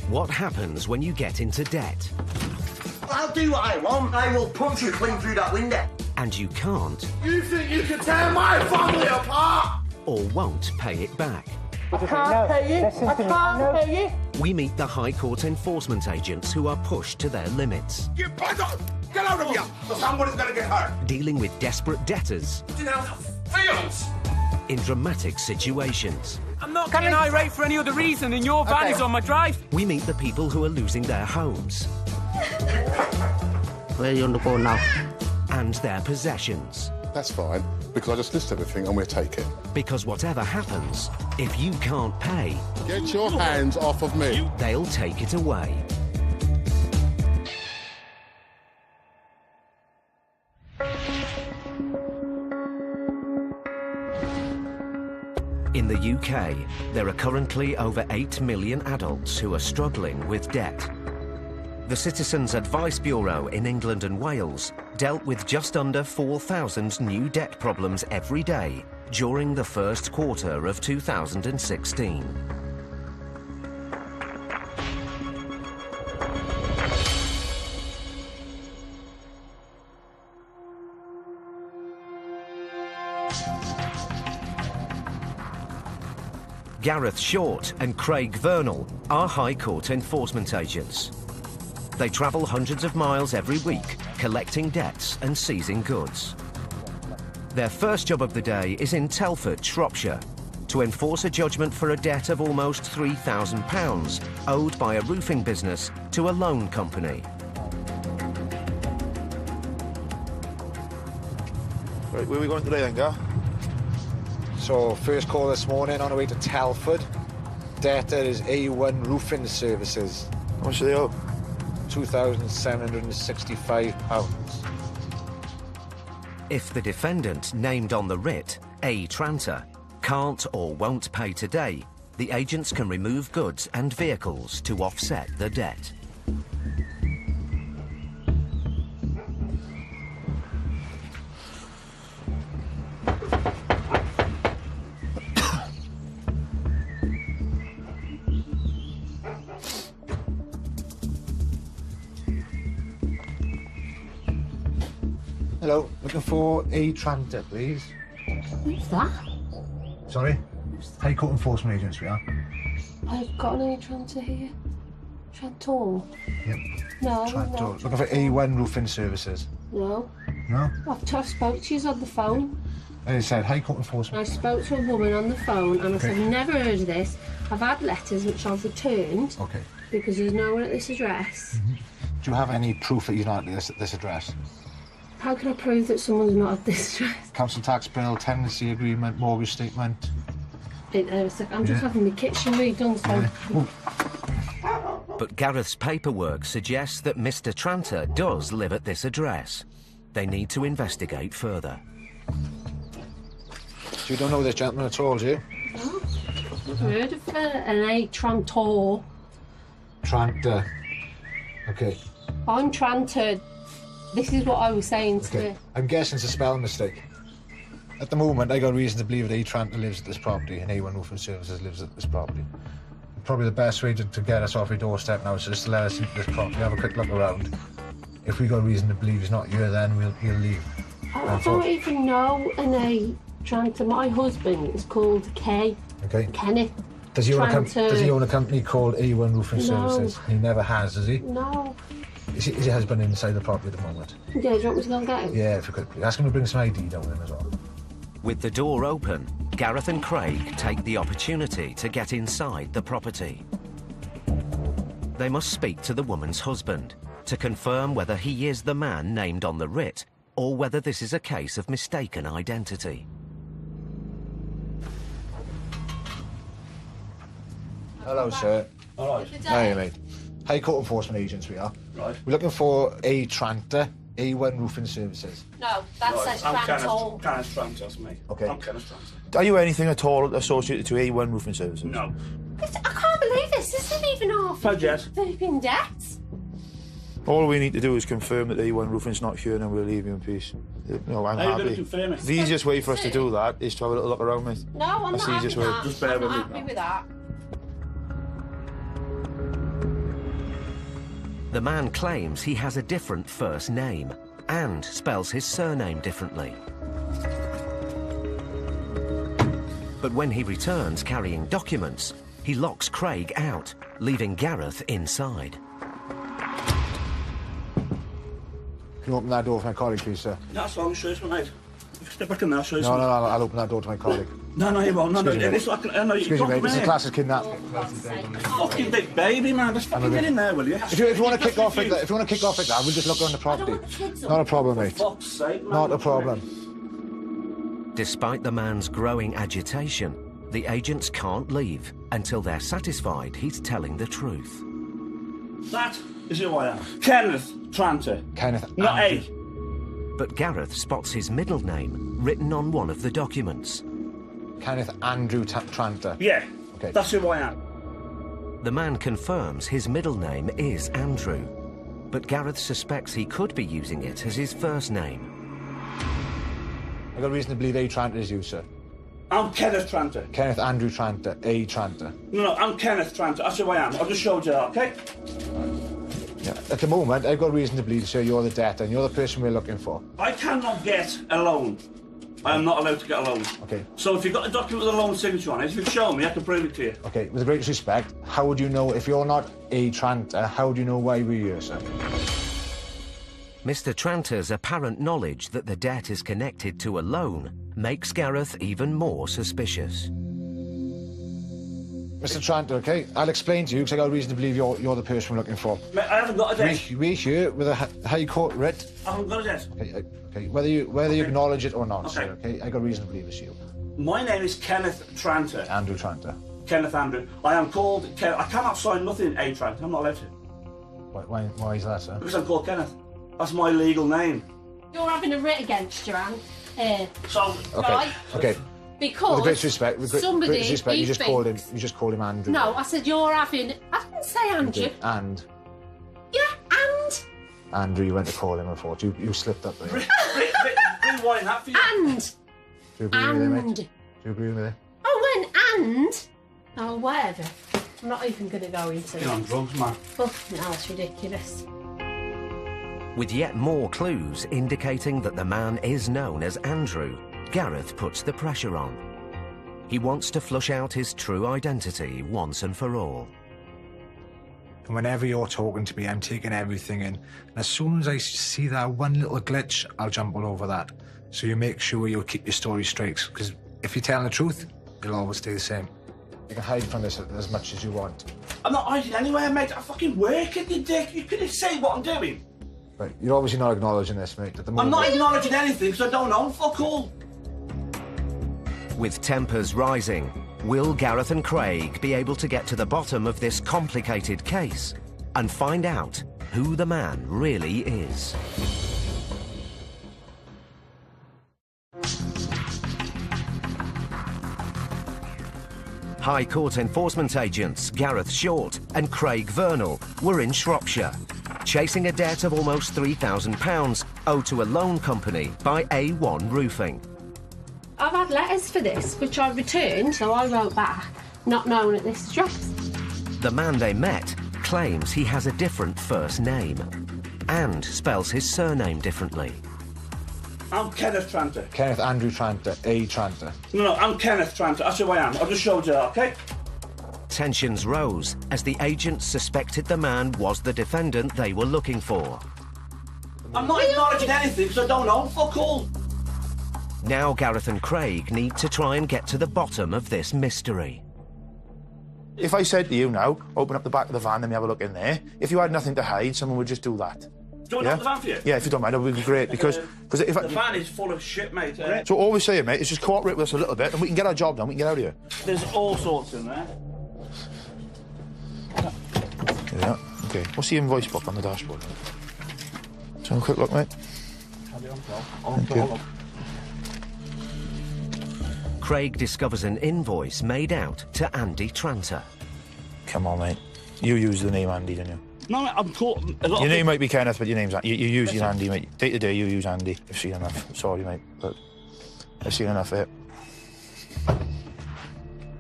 What happens when you get into debt? I'll do what I want. I will punch you clean through that window. And you can't You think you can tear my family apart? or won't pay it back. I can't pay it. I can't pay it. We meet the High Court enforcement agents who are pushed to their limits, You better get out of here, or somebody's gonna get hurt. dealing with desperate debtors Get out of fields. in dramatic situations. I'm not getting irate for any other reason than your van is on my drive. We meet the people who are losing their homes Where are you on the phone now? and their possessions. That's fine, because I just list everything and we'll take it. Because whatever happens, if you can't pay, Get your hands off of me. they'll take it away. In the UK, there are currently over 8 million adults who are struggling with debt. The Citizens Advice Bureau in England and Wales dealt with just under 4,000 new debt problems every day during the first quarter of 2016. Gareth Short and Craig Vernal are High Court enforcement agents. They travel hundreds of miles every week, collecting debts and seizing goods. Their first job of the day is in Telford, Shropshire, to enforce a judgment for a debt of almost £3,000 owed by a roofing business to a loan company. Right, where are we going today then, Gar? So, first call this morning on the way to Telford. Debtor is A1 Roofing Services. How much do they owe? £2,765. If the defendant named on the writ, A. Tranter, can't or won't pay today, the agents can remove goods and vehicles to offset the debt. Hello, looking for A. Tranter, please. Who's that? Sorry? High Court enforcement agents, we are. I've got an A-Trantor here. Trantor? Yep. No, Trantor. no. Looking for A1 Roofing Services. No. No? I've spoke to you on the phone. As I said, High Court enforcement. I spoke to a woman on the phone and I said, Okay. never heard of this. I've had letters which I've returned Okay. because there's no one at this address. Do you have any proof that you're not at this address? How can I prove that someone's not at this address? Council tax bill, tenancy agreement, mortgage statement. Wait there a sec, I'm just Yeah. having my kitchen redone, so... But Gareth's paperwork suggests that Mr. Tranter does live at this address. They need to investigate further. So you don't know this gentleman at all, do you? No, I've heard of an A-Trantor. Tranter. Okay. I'm Trantor. This is what I was saying to Okay. I'm guessing it's a spelling mistake. At the moment, I got reason to believe that A. Tranter lives at this property and A1 Roofing Services lives at this property. Probably the best way to get us off your doorstep now is just to let us into this property, have a quick look around. If we got reason to believe he's not here, then we'll leave. I don't even know an A-Trantor. My husband is called Kay. Okay. Kenneth. Does he, own a Tranter. does he own a company called A1 Roofing No. Services? He never has, does he? No. Is your husband inside the property at the moment? Yeah, do you want me to go and get him? Yeah, if you could, please. Ask him to bring some ID down with him as well. With the door open, Gareth and Craig take the opportunity to get inside the property. They must speak to the woman's husband to confirm whether he is the man named on the writ or whether this is a case of mistaken identity. Hello, sir. All right. Hi, mate. High Court enforcement agents we are. Right. We're looking for A. Tranter, A1 Roofing Services. No, that says Trantor. Kenneth Tranter, that's me. Okay. I'm Kenneth Tranter. Are you anything at all associated to A1 Roofing Services? No. I can't believe this. This isn't even our Budget. flipping debt. All we need to do is confirm that A1 Roofing's not here and we'll leave you in peace. No, I'm How are you going to happy. confirm it? The easiest way for us to do that is to have a little look around, mate. No, I'm That's not the happy easiest with way. that. Just bear I'm with not me, happy pal. with that. The man claims he has a different first name and spells his surname differently. But when he returns carrying documents, he locks Craig out, leaving Gareth inside. Can you open that door for my colleague, please, sir? That's long, sure, mate. Step back in there, sure. No, I'll open that door to my colleague. No, you won't. No, Excuse me, mate, this is a classic kidnapping. Fucking big baby, man. Just fucking get in there, will you? If you want to kick off like that, we'll just look around the property. Not a problem, mate. For fuck's sake, man. Not a problem. Despite the man's growing agitation, the agents can't leave until they're satisfied he's telling the truth. That is who I am. Kenneth Tranter. Kenneth. Not A. But Gareth spots his middle name written on one of the documents. Kenneth Andrew Tranter. Yeah. Okay. That's who I am. The man confirms his middle name is Andrew, but Gareth suspects he could be using it as his first name. I've got reason to believe A. Tranter is you, sir. I'm Kenneth Tranter. Kenneth Andrew Tranter. A. Tranter. No, I'm Kenneth Tranter. That's who I am. I'll just show you that, okay? Yeah. At the moment, I've got reason to believe, sir, you're the debtor and you're the person we're looking for. I cannot get a loan. I am not allowed to get a loan. Okay. So if you've got a document with a loan signature on it, if you show me, I can prove it to you. Okay, with the greatest respect, how would you know, if you're not A. Tranter, how would you know why we're here, sir? Mr. Tranter's apparent knowledge that the debt is connected to a loan makes Gareth even more suspicious. Mr. Tranter, okay, I'll explain to you because I got reason to believe you're the person we're looking for. Mate, I haven't got a debt. We're here with a High Court writ. I haven't got a debt. Okay, whether you acknowledge it or not, sir, okay? I got reason to believe it's you. My name is Kenneth Tranter. Andrew Tranter. Kenneth Andrew. I am called Kenneth. I cannot sign nothing A. Tranter. I'm not allowed to. Why is that, sir? Because I'm called Kenneth. That's my legal name. You're having a writ against Joanne. So, right? Okay. Because with great respect, somebody you just called him Andrew. No, I said you're having. I didn't say Andrew. Okay. And. Yeah, and. Andrew, you went to call him. I thought you slipped up there. Rewind that for you. And. Do you agree with me, mate? Do you agree with me? Oh, and. Oh, whatever. I'm not even going to go into You're on it. drugs, man. Fucking hell, it's ridiculous. With yet more clues indicating that the man is known as Andrew, Gareth puts the pressure on. He wants to flush out his true identity once and for all. And whenever you're talking to me, I'm taking everything in. And as soon as I see that one little glitch, I'll jump all over that. So you make sure you keep your story straight, because if you're telling the truth, it'll always stay the same. You can hide from this as much as you want. I'm not hiding anywhere, mate. I fucking work at you, dick. You couldn't say what I'm doing. Right, you're obviously not acknowledging this, mate. At the moment. I'm not acknowledging anything because I don't know. Fuck all. With tempers rising, will Gareth and Craig be able to get to the bottom of this complicated case and find out who the man really is? High Court enforcement agents Gareth Short and Craig Vernal were in Shropshire, chasing a debt of almost £3,000 owed to a loan company by A1 Roofing. I've had letters for this, which I returned, so I wrote back, not known at this address. The man they met claims he has a different first name and spells his surname differently. I'm Kenneth Tranter. Kenneth Andrew Tranter. A. Tranter. No, I'm Kenneth Tranter. That's who I am. I'll just show you that, okay? Tensions rose as the agents suspected the man was the defendant they were looking for. I'm not acknowledging anything because I don't know. Fuck all. Now Gareth and Craig need to try and get to the bottom of this mystery. If I said to you now, open up the back of the van and have a look in there, if you had nothing to hide, someone would just do that. Do you want to open the van for you? Yeah, if you don't mind, that would be great, because if the van is full of shit, mate. So all we're saying, mate, is just cooperate with us a little bit and we can get our job done, we can get out of here. There's all sorts in there. Yeah, okay. What's the invoice book on the dashboard? Let's have a quick look, mate. Thank you. Craig discovers an invoice made out to Andy Tranter. Come on, mate. You use the name Andy, didn't you? No, mate, I'm caught. Your name might be Kenneth, but your name's Andy. You use your Andy, mate. Day to day, you use Andy. I've seen enough. Sorry, mate, but I've seen enough of it.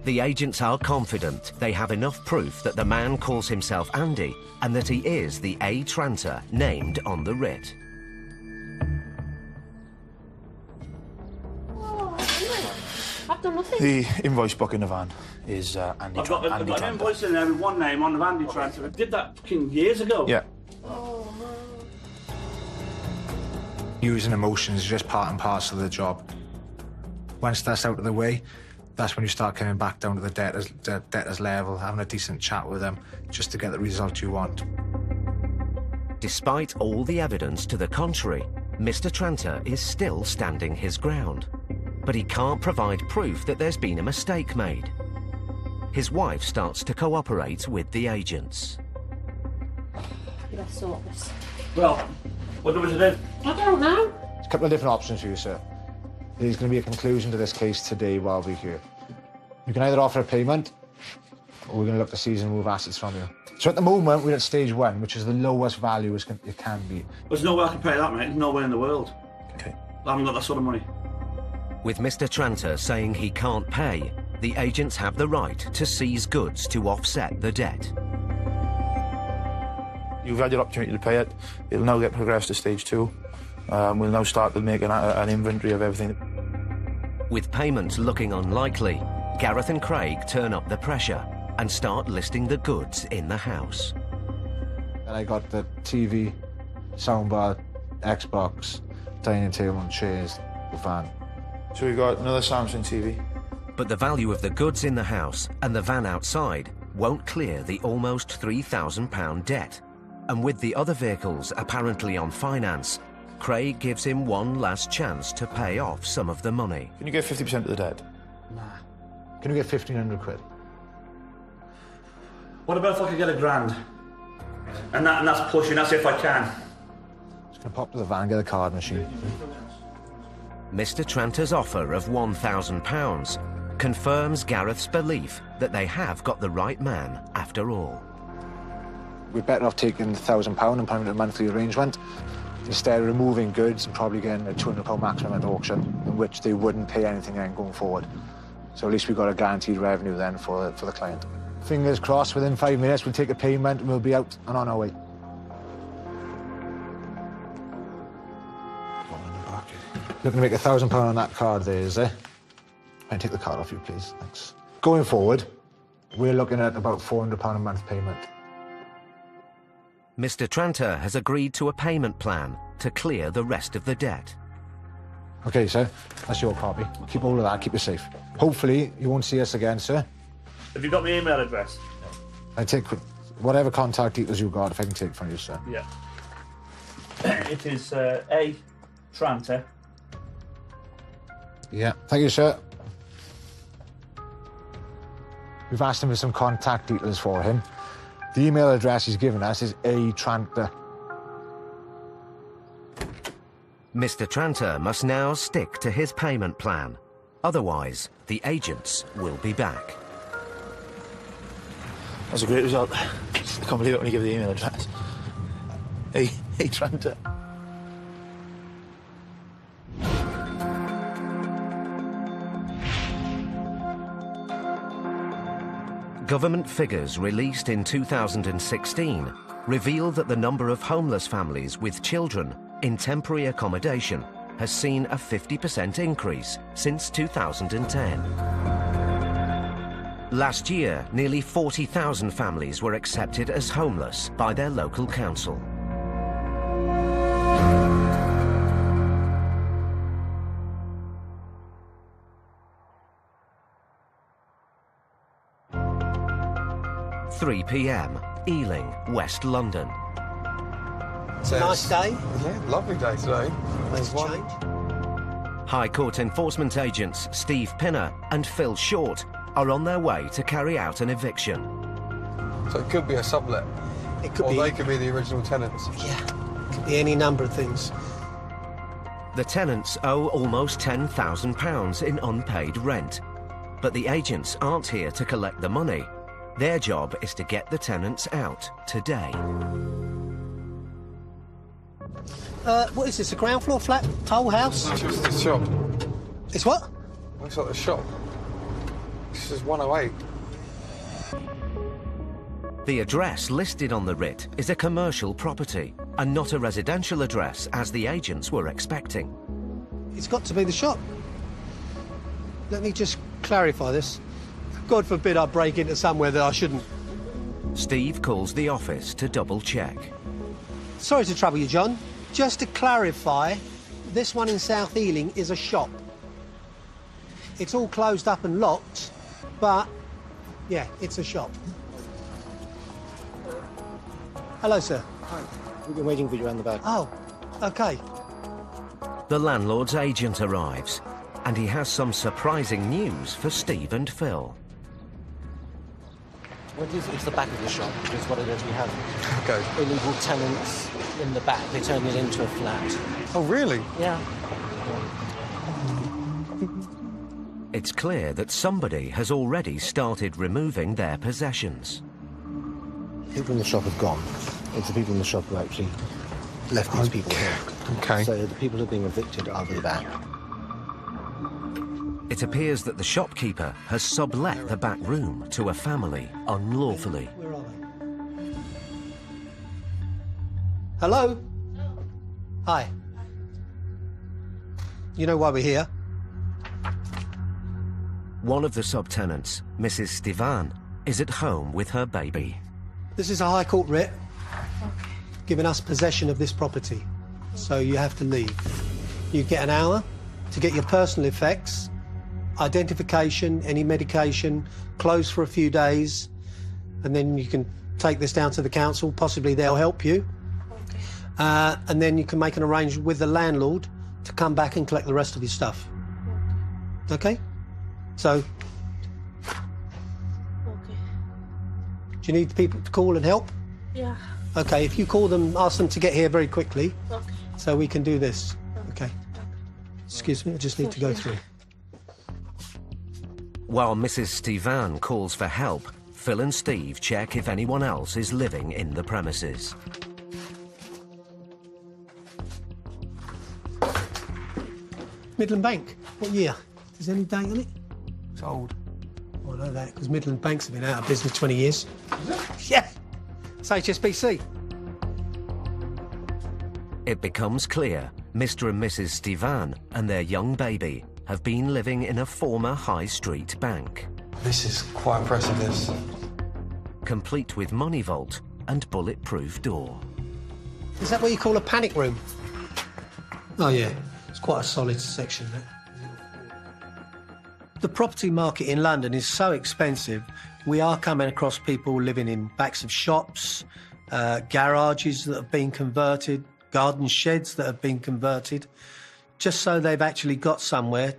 The agents are confident they have enough proof that the man calls himself Andy and that he is the A. Tranter named on the writ. I've done nothing. The invoice book in the van is Andy I've got Tranter. an invoice in there with one name on the Andy Tranter. I did that fucking years ago. Yeah. Oh, no. Using emotions is just part and parcel of the job. Once that's out of the way, that's when you start coming back down to the debtors level, having a decent chat with them, just to get the result you want. Despite all the evidence to the contrary, Mr. Tranter is still standing his ground. But he can't provide proof that there's been a mistake made. His wife starts to cooperate with the agents. Let's sort this. Well, what do we do? I don't know. There's a couple of different options for you, sir. There's going to be a conclusion to this case today while we're here. You can either offer a payment, or we're going to look to seize and move assets from you. So at the moment, we're at stage 1, which is the lowest value it can be. There's no way I can pay that, mate. There's no way in the world. Okay. I haven't got that sort of money. With Mr. Tranter saying he can't pay, the agents have the right to seize goods to offset the debt. You've had your opportunity to pay it. It'll now get progressed to stage 2. We'll now start to make an inventory of everything. With payment looking unlikely, Gareth and Craig turn up the pressure and start listing the goods in the house. And I got the TV, soundbar, Xbox, dining table and chairs, the van. So we've got another Samsung TV. But the value of the goods in the house and the van outside won't clear the almost £3,000 debt. And with the other vehicles apparently on finance, Craig gives him one last chance to pay off some of the money. Can you get 50% of the debt? Nah. Can you get 1,500 quid? What about if I could get £1,000? And that's pushing, that's if I can. Just gonna pop to the van, get a card machine. Mr. Tranter's offer of £1,000 confirms Gareth's belief that they have got the right man after all. We're better off taking the £1,000 and paying a monthly arrangement instead of removing goods and probably getting a £200 maximum at auction, in which they wouldn't pay anything then going forward. So at least we've got a guaranteed revenue then for the client. Fingers crossed, within 5 minutes we'll take a payment and we'll be out and on our way. Looking to make £1,000 on that card there, is there? Can I take the card off you, please? Thanks. Going forward, we're looking at about £400 a month payment. Mr. Tranter has agreed to a payment plan to clear the rest of the debt. OK, sir. That's your copy. Keep all of that, keep it safe. Hopefully, you won't see us again, sir. Have you got my email address? I take whatever contact details you got, if I can take from you, sir. Yeah. It is A. Tranter. Yeah, thank you, sir. We've asked him for some contact details for him. The email address he's given us is A. Tranter. Mr. Tranter must now stick to his payment plan. Otherwise, the agents will be back. That's a great result. I can't believe it when you give the email address. Hey, Tranter. Government figures released in 2016 reveal that the number of homeless families with children in temporary accommodation has seen a 50% increase since 2010. Last year, nearly 40,000 families were accepted as homeless by their local council. (3 p.m. Ealing, West London. It's a nice day. Yeah, lovely day today. Nice change. High Court enforcement agents Steve Pinner and Phil Short are on their way to carry out an eviction. So it could be a sublet. It could or be. They could be the original tenants. Yeah, it could be any number of things. The tenants owe almost £10,000 in unpaid rent. But the agents aren't here to collect the money. Their job is to get the tenants out today. What is this, a ground floor flat, whole house? It's just a shop. It's what? Looks like a shop. It's This is 108. The address listed on the writ is a commercial property and not a residential address as the agents were expecting. It's got to be the shop. Let me just clarify this. God forbid I break into somewhere that I shouldn't. Steve calls the office to double-check. Sorry to trouble you, John. Just to clarify, this one in South Ealing is a shop. It's all closed up and locked, but, yeah, it's a shop. Hello, sir. Hi. We've been waiting for you around the back. Oh, OK. The landlord's agent arrives, and he has some surprising news for Steve and Phil. Well, it's the back of the shop, is what it is. We have Okay. illegal tenants in the back. They turned it into a flat. Oh, really? Yeah. It's clear that somebody has already started removing their possessions. People in the shop have gone. It's the people in the shop who actually left these people here. Okay. So the people who are being evicted are the back. It appears that the shopkeeper has sublet the back room to a family unlawfully. Where are they? Hello? Hi. You know why we're here? One of the subtenants, Mrs. Stivan, is at home with her baby. This is a High Court writ giving us possession of this property. So you have to leave. You get an hour to get your personal effects, identification, any medication, closed for a few days, and then you can take this down to the council. Possibly they'll help you. And then you can make an arrangement with the landlord to come back and collect the rest of your stuff. Okay? So, do you need people to call and help? Yeah. Okay, if you call them, ask them to get here very quickly. Okay. So we can do this. Okay. Excuse me, I just need to go through. While Mrs. Stivan calls for help, Phil and Steve check if anyone else is living in the premises. Midland Bank, what year? Is there any date on it? It's old. Oh, I know that, because Midland Banks have been out of business 20 years. Yeah, it's HSBC. It becomes clear Mr. and Mrs. Stivan and their young baby have been living in a former high street bank. This is quite impressive, this. Complete with money vault and bulletproof door. Is that what you call a panic room? Oh, yeah. It's quite a solid section, that. The property market in London is so expensive, we are coming across people living in backs of shops, garages that have been converted, garden sheds that have been converted, just so they've actually got somewhere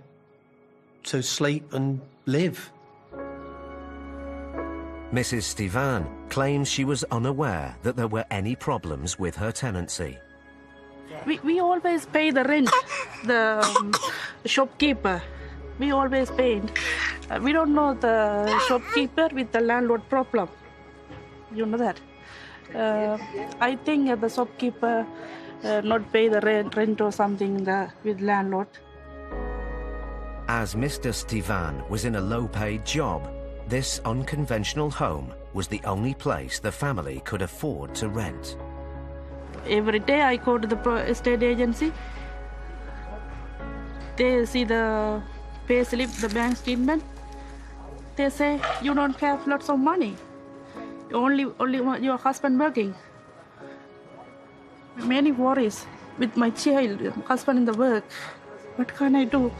to sleep and live. Mrs. Stivan claims she was unaware that there were any problems with her tenancy. We always pay the rent, the shopkeeper. We always pay. We don't know the shopkeeper with the landlord problem. You know that. I think the shopkeeper not pay the rent or something with landlord. As Mr. Stivan was in a low-paid job, this unconventional home was the only place the family could afford to rent. Every day I go to the estate agency. They see the pay slip, the bank statement. They say, you don't have lots of money. Only your husband working. Many worries with my child, husband in the work. What can I do?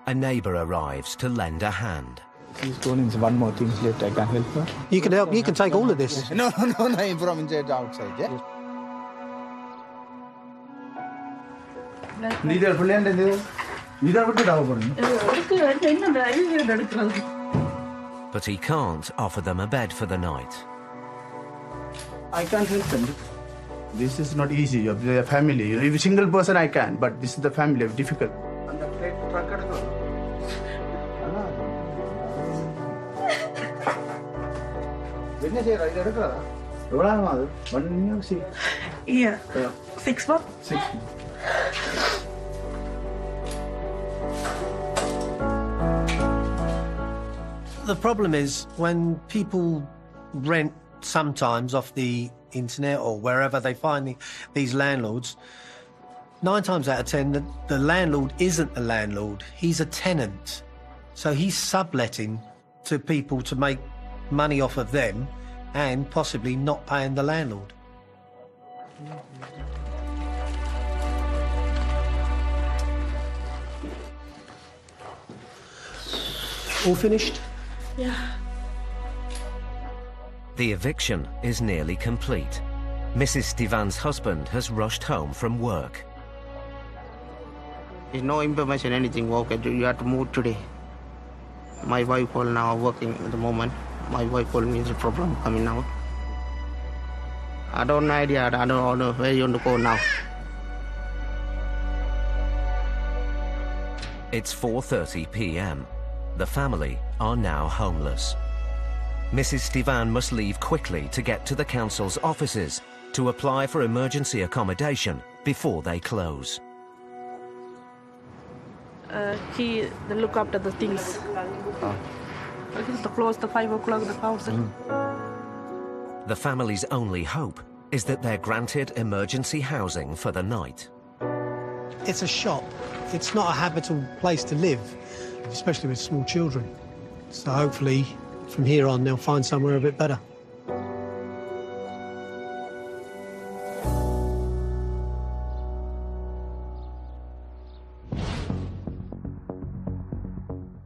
A neighbour arrives to lend a hand. She's told him one more thing left. I can help her. You can help. You can take all of this. No, I'm from inside outside. Yeah. But he can't offer them a bed for the night. I can't help them. This is not easy. You're a family. If a single person, I can, but this is the family. It's difficult. Yeah. 6 months. 6 months. The problem is when people rent sometimes off the internet or wherever they find these landlords, 9 times out of 10, the landlord isn't the landlord. He's a tenant. So he's subletting to people to make money off of them and possibly not paying the landlord. All finished? Yeah. The eviction is nearly complete. Mrs. Stivan's husband has rushed home from work. There's no information, anything. Okay, you have to move today. My wife will now working at the moment. My wife will means a problem coming out. I don't know idea. I don't know where you want to go now. It's 4:30 p.m. The family are now homeless. Mrs. Stivan must leave quickly to get to the council's offices to apply for emergency accommodation before they close. He look after the things. He's to close the 5 o'clock the council. The family's only hope is that they're granted emergency housing for the night. It's a shop. It's not a habitable place to live, especially with small children. So hopefully, from here on, they'll find somewhere a bit better.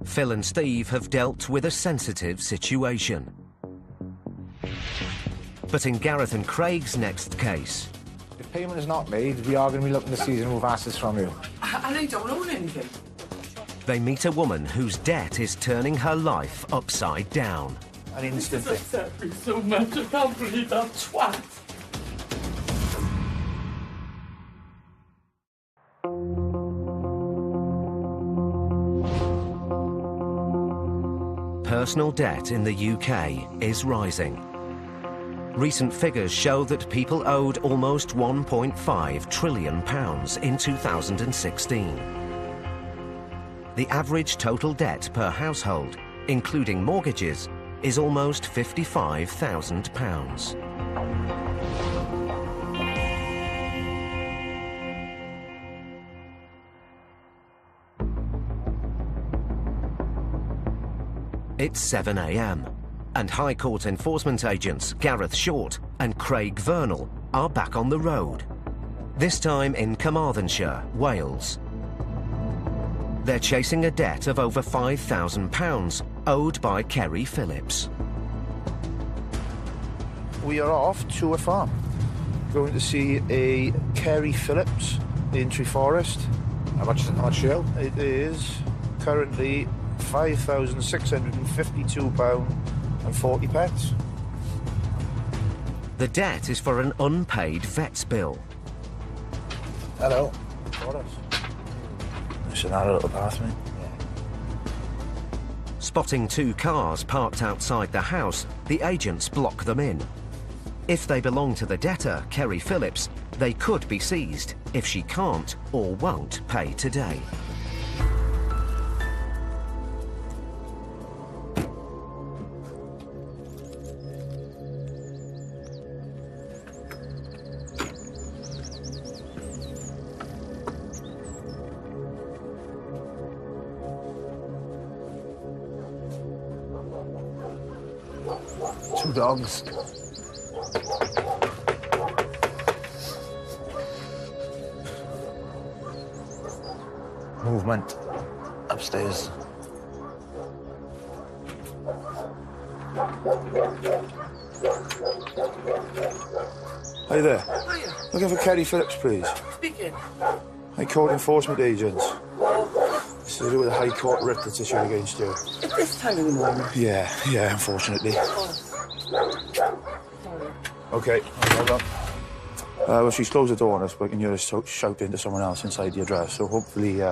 Phil and Steve have dealt with a sensitive situation. But in Gareth and Craig's next case... If payment is not made, we are going to be looking to seize and move assets from you. I don't own anything. They meet a woman whose debt is turning her life upside down. An instant This has upset me so much. I can't believe that twat. Personal debt in the UK is rising. Recent figures show that people owed almost £1.5 trillion in 2016. The average total debt per household, including mortgages, is almost £55,000. It's 7 a.m. and High Court enforcement agents Gareth Short and Craig Vernal are back on the road, this time in Carmarthenshire, Wales. They're chasing a debt of over £5,000 owed by Kerry Phillips. We are off to a farm, going to see a Kerry Phillips in Treforest. How much shale? It is currently £5,652.40. The debt is for an unpaid vet's bill. Hello. It's a narrow little path, mate. Spotting 2 cars parked outside the house, the agents block them in. If they belong to the debtor, Kerry Phillips, they could be seized if she can't or won't pay today. Two dogs. Movement upstairs. Hi there. Looking for Kerry Phillips, please. Speaking. High Court enforcement agents. This is to do with a High Court writ that's issued against you. At this time in the morning. Yeah, unfortunately. Okay, hold on. Well, she's closed the door on us, but I can hear us shouting to someone else inside the address, so hopefully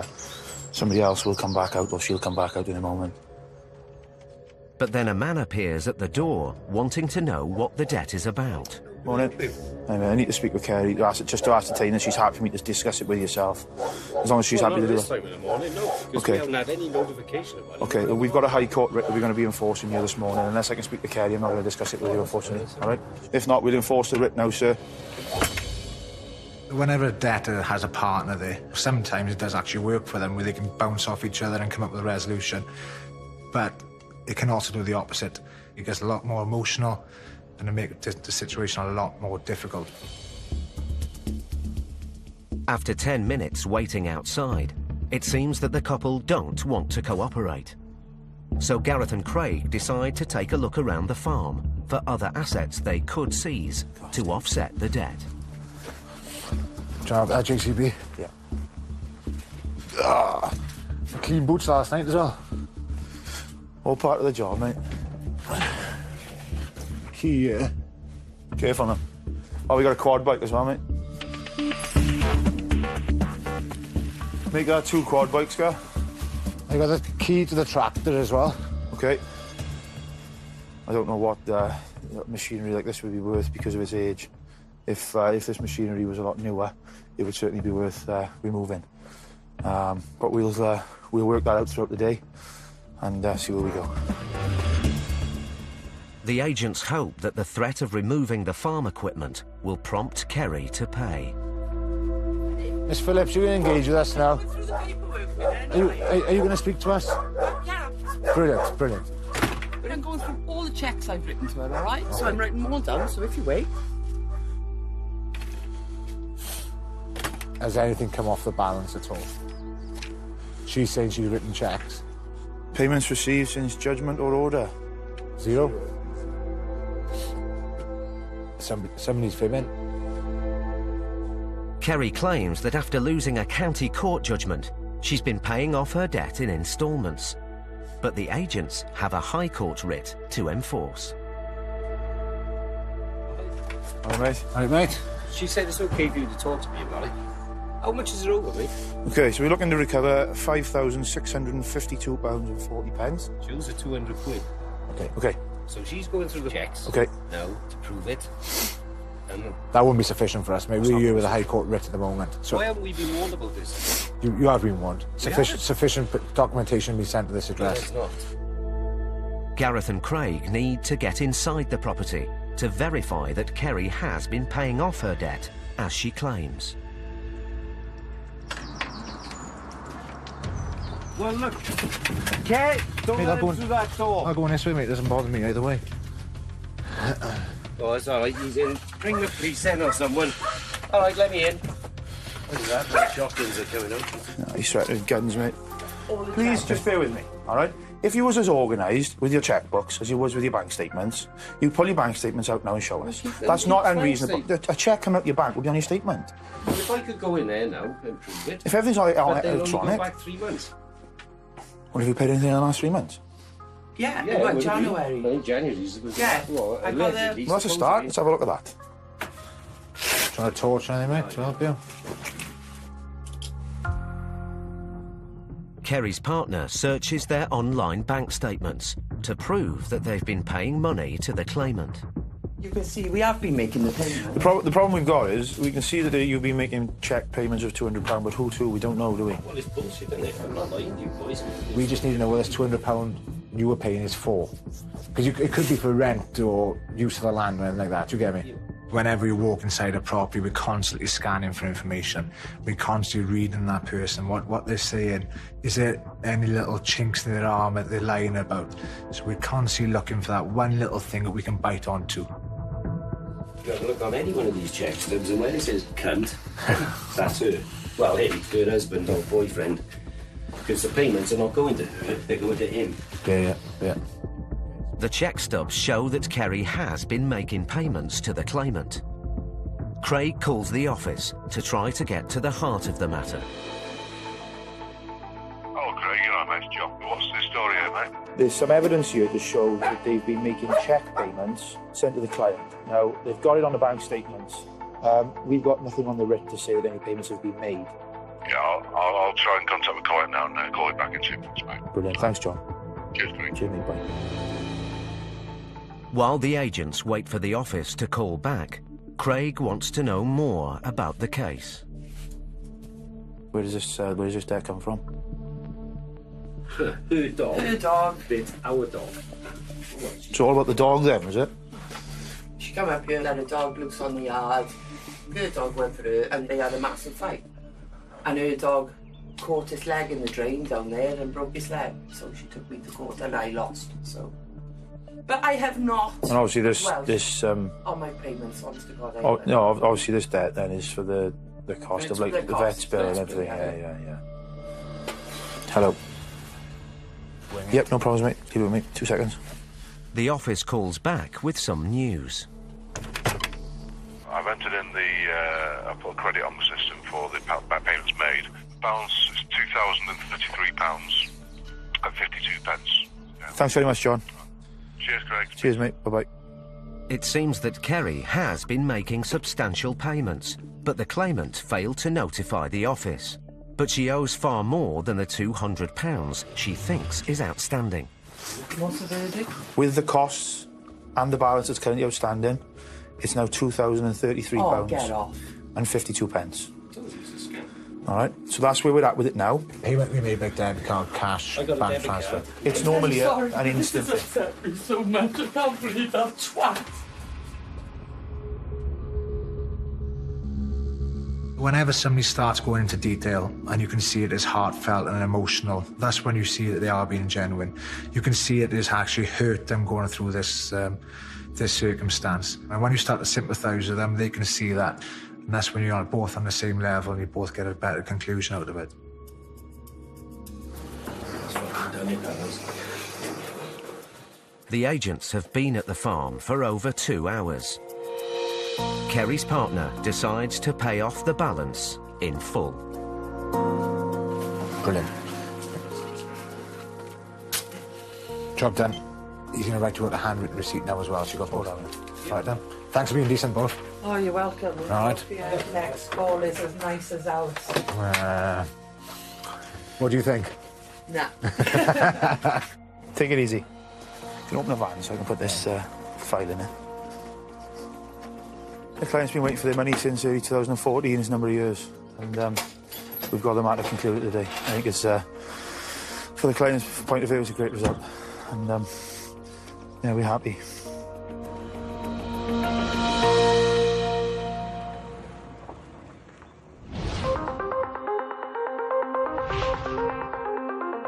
somebody else will come back out, or she'll come back out in a moment. But then a man appears at the door, wanting to know what the debt is about. Morning. Anyway, I need to speak with Kerry just to ascertain that she's happy for me to discuss it with yourself. As long as she's happy to do it. This time in the morning, no. Because Okay. we haven't had any notification about it. Okay, we've got a High Court writ that we're going to be enforcing here this morning. Unless I can speak to Kerry, I'm not going to discuss it with you, unfortunately. All right? If not, we'll enforce the writ now, sir. Whenever a debtor has a partner there, sometimes it does actually work for them, where they can bounce off each other and come up with a resolution. But it can also do the opposite. It gets a lot more emotional and it makes the situation a lot more difficult. After 10 minutes waiting outside, it seems that the couple don't want to cooperate. So Gareth and Craig decide to take a look around the farm for other assets they could seize to offset the debt. Job at JCB? Yeah. Clean boots last night as well. All part of the job, mate. Key, yeah. Careful now. Oh, we got a quad bike as well, mate. Make that 2 quad bikes, Gar. I got the key to the tractor as well. Okay. I don't know what machinery like this would be worth because of its age. If this machinery was a lot newer, it would certainly be worth removing. But we'll work that out throughout the day and see where we go. The agents hope that the threat of removing the farm equipment will prompt Kerry to pay. Miss Phillips, you're going to engage with us now. Are you going to speak to us? Yeah. Brilliant, brilliant. But I'm going through all the checks I've written to her, all right? So I'm writing more down, so if you wait. Has anything come off the balance at all? She's saying she's written checks. Payments received since judgment or order? 0. Somebody's fibbing. Kerry claims that after losing a county court judgment, she's been paying off her debt in instalments. But the agents have a High Court writ to enforce. All right, mate. All right, mate. She said it's okay for you to talk to me about it. How much is it over, mate? Okay, so we're looking to recover £5,652.40. Jules, are 200 quid. Okay. So she's going through the checks. Okay. Now, to prove it. And That wouldn't be sufficient for us, mate. We're here with a High Court writ at the moment. So why haven't we been warned about this? you have been warned. haven't? Sufficient documentation be sent to this No, address. it's not. Gareth and Craig need to get inside the property to verify that Kerry has been paying off her debt, as she claims. Well, look. Kate, don't Mate, let I'll him through that door. I'll go in this way, mate. It doesn't bother me either way. Oh, it's all right. He's in. Bring the police in or someone. All right, let me in. Look at that. The shotguns are coming out. No, he's threatening guns, mate. Please, just bear with me, all right? If you was as organised with your checkbooks as you was with your bank statements, you'd pull your bank statements out now and show us. That's not unreasonable. A cheque coming out your bank would be on your statement. Well, if I could go in there now and prove it. If everything's on but they'll only electronic, go back 3 months. what have you paid anything in the last 3 months? Yeah, Yeah, well, well, January. I think January's. Yeah, Well, I got allegedly, Well, that's a start. Let's have a look at that. Trying to torch anything, mate, to help you? Kerry's partner searches their online bank statements to prove that they've been paying money to the claimant. You can see we have been making the payment. The problem we've got is we can see that you've been making cheque payments of £200, but who to? We don't know, do we? Well, it's bullshit, isn't it? I'm not lying to you boys. We just need to know what this £200 you were paying is for. Because it could be for rent or use of the land or anything like that. Do you get me? Whenever you walk inside a property, we're constantly scanning for information. We're constantly reading that person, what they're saying. Is there any little chinks in their armour they're lying about? So we're constantly looking for that one little thing that we can bite onto. You have a look on any one of these check stubs, and when it says cunt, that's her. Well, hey, her husband or boyfriend. Because the payments are not going to her, they're going to him. Yeah. The cheque stubs show that Kerry has been making payments to the claimant. Craig calls the office to try to get to the heart of the matter. Oh, Craig, you're right, mate. John. What's the story here, mate? There's some evidence here to show that they've been making cheque payments sent to the client. Now, they've got it on the bank statements. We've got nothing on the written to say that any payments have been made. Yeah, I'll try and contact the client now and call you back in 2 minutes, mate. Brilliant. Thanks, John. Cheers, Craig. Cheers, mate. Bye. While the agents wait for the office to call back, Craig wants to know more about the case. Where does this debt come from? Her dog. Her dog bit our dog. It's all about the dog then, is it? She came up here and had a dog loose on the yard. Her dog went for her and they had a massive fight. And her dog caught his leg in the drain down there and broke his leg. So she took me to court and I lost. So, but I have not. And obviously this on my payments, honest to God. no, obviously this debt then is for the cost of like the vet's bill and everything. Yeah. Hello. Yep, no problems, mate. Leave it with me. 2 seconds. The office calls back with some news. I've entered in I put a credit on the system for the payments made. The balance is £2,033 and 52 pence. Yeah. Thanks very much, John. Cheers, Craig. Cheers, mate. Bye-bye. It seems that Kerry has been making substantial payments, but the claimant failed to notify the office. But she owes far more than the £200 she thinks is outstanding. What's the verdict? With the costs and the balance that's currently outstanding, it's now £2,033 Oh, get off. and 52 pence. All right, so that's where we're at with it now. He went with me big debit card, cash, bank transfer. It's normally an instant This thing. has upset me so much. I can't believe that twat. Whenever somebody starts going into detail and you can see it as heartfelt and emotional, that's when you see that they are being genuine. You can see it has actually hurt them going through this circumstance. And when you start to sympathise with them, they can see that. And that's when you're both on the same level and you both get a better conclusion out of it. The agents have been at the farm for over 2 hours. Kerry's partner decides to pay off the balance in full. Brilliant. Job done. He's going to write you out a handwritten receipt now as well, so you've got both of them. Right then. Thanks for being decent, both. Oh, you're welcome. All right. Hope your next call is as nice as ours. What do you think? Nah. Take it easy. You can open the van so I can put this file in it. The client's been waiting for their money since early 2014, it's a number of years. And we've got them out to conclude it today. I think it's, for the client's point of view, it's a great result. And, yeah, we're happy.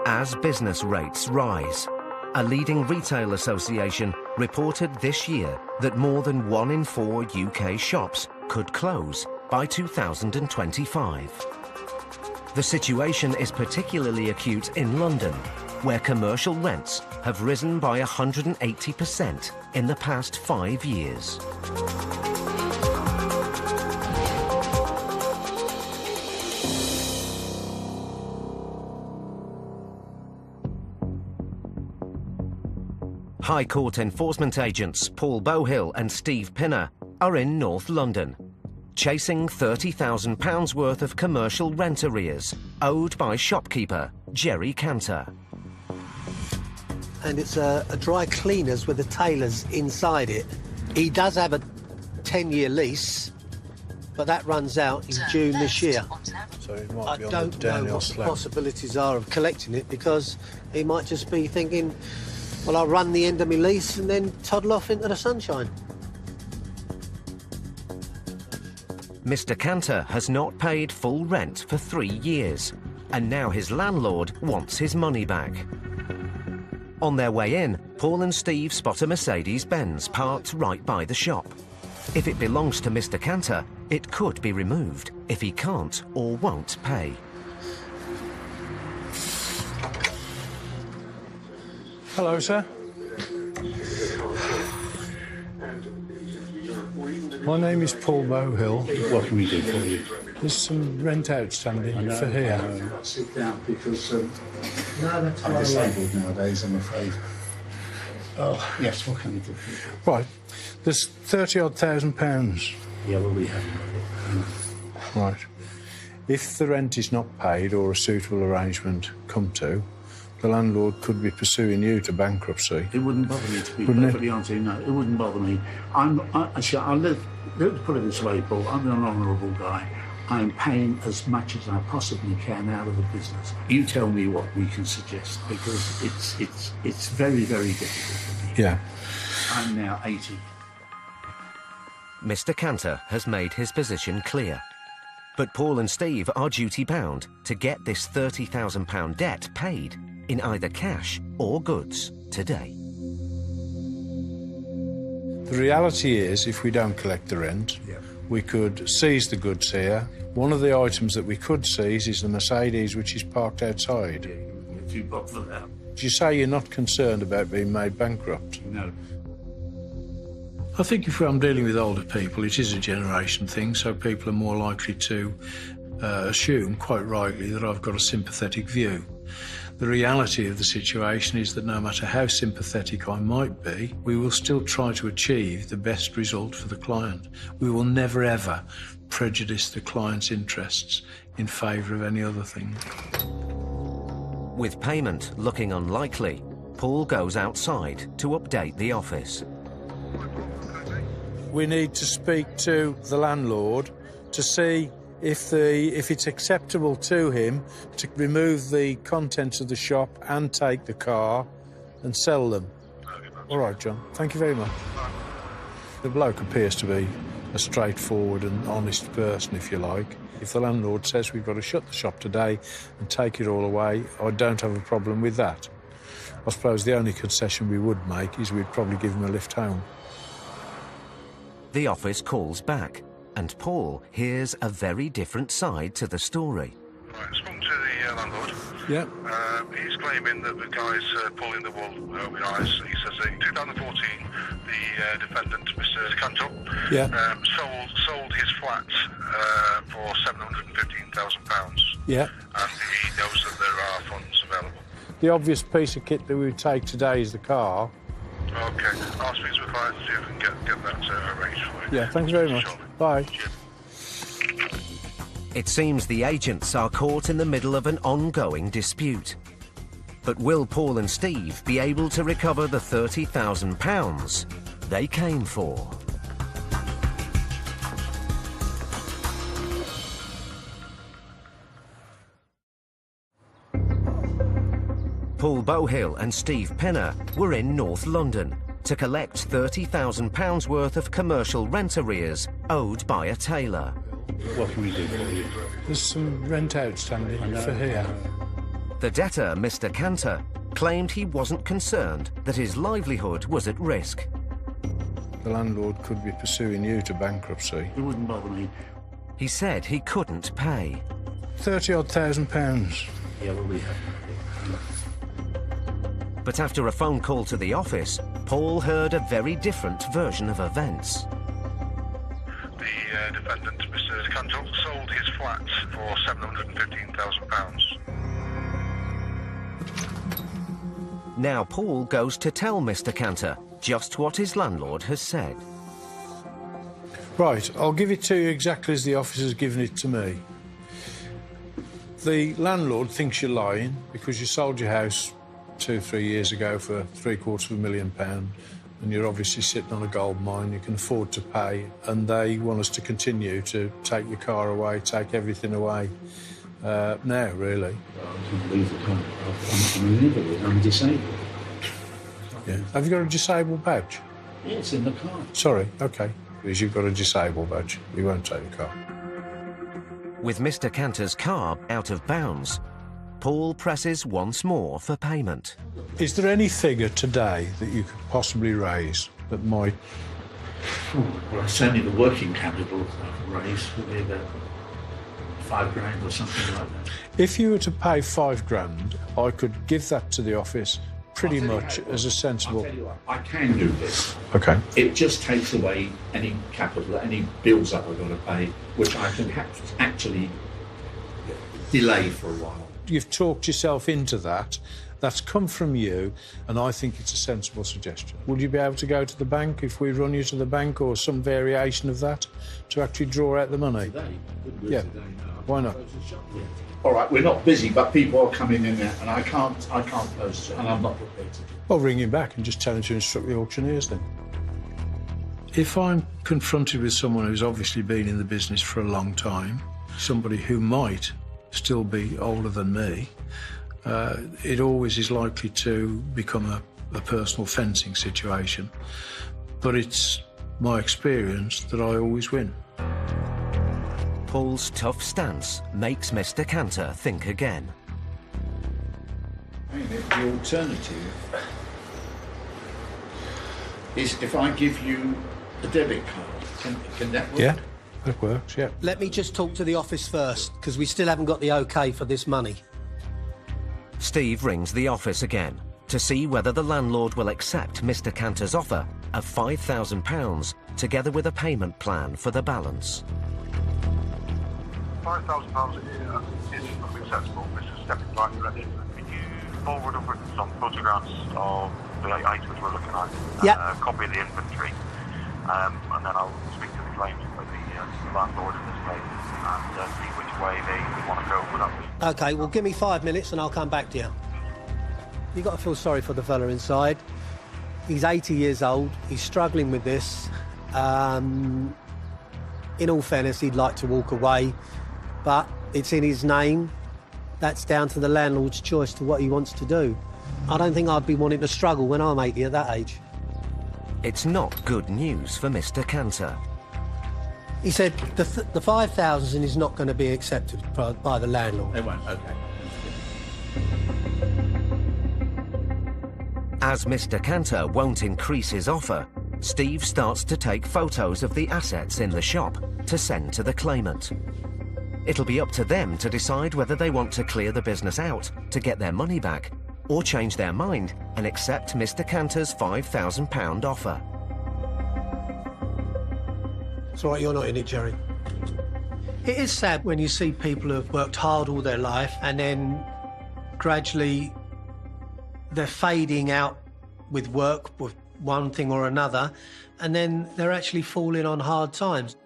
As business rates rise, a leading retail association reported this year that more than 1 in 4 UK shops could close by 2025. The situation is particularly acute in London, where commercial rents have risen by 180% in the past 5 years. High Court enforcement agents Paul Bowhill and Steve Pinner are in North London, chasing £30,000 worth of commercial rent arrears owed by shopkeeper Jerry Cantor. And it's a dry cleaners with a tailor's inside it. He does have a 10-year lease, but that runs out in June this year. So it might I be on don't the know downhill what the slope. possibilities are of collecting it, because he might just be thinking, well, I'll run the end of my lease and then toddle off into the sunshine. Mr. Cantor has not paid full rent for 3 years, and now his landlord wants his money back. On their way in, Paul and Steve spot a Mercedes-Benz parked right by the shop. If it belongs to Mr. Cantor, it could be removed if he can't or won't pay. Hello, sir. My name is Paul Bowhill. What can we do for you? There's some rent outstanding for here. Sit down because I'm disabled nowadays, I'm afraid. Oh, yes, what can we do for you? Right, there's £30,000. Yeah, well, we haven't got it. Right. If the rent is not paid or a suitable arrangement come to, The landlord could be pursuing you to bankruptcy. It wouldn't bother me, to be Wouldn't it? perfectly honest with you. No, it wouldn't bother me. Let's put it this way, Paul. I'm an honourable guy. I'm paying as much as I possibly can out of the business. You tell me what we can suggest, because it's very, very difficult for me. Yeah. I'm now 80. Mr. Cantor has made his position clear. But Paul and Steve are duty-bound to get this £30,000 debt paid in either cash or goods today. The reality is, if we don't collect the rent, we could seize the goods here. One of the items that we could seize is the Mercedes, which is parked outside. If you bought for that. You say you're not concerned about being made bankrupt? No. I think if I'm dealing with older people, it is a generation thing, so people are more likely to assume, quite rightly, that I've got a sympathetic view. The reality of the situation is that no matter how sympathetic I might be, we will still try to achieve the best result for the client. We will never, ever prejudice the client's interests in favour of any other thing. With payment looking unlikely, Paul goes outside to update the office. We need to speak to the landlord to see if it's acceptable to him to remove the contents of the shop and take the car and sell them. All right, John. Thank you very much. The bloke appears to be a straightforward and honest person, if you like. If the landlord says we've got to shut the shop today and take it all away, I don't have a problem with that. I suppose the only concession we would make is we'd probably give him a lift home. The office calls back, and Paul hears a very different side to the story. Right, spoken to the landlord. Yeah. He's claiming that the guy's pulling the wool over his eyes. He says that in 2014, the defendant, Mr. Cantor, sold his flat for £715,000. Yeah. And he knows that there are funds available. The obvious piece of kit that we would take today is the car. Okay, I'll speak to the client and see if we can get that arranged for you. Yeah, thank you very much. Bye. It seems the agents are caught in the middle of an ongoing dispute. But will Paul and Steve be able to recover the £30,000 they came for? Paul Bowhill and Steve Penner were in North London to collect £30,000 worth of commercial rent arrears owed by a tailor. What can we do for you? There's some rent outstanding for here. The debtor, Mr. Cantor, claimed he wasn't concerned that his livelihood was at risk. The landlord could be pursuing you to bankruptcy. It wouldn't bother me. He said he couldn't pay. £30,000. Yeah, well, we have. But after a phone call to the office, Paul heard a very different version of events. The defendant, Mr. Cantor, sold his flat for £715,000. Now Paul goes to tell Mr. Cantor just what his landlord has said. Right, I'll give it to you exactly as the officer's given it to me. The landlord thinks you're lying because you sold your house 2-3 years ago for £750,000, and you're obviously sitting on a gold mine, you can afford to pay, and they want us to continue to take your car away, take everything away. Now, really. I can't believe it. I'm an invalid. I'm disabled. Yeah. Have you got a disabled badge? Yeah, it's in the car. Sorry, OK. Because you've got a disabled badge. We won't take your car. With Mr. Cantor's car out of bounds, Paul presses once more for payment. Is there any figure today that you could possibly raise that might... Well, certainly the working capital I can raise would be about £5,000 or something like that. If you were to pay £5,000, I could give that to the office pretty much as a sensible... I'll tell you what, I can do this. OK. It just takes away any capital, any bills that I've got to pay, which I can actually delay for a while. You've talked yourself into that, That's come from you, and I think it's a sensible suggestion. Would you be able to go to the bank if we run you to the bank, or some variation of that, to actually draw out the money? Yeah. Why not? All right, we're not busy, but people are coming in there, and I can't close it, and I'm not prepared to do it. Well, ring him back and just tell him to instruct the auctioneers then. If I'm confronted with someone who's obviously been in the business for a long time, somebody who might still be older than me, it always is likely to become a personal fencing situation. But it's my experience that I always win. Paul's tough stance makes Mr. Cantor think again. I mean, the alternative is if I give you a debit card. Can that work? Yeah, that works, yeah. Let me just talk to the office first, because we still haven't got the OK for this money. Steve rings the office again to see whether the landlord will accept Mr. Cantor's offer of £5,000, together with a payment plan for the balance. £5,000 is acceptable. This is stepping back ready. Can you forward over some photographs of the items we're looking at? Yeah. A copy of the inventory, and then I'll speak to the claims for the landlord in this case and see which way they want to go with that. OK, well, give me 5 minutes and I'll come back to you. You've got to feel sorry for the fella inside. He's 80 years old. He's struggling with this. In all fairness, he'd like to walk away, but it's in his name. That's down to the landlord's choice to what he wants to do. I don't think I'd be wanting to struggle when I'm 80 at that age. It's not good news for Mr. Cantor. He said the 5,000 is not going to be accepted by the landlord. They won't, OK. As Mr. Cantor won't increase his offer, Steve starts to take photos of the assets in the shop to send to the claimant. It'll be up to them to decide whether they want to clear the business out to get their money back, or change their mind and accept Mr. Cantor's £5,000 offer. It's all right, you're not in it, Jerry. It is sad when you see people who have worked hard all their life and then gradually they're fading out with work, with one thing or another, and then they're actually falling on hard times.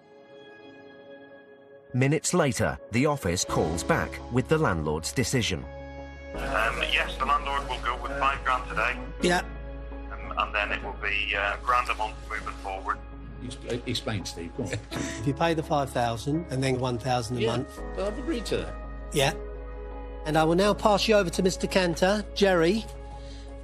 Minutes later, the office calls back with the landlord's decision. Yes, the landlord will go with £5,000 today. Yeah. And then it will be £1,000 a month moving forward. Explain, Steve, go on. If you pay the 5,000 and then 1,000 a month. I've agreed to that. Yeah. And I will now pass you over to Mr. Cantor, Jerry,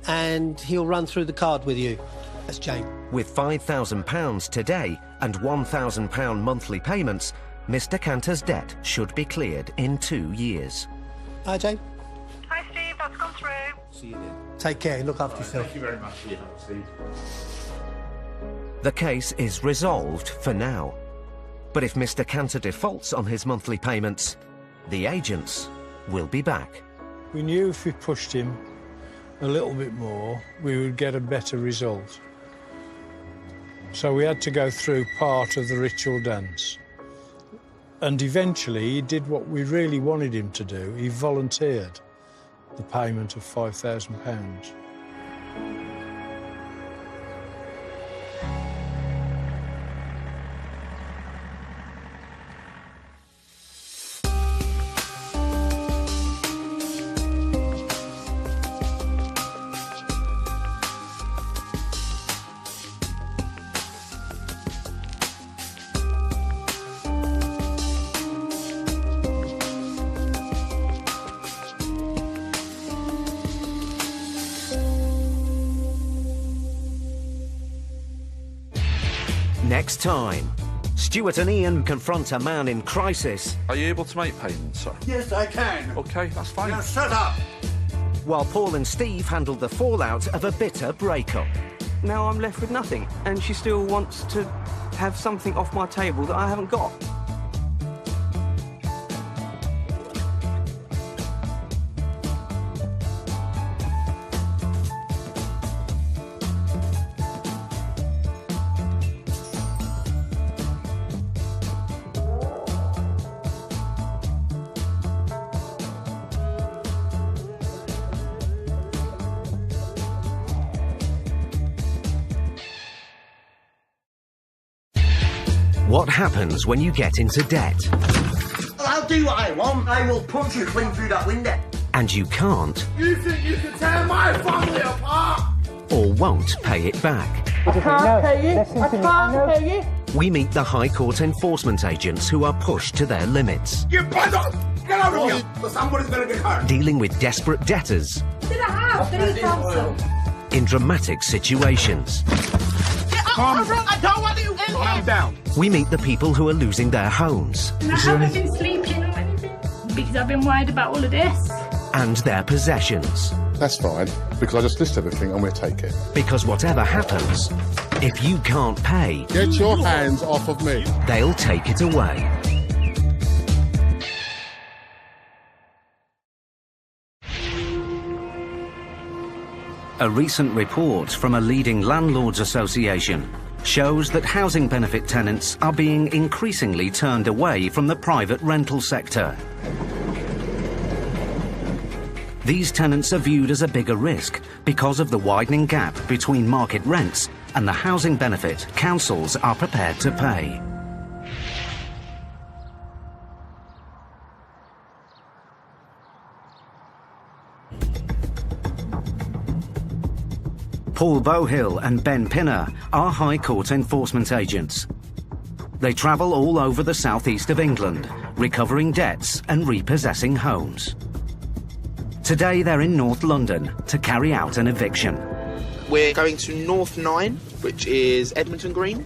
and he'll run through the card with you. That's Jane. With £5,000 today and £1,000 monthly payments, Mr. Cantor's debt should be cleared in 2 years. Hi, Jane. Hi, Steve. That's gone through. See you then. Take care. Look after yourself. Thank you very much for your help, Steve. The case is resolved for now. But if Mr. Cantor defaults on his monthly payments, the agents will be back. We knew if we pushed him a little bit more, we would get a better result. So we had to go through part of the ritual dance. And eventually he did what we really wanted him to do. He volunteered the payment of £5,000. Next time, Stuart and Ian confront a man in crisis. Are you able to make payments, sir? Yes, I can. OK, that's fine. Now shut up! While Paul and Steve handle the fallout of a bitter breakup. Now I'm left with nothing, and she still wants to have something off my table that I haven't got. What happens when you get into debt? I'll do what I want. I will punch you clean through that window. And you can't You think you can tear my family apart? or won't pay it back. I can't pay you. I can't pay you. We meet the High Court enforcement agents who are pushed to their limits, You bugger! Get out of here! So somebody's gonna get hurt. dealing with desperate debtors Did I have 3,000? in dramatic situations. I don't want you in here. Calm down. We meet the people who are losing their homes And I haven't been sleeping or anything because I've been worried about all of this. and their possessions. That's fine, because I just list everything and we'll take it. Because whatever happens, if you can't pay, Get your hands off of me. they'll take it away. A recent report from a leading landlords association shows that housing benefit tenants are being increasingly turned away from the private rental sector. These tenants are viewed as a bigger risk because of the widening gap between market rents and the housing benefit councils are prepared to pay. Paul Bohill and Ben Pinner are High Court enforcement agents. They travel all over the southeast of England, recovering debts and repossessing homes. Today they're in North London to carry out an eviction. We're going to North 9, which is Edmonton Green.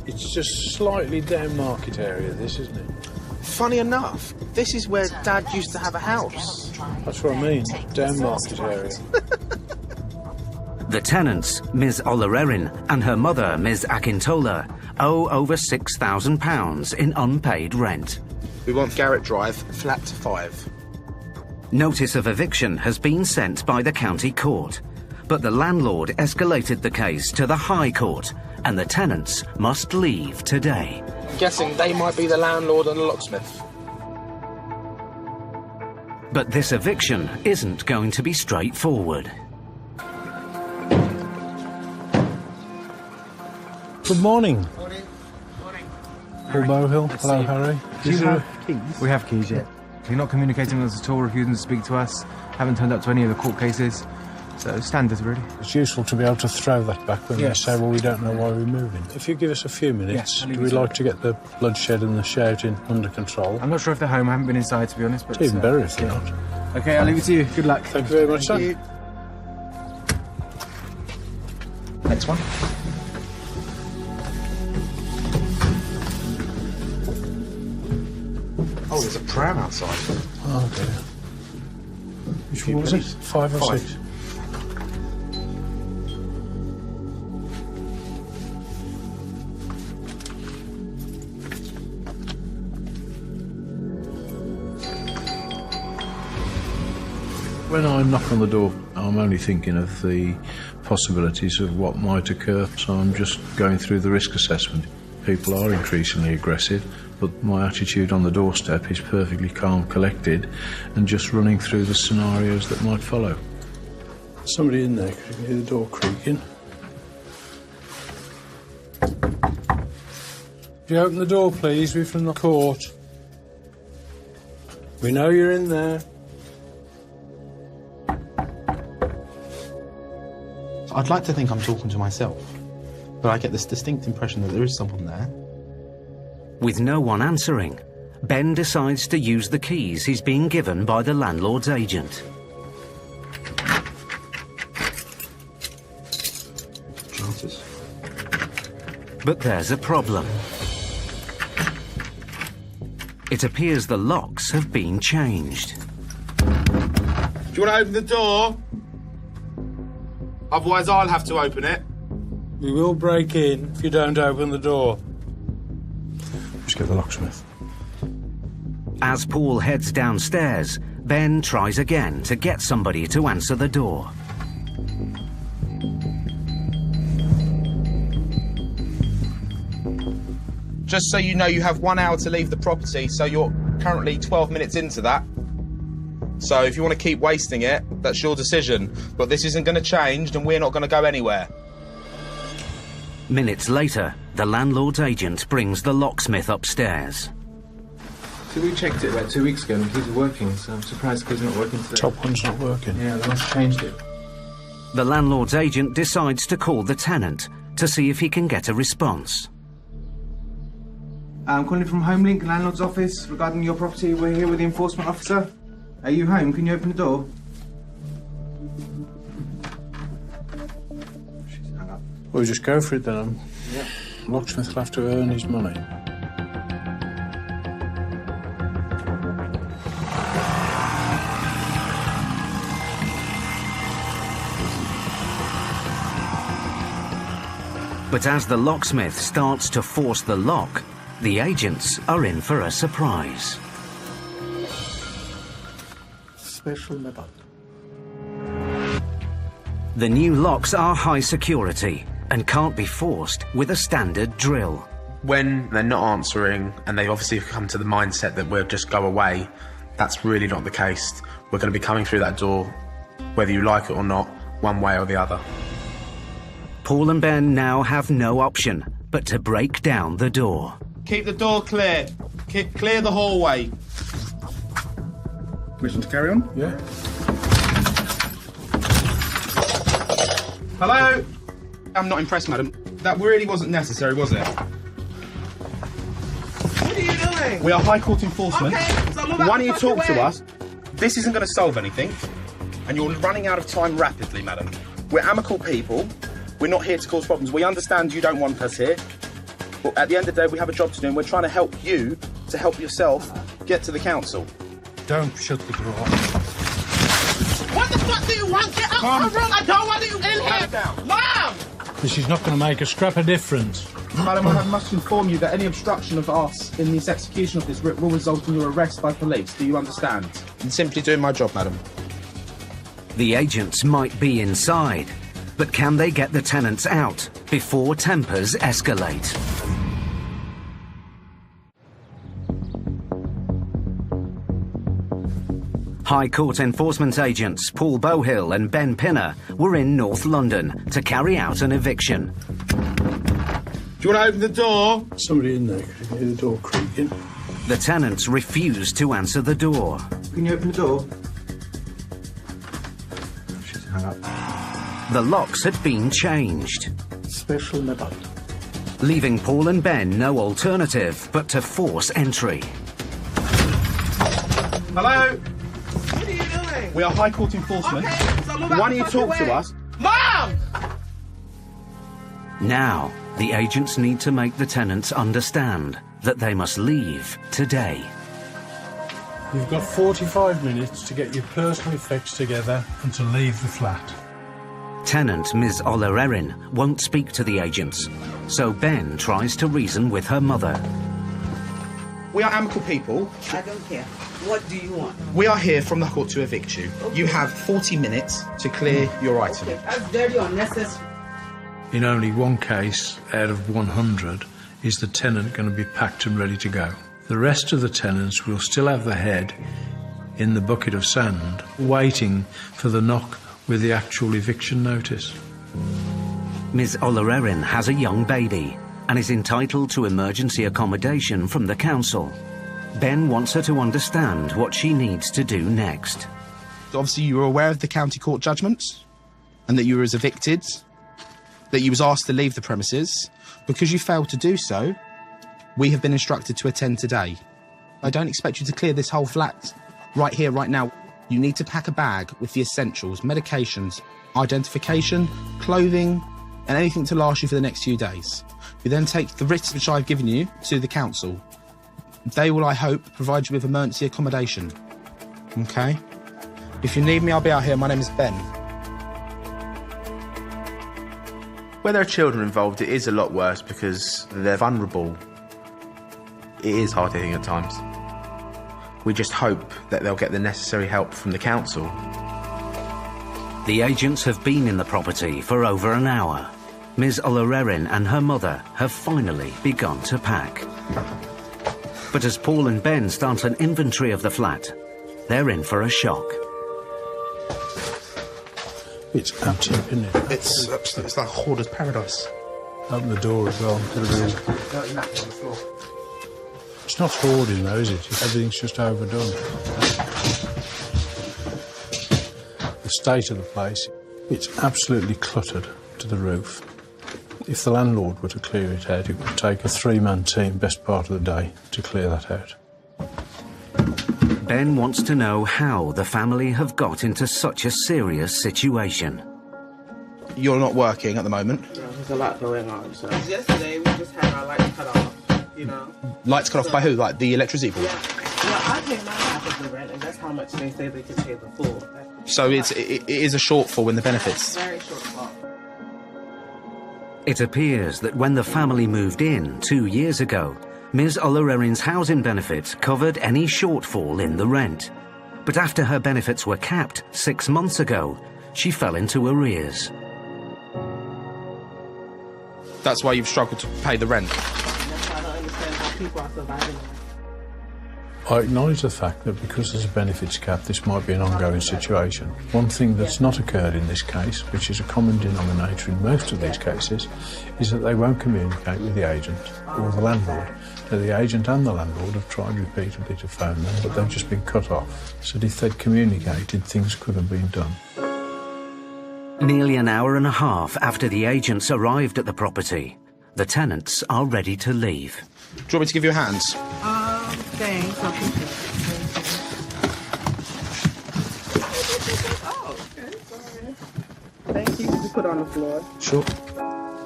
It's just slightly down market area, this, isn't it? Funny enough, this is where Dad used to have a house. That's what I mean, down market area. The tenants, Ms. Olarerin and her mother, Ms. Akintola, owe over £6,000 in unpaid rent. We want Garrett Drive, flat 5. Notice of eviction has been sent by the county court, but the landlord escalated the case to the High Court, and the tenants must leave today. I'm guessing they might be the landlord and the locksmith. But this eviction isn't going to be straightforward. Good morning. Paul Bohill. Hello, Harry. Do you have keys? We have keys, yeah. You're not communicating with us at all, refusing to speak to us, haven't turned up to any of the court cases, so standard, really. It's useful to be able to throw that back when you say, well, we don't know why we're moving. If you give us a few minutes, do we like to get the bloodshed and the shouting under control? I'm not sure if they're home, I haven't been inside, to be honest, but... It's even better if they're not. OK, I'll leave it to you. Good luck. Thank you very much, sir. Next one. Oh, there's a pram outside. Oh, dear. Which one was it? 5 or 6? When I knock on the door, I'm only thinking of the possibilities of what might occur, so I'm just going through the risk assessment. People are increasingly aggressive, but my attitude on the doorstep is perfectly calm, collected, and just running through the scenarios that might follow. Somebody in there, could you hear the door creaking? If you open the door, please, we're from the court. We know you're in there. I'd like to think I'm talking to myself, but I get this distinct impression that there is someone there. With no one answering, Ben decides to use the keys he's been given by the landlord's agent. Chances. But there's a problem. It appears the locks have been changed. Do you want to open the door? Otherwise I'll have to open it. We will break in if you don't open the door. Just get the locksmith. As Paul heads downstairs, Ben tries again to get somebody to answer the door. Just so you know, you have 1 hour to leave the property, so you're currently 12 minutes into that. So if you want to keep wasting it, that's your decision. But this isn't going to change, and we're not going to go anywhere. Minutes later, the landlord's agent brings the locksmith upstairs. So we checked it about 2 weeks ago and the keys were working, so I'm surprised the keys not working today. Top one's not working. Yeah, they must have changed it. The landlord's agent decides to call the tenant to see if he can get a response. I'm calling from HomeLink, landlord's office, regarding your property. We're here with the enforcement officer. Are you home? Can you open the door? She's hung up. We'll just go for it then. Yeah. Locksmith will have to earn his money. But as the locksmith starts to force the lock, the agents are in for a surprise. Special method. The new locks are high security and can't be forced with a standard drill. When they're not answering and they've obviously come to the mindset that we'll just go away, that's really not the case. We're going to be coming through that door, whether you like it or not, one way or the other. Paul and Ben now have no option but to break down the door. Keep the door clear. Clear the hallway. Permission to carry on? Yeah. Hello? I'm not impressed, madam. That really wasn't necessary, was it? What are you doing? We are High Court enforcement. Okay, so move Why out don't you the talk to way. us? This isn't going to solve anything. And you're running out of time rapidly, madam. We're amicable people. We're not here to cause problems. We understand you don't want us here. But at the end of the day, we have a job to do, and we're trying to help you to help yourself get to the council. Don't shut the door. What the fuck do you want? Get out of the room! I don't want you in here! Mom! This is not going to make a scrap of difference. Madam, I must inform you that any obstruction of us in this execution of this writ will result in your arrest by police. Do you understand? I'm simply doing my job, madam. The agents might be inside, but can they get the tenants out before tempers escalate? High Court enforcement agents Paul Bowhill and Ben Pinner were in North London to carry out an eviction. Do you want to open the door? Somebody in there. Can you hear the door creaking? The tenants refused to answer the door. Can you open the door? She's hung up. The locks had been changed, Special method. leaving Paul and Ben no alternative but to force entry. Hello? What are you doing? We are High Court enforcement. Okay, so move out Why don't you the talk fucking to way. us? Mom! Now, the agents need to make the tenants understand that they must leave today. You've got 45 minutes to get your personal effects together and to leave the flat. Tenant Ms. Olererin won't speak to the agents, so Ben tries to reason with her mother. We are amicable people. I don't care. What do you want? We are here from the court to evict you. You have 40 minutes to clear your item. Okay, that's very unnecessary. In only one case out of 100 is the tenant going to be packed and ready to go. The rest of the tenants will still have their head in the bucket of sand, waiting for the knock with the actual eviction notice. Ms. Olererin has a young baby and is entitled to emergency accommodation from the council. Ben wants her to understand what she needs to do next. Obviously, you were aware of the county court judgments and that you were evicted, that you was asked to leave the premises. Because you failed to do so, we have been instructed to attend today. I don't expect you to clear this whole flat right here, right now. You need to pack a bag with the essentials, medications, identification, clothing, and anything to last you for the next few days. You then take the writs which I've given you to the council. They will, I hope, provide you with emergency accommodation. Okay? If you need me, I'll be out here. My name is Ben. Where there are children involved, it is a lot worse because they're vulnerable. It is hard hitting at times. We just hope that they'll get the necessary help from the council. The agents have been in the property for over an hour. Ms. Olererin and her mother have finally begun to pack. But as Paul and Ben start an inventory of the flat, they're in for a shock. It's empty, isn't it? It's like hoarder's paradise. Open the door as well to the room. It's not hoarding though, is it? Everything's just overdone. The state of the place, it's absolutely cluttered to the roof. If the landlord were to clear it out, it would take a three-man team, best part of the day, to clear that out. Ben wants to know how the family have got into such a serious situation. You're not working at the moment. There's a lot going on. So yesterday we just had our lights cut off, you know. Lights cut off by who? Like the electricity board? Yeah. Well, I pay my half of the rent, and that's how much they say they can pay the full. So it is a shortfall in the benefits? Very shortfall. It appears that when the family moved in 2 years ago, Ms. Olorerin's housing benefits covered any shortfall in the rent. But after her benefits were capped 6 months ago, she fell into arrears. That's why you've struggled to pay the rent? That's why I don't understand how people are surviving. I acknowledge the fact that because there's a benefits cap, this might be an ongoing situation. One thing that's not occurred in this case, which is a common denominator in most of these cases, is that they won't communicate with the agent or the landlord. So the agent and the landlord have tried repeatedly to phone them, but they've just been cut off. So if they'd communicated, things could have been done. Nearly an hour and a half after the agents arrived at the property, the tenants are ready to leave. Do you want me to give you a hand? Thanks. Oh, okay. Sorry. Thank you. You put on the floor. Sure.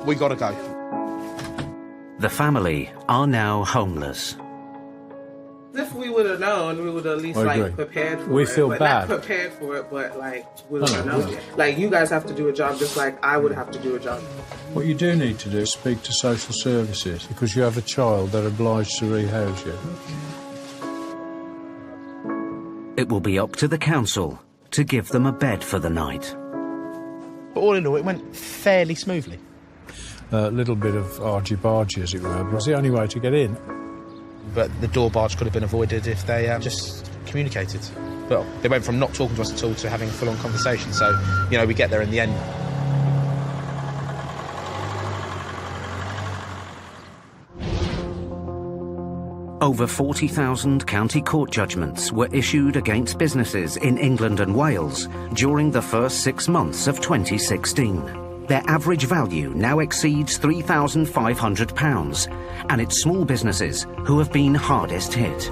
We gotta go. The family are now homeless. If we would have known, we would have at least like prepared for it. We feel but bad. Not prepared for it, but like we would have known. Like you guys have to do a job just like I would have to do a job. What you do need to do is speak to social services, because you have a child, they're obliged to rehouse you. It will be up to the council to give them a bed for the night. But all in all, it went fairly smoothly. A little bit of argy-bargy, as it were, but it was the only way to get in. But the door barge could have been avoided if they just communicated. Well, they went from not talking to us at all to having a full-on conversation, so, you know, we get there in the end. Over 40,000 county court judgments were issued against businesses in England and Wales during the first 6 months of 2016. Their average value now exceeds £3,500, and it's small businesses who have been hardest hit.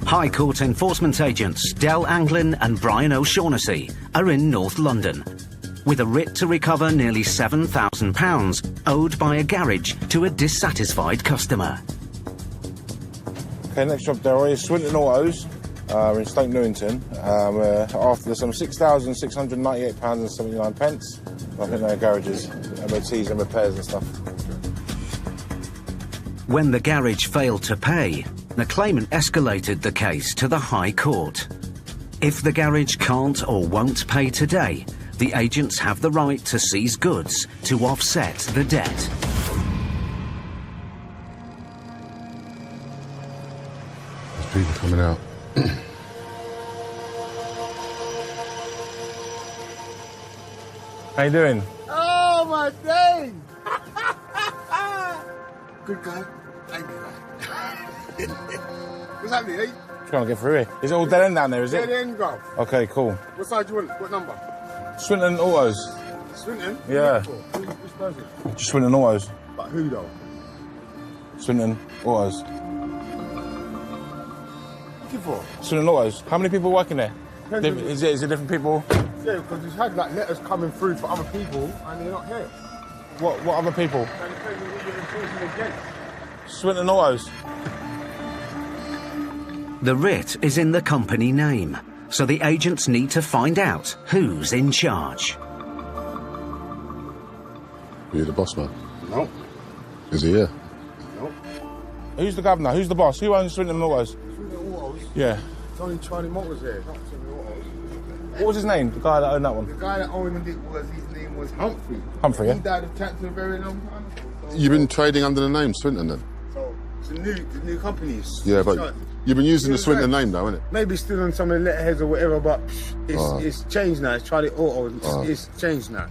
High Court enforcement agents Del Anglin and Brian O'Shaughnessy are in North London, with a writ to recover nearly £7,000 owed by a garage to a dissatisfied customer. Okay, next job there is Swinton Autos. We're in Stoke Newington. We're after some £6,698.79. I think they're garages, MOTs and repairs and stuff. When the garage failed to pay, the claimant escalated the case to the High Court. If the garage can't or won't pay today, the agents have the right to seize goods to offset the debt. There's people coming out. How you doing? Oh, my days! Good guy. Thank you. What's happening, eh? Trying to get through here. Is it all dead end down there, is it? Dead end, bro. Okay, cool. What side do you want? What number? Swinton Autos. Swinton? Yeah. Which person? Just Swinton Autos. But who, though? Swinton Autos. Looking for? Swinton Autos. How many people working there? Is it different people? Yeah, because we've had like letters coming through for other people and they're not here. What other people? And they're saying what you're enforcing against. Swinton Autos. The writ is in the company name, so the agents need to find out who's in charge. Are you the boss man? No. Is he here? No. Who's the governor? Who's the boss? Who owns Swinton Autos? Swinton Autos? Yeah. It's only Charlie Motors here, not Swinton Autos. What was his name? The guy that owned that one? The guy that owned it his name was Humphrey. Humphrey, yeah? He died of cancer a very long time ago. You've been trading under the name Swinton then? So the new companies. Yeah, but you've been using the Swinton name though, innit? Maybe still on some of the letterheads or whatever, but it's changed now. It's Charlie Auto. It's changed now.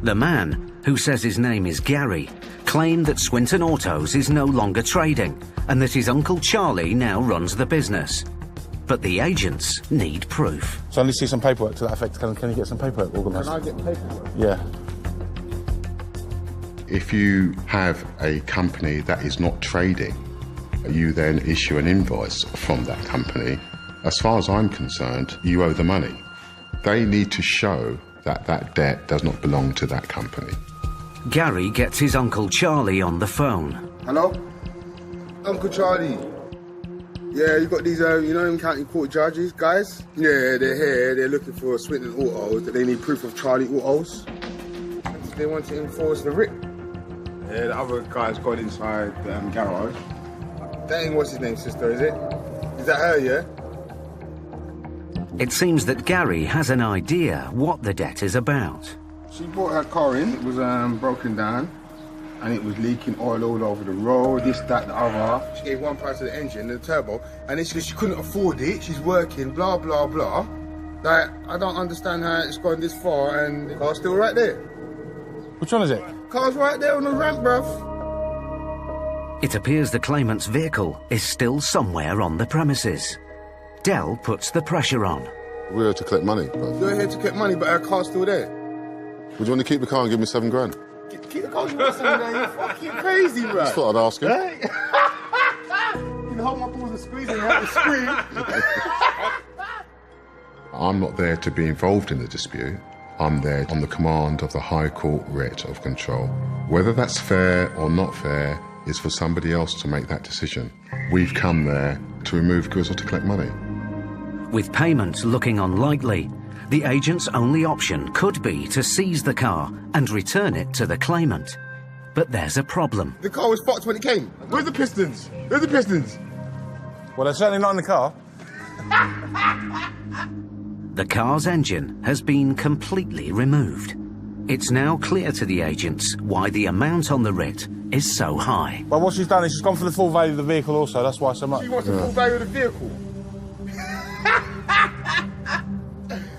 The man, who says his name is Gary, claimed that Swinton Autos is no longer trading and that his Uncle Charlie now runs the business. But the agents need proof. So I need to see some paperwork to that effect. Can you get some paperwork organised? Can I get paperwork? Yeah. If you have a company that is not trading, you then issue an invoice from that company. As far as I'm concerned, you owe the money. They need to show that that debt does not belong to that company. Gary gets his Uncle Charlie on the phone. Hello? Uncle Charlie. Yeah, you got these, you know them county court judges, guys? Yeah, they're here. They're looking for Swinton Autos. They need proof of Charlie Autos. They want to enforce the writ. Yeah, the other guy's got inside the garage. That ain't what's his name, sister, is it? Is that her, yeah? It seems that Gary has an idea what the debt is about. She brought her car in. It was broken down. And it was leaking oil all over the road, this, that, the other. She gave one price to the engine, the turbo, and then she couldn't afford it, she's working, blah, blah, blah. Like, I don't understand how it's gone this far and the car's still right there. Which one is it? Car's right there on the ramp, bruv. It appears the claimant's vehicle is still somewhere on the premises. Dell puts the pressure on. We're here to collect money. But... You're here to collect money, but her car's still there. Would you want to keep the car and give me $7 grand? Keep the car, you're fucking crazy, bro. Just thought I'd ask him. Hey? You can hold my balls and squeeze them out the screen. I'm not there to be involved in the dispute. I'm there on the command of the High Court writ of control. Whether that's fair or not fair is for somebody else to make that decision. We've come there to remove goods or to collect money. With payment looking unlikely, the agent's only option could be to seize the car and return it to the claimant. But there's a problem. The car was fucked when it came. Where's the pistons? Where's the pistons? Well, they're certainly not in the car. The car's engine has been completely removed. It's now clear to the agents why the amount on the writ is so high. Well, what she's done is she's gone for the full value of the vehicle also, that's why so much. She wants the full value of the vehicle.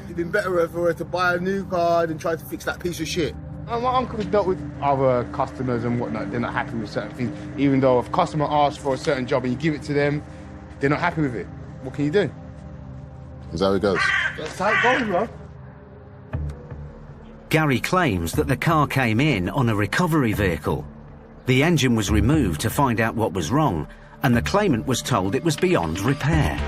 It'd been better for her to buy a new car than try to fix that piece of shit. My uncle has dealt with other customers and whatnot. They're not happy with certain things. Even though if a customer asks for a certain job and you give it to them, they're not happy with it. What can you do? Is that how it goes? That's how it goes, bro. Gary claims that the car came in on a recovery vehicle. The engine was removed to find out what was wrong, and the claimant was told it was beyond repair.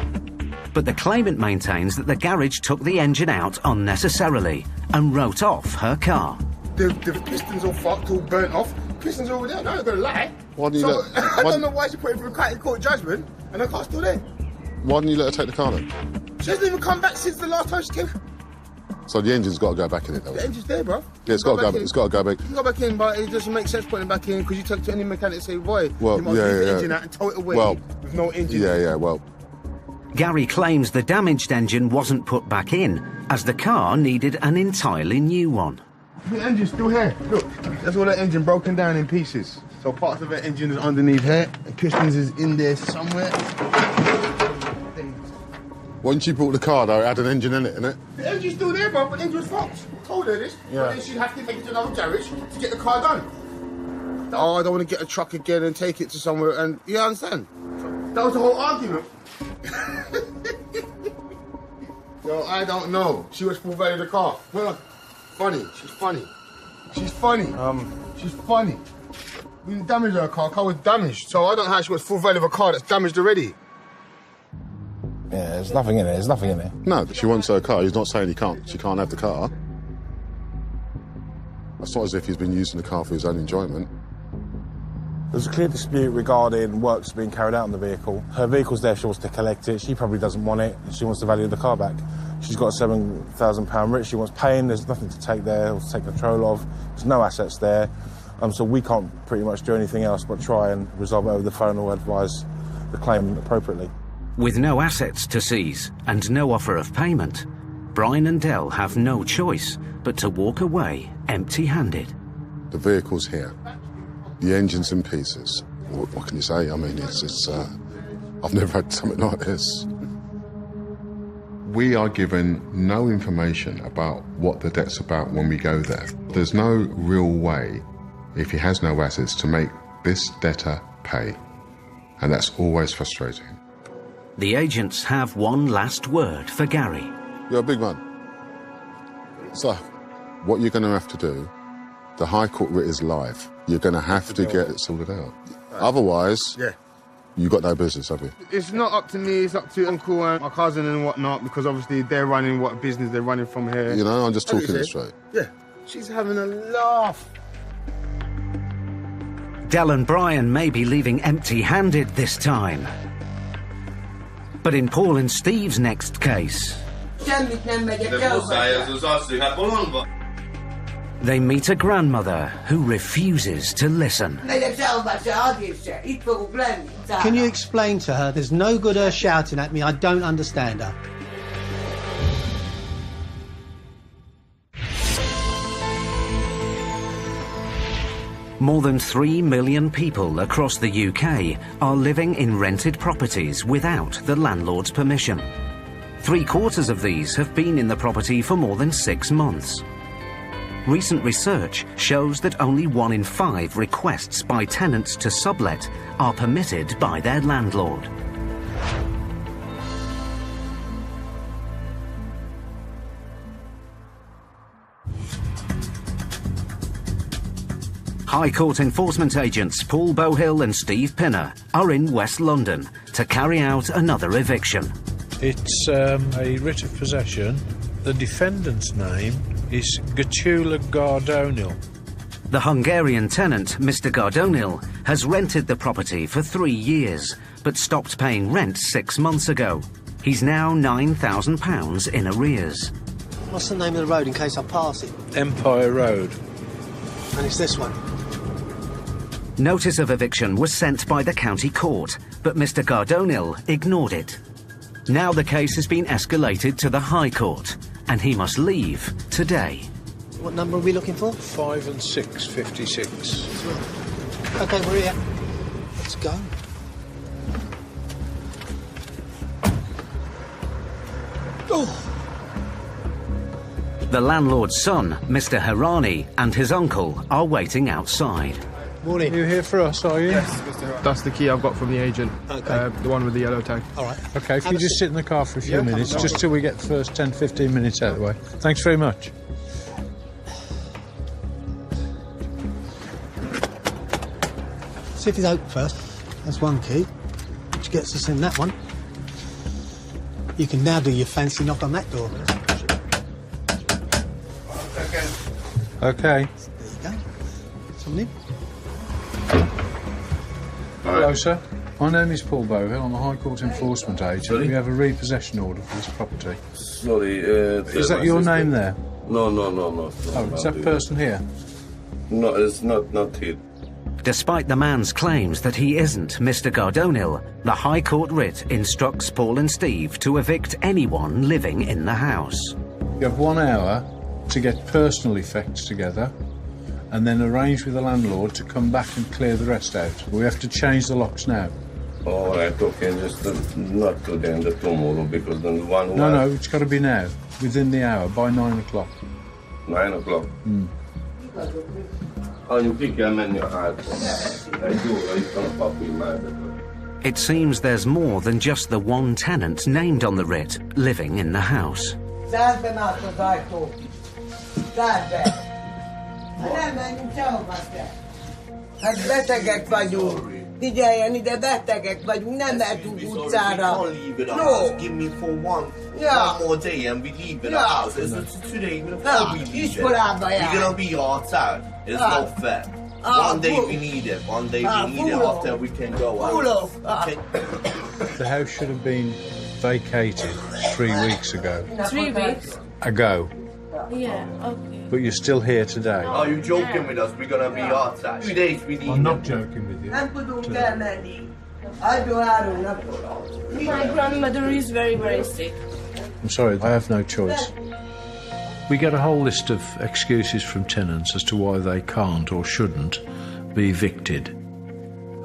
But the claimant maintains that the garage took the engine out unnecessarily and wrote off her car. The pistons all fucked, all burnt off. Pistons are over there, I'm not gonna lie. Why didn't you I don't know why she put it for a court judgment and her car's still there. Why didn't you let her take the car then? She hasn't even come back since the last time she came. So the engine's got to go back in it, though. The engine's there, bro. Yeah, it's got to go back. It's got to go back. You can go back in, but it doesn't make sense putting it back in because you take to any mechanic and say, boy, well, you might leave the engine out and tow it away with no engine. Yeah, well. Gary claims the damaged engine wasn't put back in, as the car needed an entirely new one. The engine's still here. Look, that's all the engine broken down in pieces. So parts of the engine is underneath here, the pistons is in there somewhere. Once you bought the car, though, it had an engine in it, innit? The engine's still there, bro, but the engine's fucked. I told her this. Yeah. But then she'd have to take it to another garage to get the car done. Oh, I don't want to get a truck again and take it to somewhere, and you understand? That was the whole argument. So I don't know. She was full value of the car. Well, funny. She's funny. She's funny. She's funny. We didn't damage her car. Car was damaged. So I don't know how she was full value of a car that's damaged already. Yeah, there's nothing in it. There's nothing in it. No, she wants her car. He's not saying she can't have the car. It's not as if he's been using the car for his own enjoyment. There's a clear dispute regarding works being carried out on the vehicle. Her vehicle's there, she wants to collect it. She probably doesn't want it. She wants the value of the car back. She's got a £7,000 writ. She wants paying. There's nothing to take there or to take control of. There's no assets there. So we can't pretty much do anything else but try and resolve it over the phone or advise the claimant appropriately. With no assets to seize and no offer of payment, Brian and Dell have no choice but to walk away empty-handed. The vehicle's here. The engine's in pieces. What can you say? I mean, it's I've never had something like this. We are given no information about what the debt's about when we go there. There's no real way, if he has no assets, to make this debtor pay. And that's always frustrating. The agents have one last word for Gary. You're a big man. So, what you're going to have to do, the High Court writ is live. You're going to have to get it sorted out. Otherwise, you've got no business, have you? It's not up to me, it's up to Uncle and my cousin and whatnot, because obviously they're running what business they're running from here. You know, I'm just talking it straight. Yeah, she's having a laugh. Del and Brian may be leaving empty-handed this time. But in Paul and Steve's next case, they meet a grandmother who refuses to listen. Can you explain to her there's no good her shouting at me? I don't understand her. More than 3 million people across the UK are living in rented properties without the landlord's permission. 3/4 of these have been in the property for more than 6 months. Recent research shows that only 1 in 5 requests by tenants to sublet are permitted by their landlord. High Court enforcement agents Paul Bohill and Steve Pinner are in West London to carry out another eviction. It's a writ of possession. The defendant's name is Gatula Gardonil. The Hungarian tenant, Mr. Gardonil, has rented the property for 3 years, but stopped paying rent 6 months ago. He's now £9,000 in arrears. What's the name of the road in case I pass it? Empire Road. And it's this one. Notice of eviction was sent by the county court, but Mr. Gardonil ignored it. Now the case has been escalated to the High Court, and he must leave today. What number are we looking for? 5 and 6, 56. OK, we're here. Let's go. Oh. The landlord's son, Mr. Harani, and his uncle are waiting outside. Morning. You here for us, are you? Yes, Mr. Harani. That's the key I've got from the agent. Okay. The one with the yellow tag. All right. OK, if you just sit in the car for a few minutes, just till we get the first 10, 15 minutes out of the way. Thanks very much. See if it's open first. That's one key, which gets us in that one. You can now do your fancy knock on that door. OK. There you go. Something. Hello, sir. My name is Paul Bohill. I'm a High Court enforcement agent. We have a repossession order for this property. Sorry. Is that your name there? No. Oh, is that person here? No, it's not here. Despite the man's claims that he isn't Mr. Gardonil, the High Court writ instructs Paul and Steve to evict anyone living in the house. You have 1 hour to get personal effects together and then arrange with the landlord to come back and clear the rest out. We have to change the locks now. All right, okay, just not today and tomorrow, because then one... No, it's got to be now, within the hour, by 9 o'clock. 9 o'clock? Mm. It seems there's more than just the one tenant named on the writ living in the house. Betegek vagyunk. Figyeljen ide, betegek vagyunk, nem mehetünk utcára. No. Give me for one more day and we leave in the house. Today, before we leave we're gonna be outside. It's not fair. One day we need it. One day we need it. After we can go out. The house should have been vacated 3 weeks ago. 3 weeks? Ago. Yeah, okay. But you're still here today. Are you joking with us? We're gonna be outside. 2 days we need I'm not joking with you. My grandmother is very, very sick. I'm sorry, I have no choice. We get a whole list of excuses from tenants as to why they can't or shouldn't be evicted.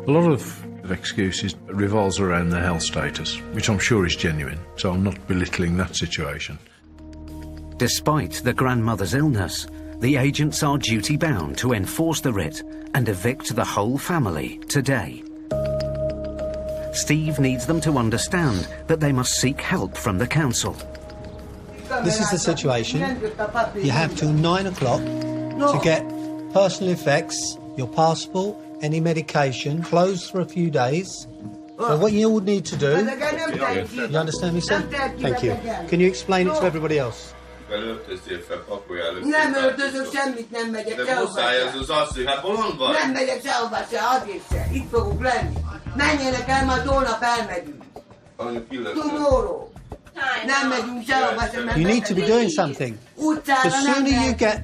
A lot of excuses revolves around their health status, which I'm sure is genuine, so I'm not belittling that situation. Despite the grandmother's illness, the agents are duty-bound to enforce the writ and evict the whole family today. Steve needs them to understand that they must seek help from the council. This is the situation. You have till 9 o'clock to get personal effects, your passport, any medication, closed for a few days. So what you would need to do... You understand me, sir? Thank you. Can you explain it to everybody else? Nem öltözök semmit, nem megyek sehova se. Nem megyek sehova se, addig se. Itt fogok lenni. Menjenek el, majd holnap elmegyünk. Tomorrow. Nem megyünk sehova se. You need to be doing something. The sooner you get...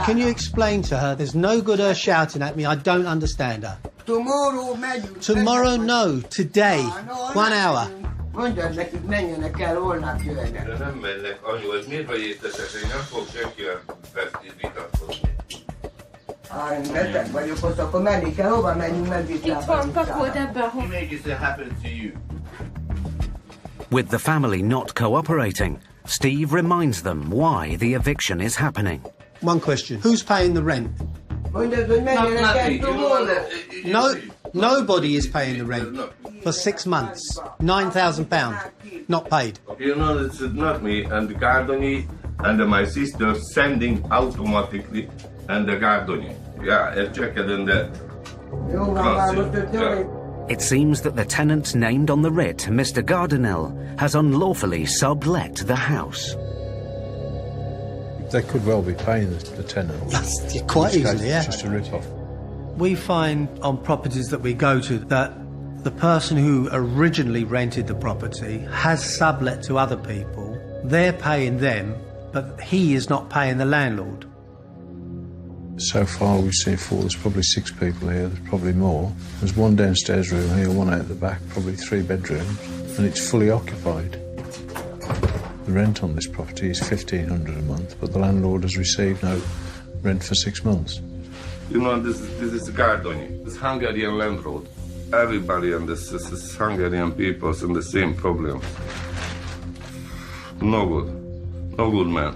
Can you explain to her there's no good her shouting at me, I don't understand her. Tomorrow megyünk. Tomorrow, no. Today. 1 hour. Mondjad nekik, menjenek el, holnap jöjjenek. De nem mennek, anyu, ez miért vagy értesek, én nem fog senkivel vitatkozni. Ha én beteg vagyok, ott akkor menni kell, hova menjünk, megvitatkozni. Itt van, pakold ebbe a hol. With the family not cooperating, Steve reminds them why the eviction is happening. One question. Who's paying the rent? Mondjad, hogy menjenek el, tomorrow. Nobody is paying the rent for 6 months. £9,000 not paid. You know, it's not me, and the Gardoni and my sister sending automatically, and the Gardoni. Yeah, I checked it in the council. It seems that the tenant named on the writ, Mr. Gardinel, has unlawfully sublet the house. They could well be paying the tenant. That's quite easily, yeah. Just a rip-off. We find on properties that we go to that the person who originally rented the property has sublet to other people. They're paying them, but he is not paying the landlord. So far we've seen 4, there's probably 6 people here, there's probably more. There's 1 downstairs room here, 1 out the back, probably 3 bedrooms, and it's fully occupied. The rent on this property is £1,500 a month, but the landlord has received no rent for 6 months. You know, this is Gardoni, this Hungarian landlord. Everybody in this is Hungarian people in the same problem. No good man.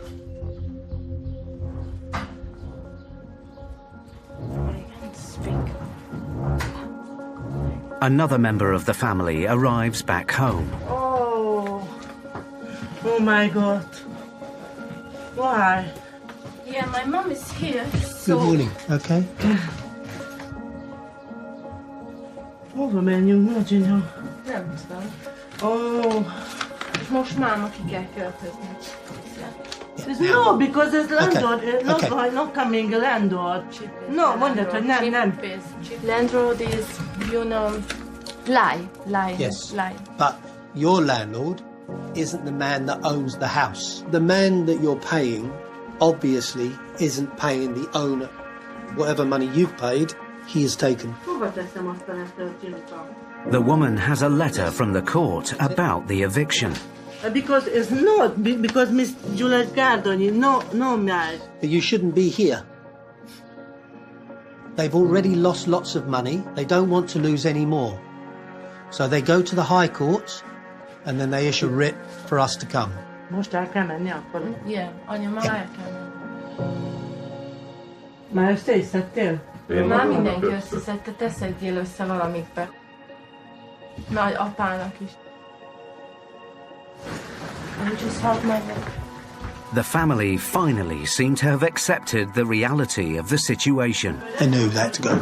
Another member of the family arrives back home. Oh my God. Why? Yeah, my mom is here, so... Good morning, okay? Hova menjünk, ne csinál? Nem tudom. Oh. És most máma ki kell költözni. No, because there's landlord, not coming landlord. No, mondjad, hogy nem. Landlord is, you know, lie. Yes. Lie. But your landlord isn't the man that owns the house. The man that you're paying obviously isn't paying the owner. Whatever money you've paid, he has taken. The woman has a letter from the court about the eviction. Because it's not, because Miss Juliet Gardoni, no marriage. But you shouldn't be here. They've already lost lots of money. They don't want to lose any more. So they go to the High Court and then they issue a writ for us to come. Most el kell menni akkor? Yeah, anya, már el kell menni. Már összeszedtél? Már mindenki összeszedte, te szedjél össze valamikbe. Nagy apának is. Just help my head. The family finally seem to have accepted the reality of the situation. They knew they had to go.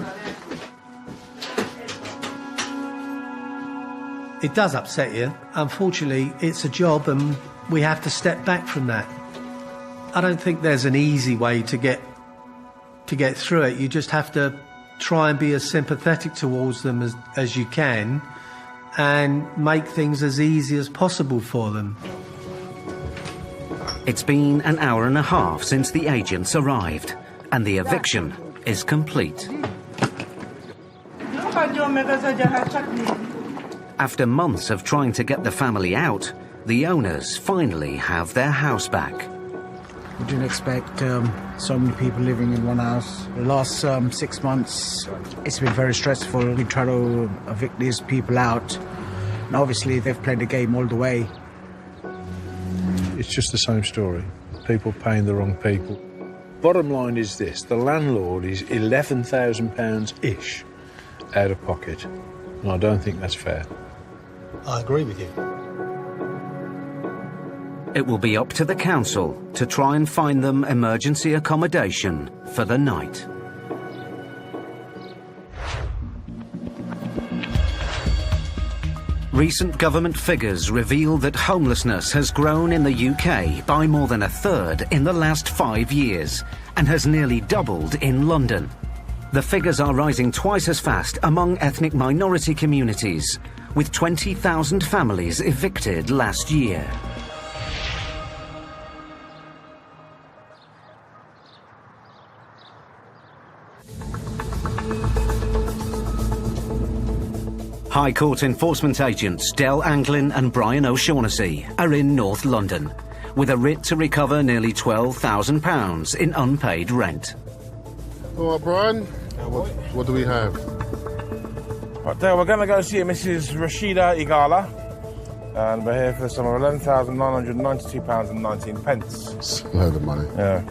It does upset you. Unfortunately, it's a job and we have to step back from that. I don't think there's an easy way to get through it. You just have to try and be as sympathetic towards them as you can and make things as easy as possible for them. It's been an hour and a half since the agents arrived, and the eviction is complete. After months of trying to get the family out, the owners finally have their house back. We didn't expect so many people living in one house. The last 6 months, it's been very stressful. We try to evict these people out. And obviously, they've played the game all the way. It's just the same story. People paying the wrong people. Bottom line is this, the landlord is £11,000-ish out of pocket. And I don't think that's fair. I agree with you. It will be up to the council to try and find them emergency accommodation for the night. Recent government figures reveal that homelessness has grown in the UK by more than a third in the last 5 years and has nearly doubled in London. The figures are rising twice as fast among ethnic minority communities, with 20,000 families evicted last year. High Court enforcement agents Del Anglin and Brian O'Shaughnessy are in North London, with a writ to recover nearly £12,000 in unpaid rent. All right, Brian, what do we have? Right, Dale, we're going to go see Mrs. Rashida Igala, and we're here for the sum of £11,992.19. It's a load of money. Yeah.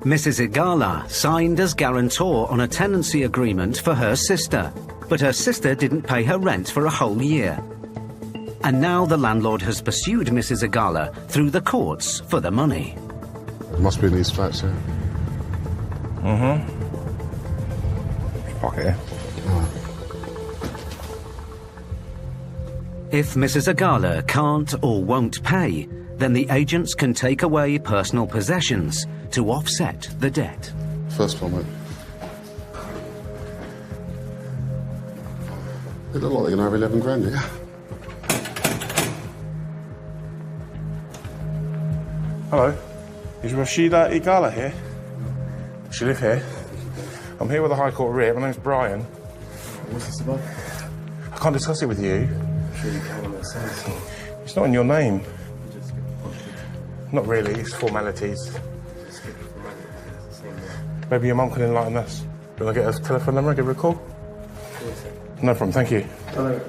Mrs. Igala signed as guarantor on a tenancy agreement for her sister, but her sister didn't pay her rent for a whole year. And now the landlord has pursued Mrs. Igala through the courts for the money. It must be in these flats here. Mm-hmm. Pocket here. If Mrs. Igala can't or won't pay, then the agents can take away personal possessions to offset the debt. First one, mate. They look like they're going to have 11 grand, yeah? Hello. Is Rashida Igala here? Does she live here? I'm here with the High Court writ. My name's Brian. What's this about? I can't discuss it with you. I'm sure you can on that side. It's not in your name. Not really, it's formalities. Maybe your mum can enlighten us. Will I get a telephone number and give her a call? No problem, thank you. Hello.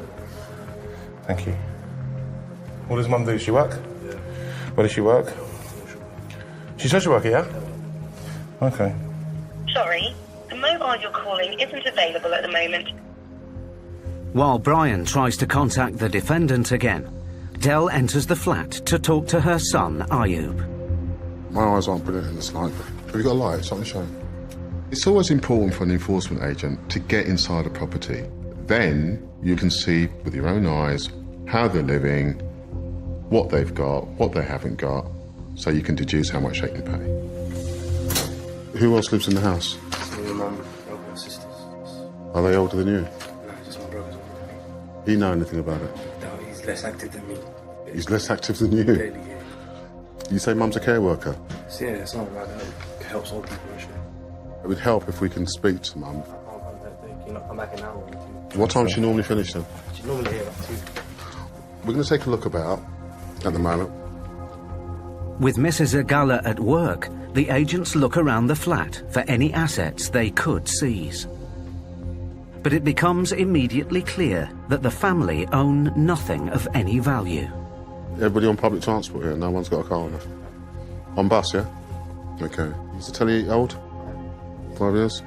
Thank you. What does mum do? Does she work? Yeah. Where does she work? She's social worker, yeah? Okay. Sorry, the mobile you're calling isn't available at the moment. While Brian tries to contact the defendant again, Del enters the flat to talk to her son, Ayub. My eyes aren't brilliant in this light. Have you got a light? Something to show? It's always important for an enforcement agent to get inside a property. Then you can see with your own eyes how they're living, what they've got, what they haven't got, so you can deduce how much they can pay. Who else lives in the house? My mum, brother, and sisters. Are they older than you? No, just my brothers. Do you know anything about it? No, he's less active than me. He's less active than you? Daily, yeah. You say mum's a care worker? So, yeah, something like that. It helps old people, actually. It would help if we can speak to mum. Can I come back an hour or two? What time does she normally finish then? She's normally here at 2. We're going to take a look about at the moment. With Mrs. Igala at work, the agents look around the flat for any assets they could seize. But it becomes immediately clear that the family own nothing of any value. Everybody on public transport here? No one's got a car on it? On bus, yeah? Okay. Is the telly old? 5 years?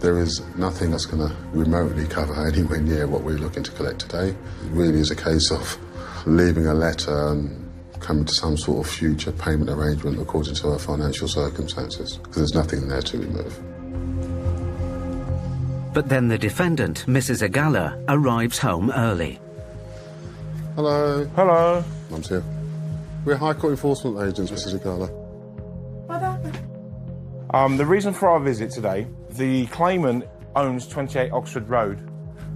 There is nothing that's going to remotely cover anywhere near what we're looking to collect today. It really is a case of leaving a letter and coming to some sort of future payment arrangement according to our financial circumstances, because there's nothing there to remove. But then the defendant, Mrs. Igala, arrives home early. Hello. Hello. Mum's here. We're High Court enforcement agents, Mrs. Igala. What happened? The reason for our visit today, the claimant owns 28 Oxford Road,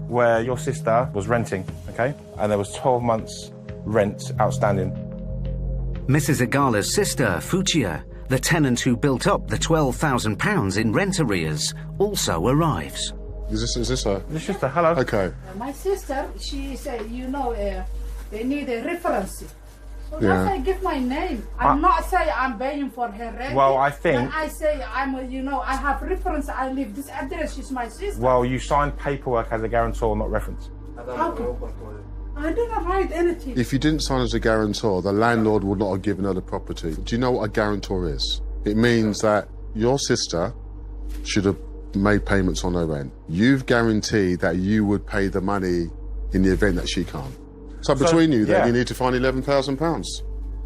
where your sister was renting, okay? And there was 12 months rent outstanding. Mrs. Igala's sister, Fuchsia, the tenant who built up the £12,000 in rent arrears, also arrives. Is this her? This sister, hello. Okay. My sister, she said, they need a reference. So that's I give my name. I'm not say I'm paying for her rent. Well, I think... When I say I have reference, I live this address, she's my sister. Well, you signed paperwork as a guarantor, not reference. Okay. I didn't write anything. If you didn't sign as a guarantor, the landlord would not have given her the property. Do you know what a guarantor is? It means that your sister should have made payments on her rent. You've guaranteed that you would pay the money in the event that she can't. So between you, then, you need to find £11,000.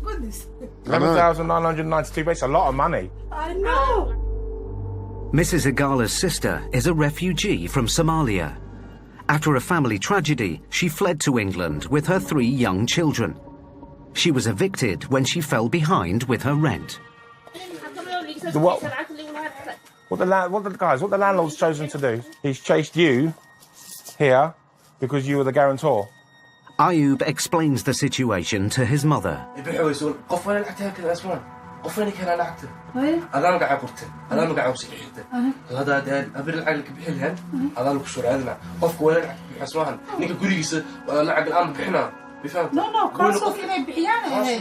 Goodness. 11,992, it's a lot of money. I know. Mrs. Igala's sister is a refugee from Somalia. After a family tragedy, she fled to England with her 3 young children. She was evicted when she fell behind with her rent. What the landlord's chosen to do, he's chased you here because you were the guarantor. Ayub explains the situation to his mother. قفلني كان لعبته أنا مقع عبرته أنا مقع وسيحته هذا أبر العقل بحلها هذا لك شو هذا قف ولا حسوان نيك قريسة ولا لعب الآن بحنا بفهم no كاسو كنا بحيانة هاي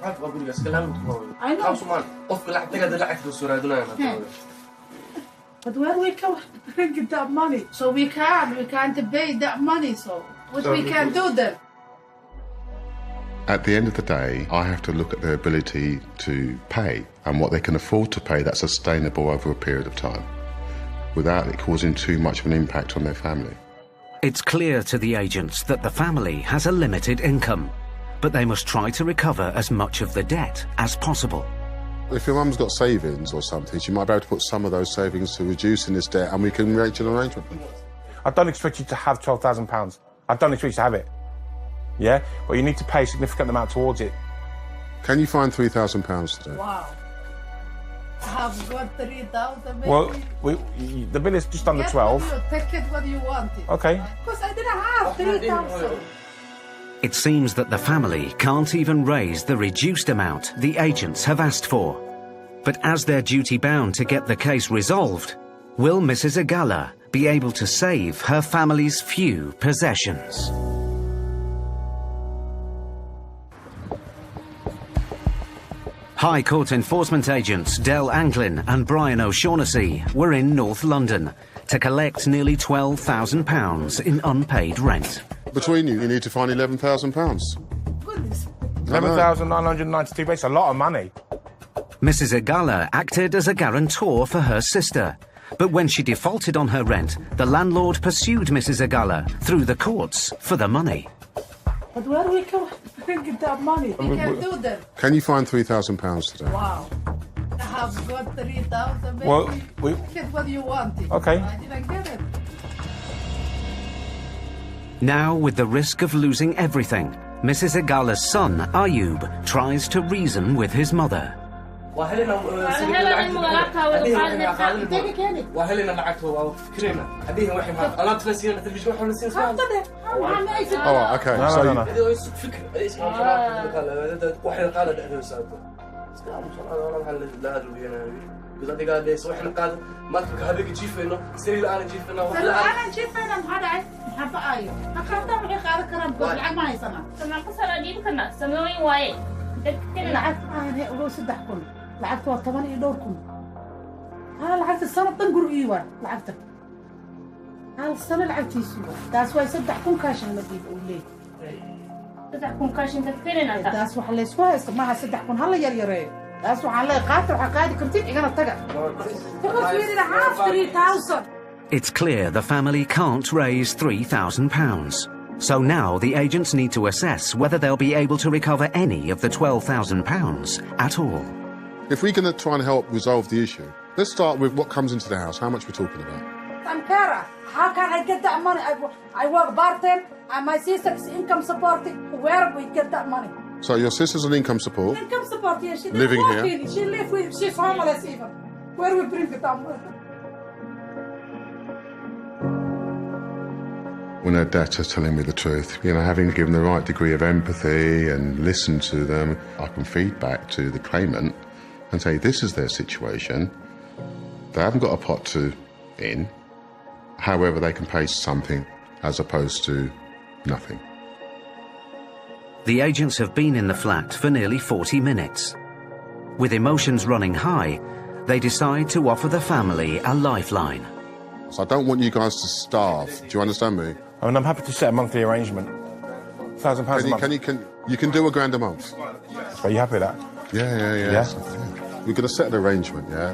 ما تبغى قريسة كلام I know خلاص مان قف لعب تقدر لعب الصورة هذولا But where we can bring that money? So we can't pay that money. So what we can do then? At the end of the day, I have to look at their ability to pay and what they can afford to pay that's sustainable over a period of time, without it causing too much of an impact on their family. It's clear to the agents that the family has a limited income, but they must try to recover as much of the debt as possible. If your mum's got savings or something, she might be able to put some of those savings to reducing this debt and we can reach an arrangement. I don't expect you to have £12,000. I don't expect you to have it. Yeah? But you need to pay a significant amount towards it. Can you find £3,000 today? Wow. I've got 3,000. Well, the bill is just under 12. Take it what you want. Okay. Because I didn't have 3,000. It seems that the family can't even raise the reduced amount the agents have asked for. But as they're duty-bound to get the case resolved, will Mrs. Igala be able to save her family's few possessions? High Court enforcement agents Del Anglin and Brian O'Shaughnessy were in North London to collect nearly £12,000 in unpaid rent. Between you need to find £11,000. Goodness. 11,992, it's a lot of money. Mrs. Igala acted as a guarantor for her sister, but when she defaulted on her rent, the landlord pursued Mrs. Igala through the courts for the money. But where we can bring that money? We can do that. Can you find £3,000 today? Wow. I have got 3,000. Well, get what you wanted. Okay. I didn't get it. Now, with the risk of losing everything, Mrs. Igala's son, Ayub, tries to reason with his mother. وهلنا لعبته وفكرنا أبيه واحد أنا تنسينا التلفزيون وإحنا نسينا Oh, okay. No. فكر إيش واحد قال ده سالفة أنا محل لا أدري أنا قصدي قال ليش وإحنا قال ما هذيك تجيف إنه سري الآن تجيف إنه أنا تجيف إنه هذا حبة أيوة أخذت معي خالد كرم بالعكس ما يسمع سمع قصة أجيب كنا سمعي واي لعبت أنا هو صدق كل لعبت وطبعا يدوركم أنا لعبت السنة تنقر إيوان لعبت هذا السنة لعبت يسوع داس واي صدقكم كاش أنا بدي أقول ليه صدقكم كاش أنت تكرنا داس وحلا سوا ما صدقكم هلا يري داس وحلا قاتل عقادي كنتين إجانا تجا تقول فيني لعاف 3,000. It's clear the family can't raise £3,000. So now the agents need to assess whether they'll be able to recover any of the £12,000 at all. If we're going to try and help resolve the issue, let's start with what comes into the house, how much we're talking about. Sankara, how can I get that money? I work part-time and my sister's income supporting. Where we get that money? So your sister's on income support? Income support, yeah. She living here? She lives with, she's homeless even. Where we bring it up? When her debtor's telling me the truth, having given the right degree of empathy and listened to them, I can feed back to the claimant and say, this is their situation. They haven't got a pot to in. However, they can pay something as opposed to nothing. The agents have been in the flat for nearly 40 minutes. With emotions running high, they decide to offer the family a lifeline. So I don't want you guys to starve. Do you understand me? I mean, I'm happy to set a monthly arrangement. £1,000 a month. You can do £1,000 a month. Are you happy with that? Yeah. We're going to set an arrangement, yeah?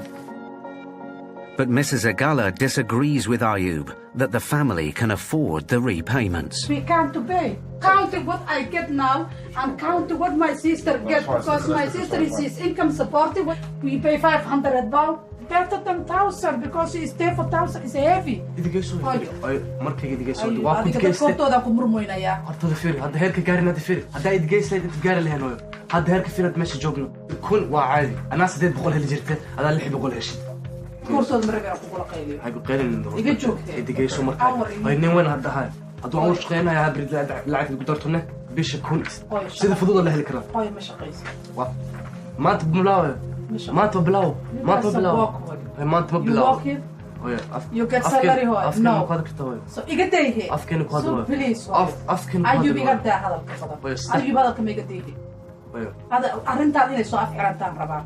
But Mrs. Agala disagrees with Ayub that the family can afford the repayments. We can't pay. Count what I get now and count what my sister gets, because my sister is income supported. We pay 500 pounds. Better than 1,000 because it's there for 1,000 is heavy. Hortooda ku murmoynaya. hortooda fiiri hadda heerka gaarin hadda fiiri hadda ay geysay inta gaari lahayn oo hadda heerka fiirad meesha joogno kun waa caadi ana 800 heli jirtay ada 600 heshid hortooda markaa ku kula qayliyo ay ku qaylin iga joogtay ay digayso markaa ay nin weyn hadda hay hadda aan shaqeynaya habrid lacag ku dartone bisha kun sida fudud la heli karaa ay ma shaqeysi maanta bilaaw maanta bilaaw maanta bilaaw You get salary hoy. No. So iga deehe. Afkeen ku hadlo. So please. Afkeen ku hadlo. Ayuu iga daa hadalka badan. Ayuu hadalka ma iga deehe. Hada arrintaad inay soo afcirantaan rabaa.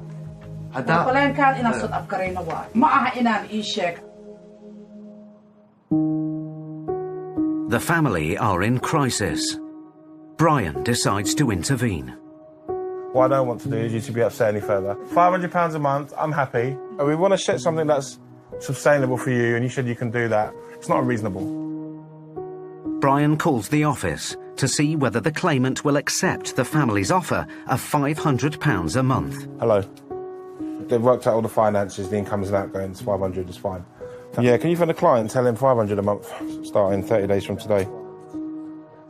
Hada plankaan inaan soo afkarayno waa. Ma aha inaan ii sheeg. The family are in crisis. Brian decides to intervene. What I don't want to do is you to be upset any further. £500 a month, I'm happy. We want to set something that's sustainable for you, and you said you can do that. It's not unreasonable. Brian calls the office to see whether the claimant will accept the family's offer of £500 a month. Hello. They've worked out all the finances, the incomes and outgoings, 500 is fine. Yeah, can you phone the client and tell him 500 a month, starting 30 days from today?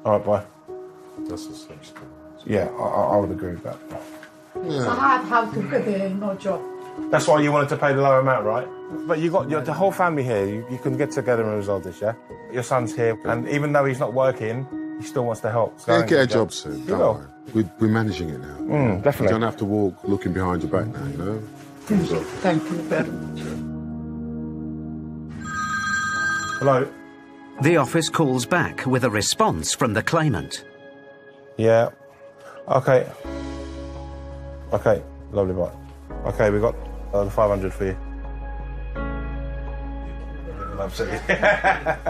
All right, bye. That's a sense. Yeah, I would agree with that. It's hard how to get no job. That's why you wanted to pay the lower amount, right? But you got the whole family here. You can get together and resolve this, yeah? Your son's here, and even though he's not working, he still wants to help. He'll get a job soon. Don't worry. We're managing it now. Definitely. You don't have to walk looking behind your back now, you know? Thank you very much. Hello? The office calls back with a response from the claimant. Yeah. Okay. Okay, lovely, bye. Okay, we got the 500 for you.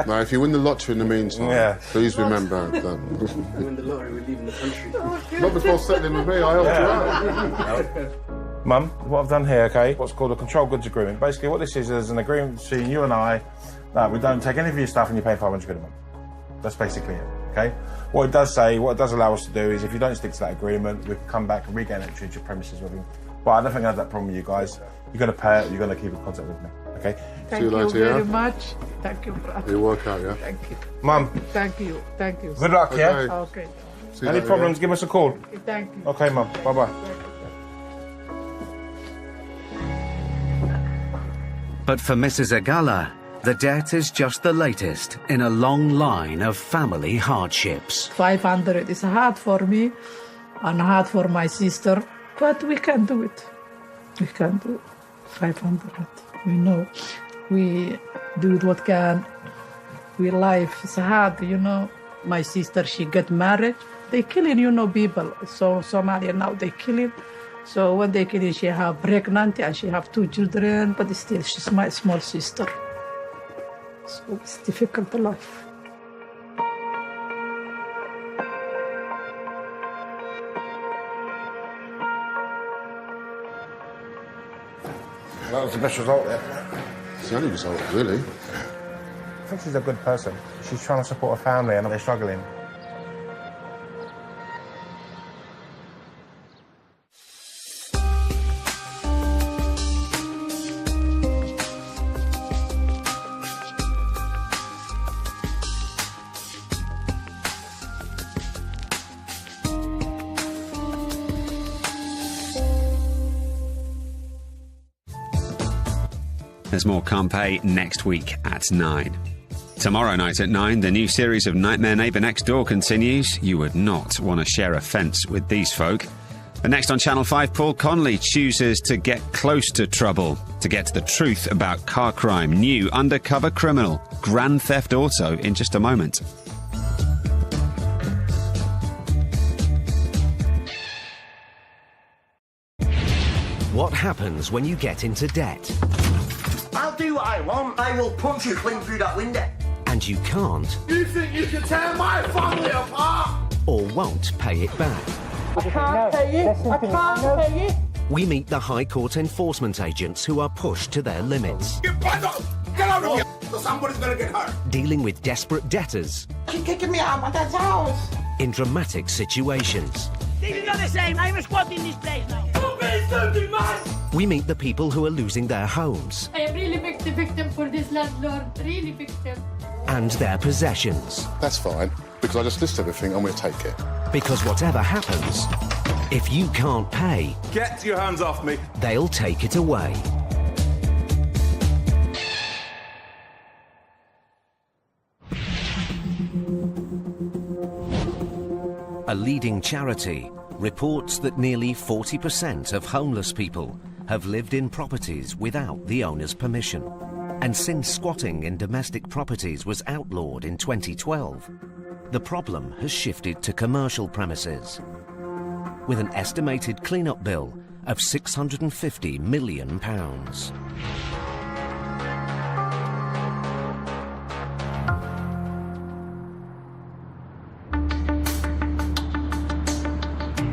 Now, if you win the lottery in the meantime, please remember that. Win the lottery, we're leaving the country. Not before settling with me, I helped you out. Mum, what I've done here, okay, what's called a control goods agreement. Basically, what this is an agreement between you and I that we don't take any of your stuff and you pay 500 quid a month. That's basically it, okay? What it does allow us to do is if you don't stick to that agreement, we can come back and regain entry into your premises with you. But I don't think I have that problem with you guys. You're going to pay it, you're going to keep in contact with me, okay? Thank you very much. Thank you, brother. It'll work out, yeah? Thank you. Mum. Thank you. Thank you. Good luck, yeah? Okay. Any problems, give us a call. Thank you. Okay, Mum. Bye-bye. But for Mrs. Agala, the debt is just the latest in a long line of family hardships. 500 is hard for me and hard for my sister, but we can do it. We can do it. 500. We know. We do what can. We life is hard, you know. My sister, she get married. They killing, you know, people. So Somalia now they killing. So when they killing, she have pregnant and she have 2 children, but still she's my small sister. So it's difficult life. That was the best result there. It's the only result, really. I think she's a good person. She's trying to support a family and they're struggling. There's more Can't Pay next week at 9. Tomorrow night at 9, the new series of Nightmare Neighbour Next Door continues. You would not want to share a fence with these folk. And next on Channel 5, Paul Connolly chooses to get close to trouble to get to the truth about car crime. New undercover criminal, Grand Theft Auto, in just a moment. What happens when you get into debt? I'll do what I want. I will punch you clean through that window. And you can't You think you can tear my family apart? or won't pay it back. I can't pay you. I can't pay you. We meet the High Court enforcement agents who are pushed to their limits, Get out of here! So somebody's gonna get hurt. dealing with desperate debtors She's kicking me out of my dad's house. in dramatic situations. This is not the same. I'm a squad in this place now. Don't be stupid, man! We meet the people who are losing their homes I am really big victim for this landlord, really victim. and their possessions. That's fine, because I just list everything and we'll take it. Because whatever happens, if you can't pay, Get your hands off me. they'll take it away. A leading charity reports that nearly 40% of homeless people have lived in properties without the owner's permission. And since squatting in domestic properties was outlawed in 2012, the problem has shifted to commercial premises, with an estimated clean-up bill of £650 million.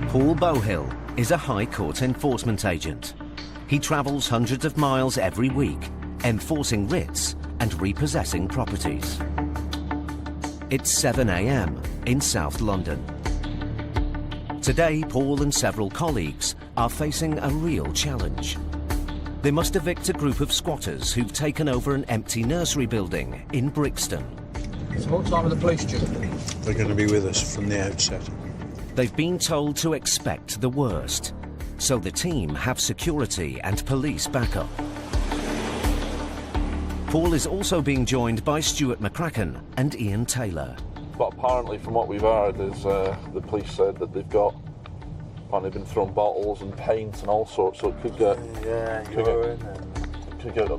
Paul Bohill is a High Court enforcement agent. He travels hundreds of miles every week, enforcing writs and repossessing properties. It's 7 a.m. in South London. Today, Paul and several colleagues are facing a real challenge. They must evict a group of squatters who've taken over an empty nursery building in Brixton. So what time are the police due? They're going to be with us from the outset. They've been told to expect the worst, so the team have security and police backup. Paul is also being joined by Stuart McCracken and Ian Taylor. But apparently, from what we've heard, is the police said that they've been throwing bottles and paint and all sorts, so it could get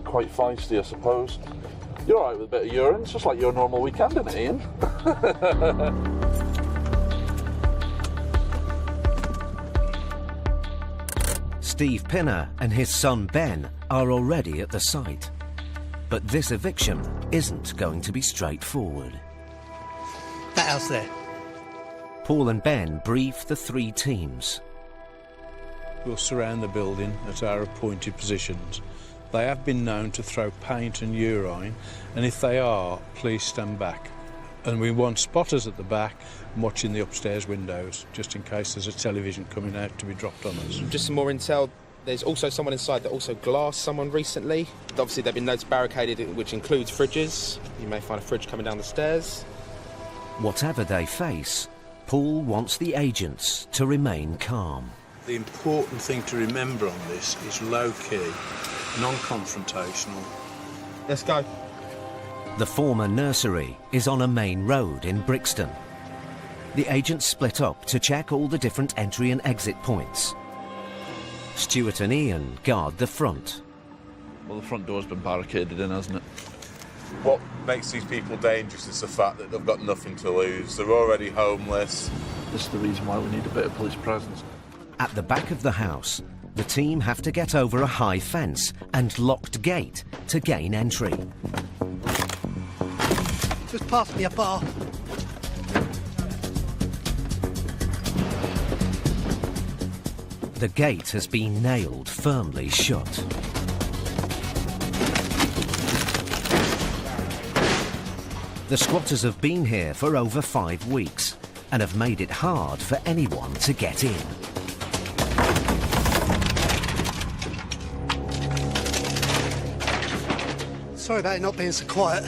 quite feisty, I suppose. You're all right with a bit of urine. It's just like your normal weekend, isn't it, Ian? Steve Pinner and his son Ben are already at the site. But this eviction isn't going to be straightforward. That house there. Paul and Ben brief the three teams. We'll surround the building at our appointed positions. They have been known to throw paint and urine, and if they are, please stand back. And we want spotters at the back watching the upstairs windows, just in case there's a television coming out to be dropped on us. Just some more intel. There's also someone inside that also glassed someone recently. Obviously, they've been noticed barricaded, which includes fridges. You may find a fridge coming down the stairs. Whatever they face, Paul wants the agents to remain calm. The important thing to remember on this is low-key, non-confrontational. Let's go. The former nursery is on a main road in Brixton. The agents split up to check all the different entry and exit points. Stuart and Ian guard the front. Well, the front door's been barricaded in, hasn't it? What makes these people dangerous is the fact that they've got nothing to lose. They're already homeless. This is the reason why we need a bit of police presence. At the back of the house, the team have to get over a high fence and locked gate to gain entry. Just pass me a bar. The gate has been nailed firmly shut. The squatters have been here for over 5 weeks and have made it hard for anyone to get in. Sorry about it not being so quiet.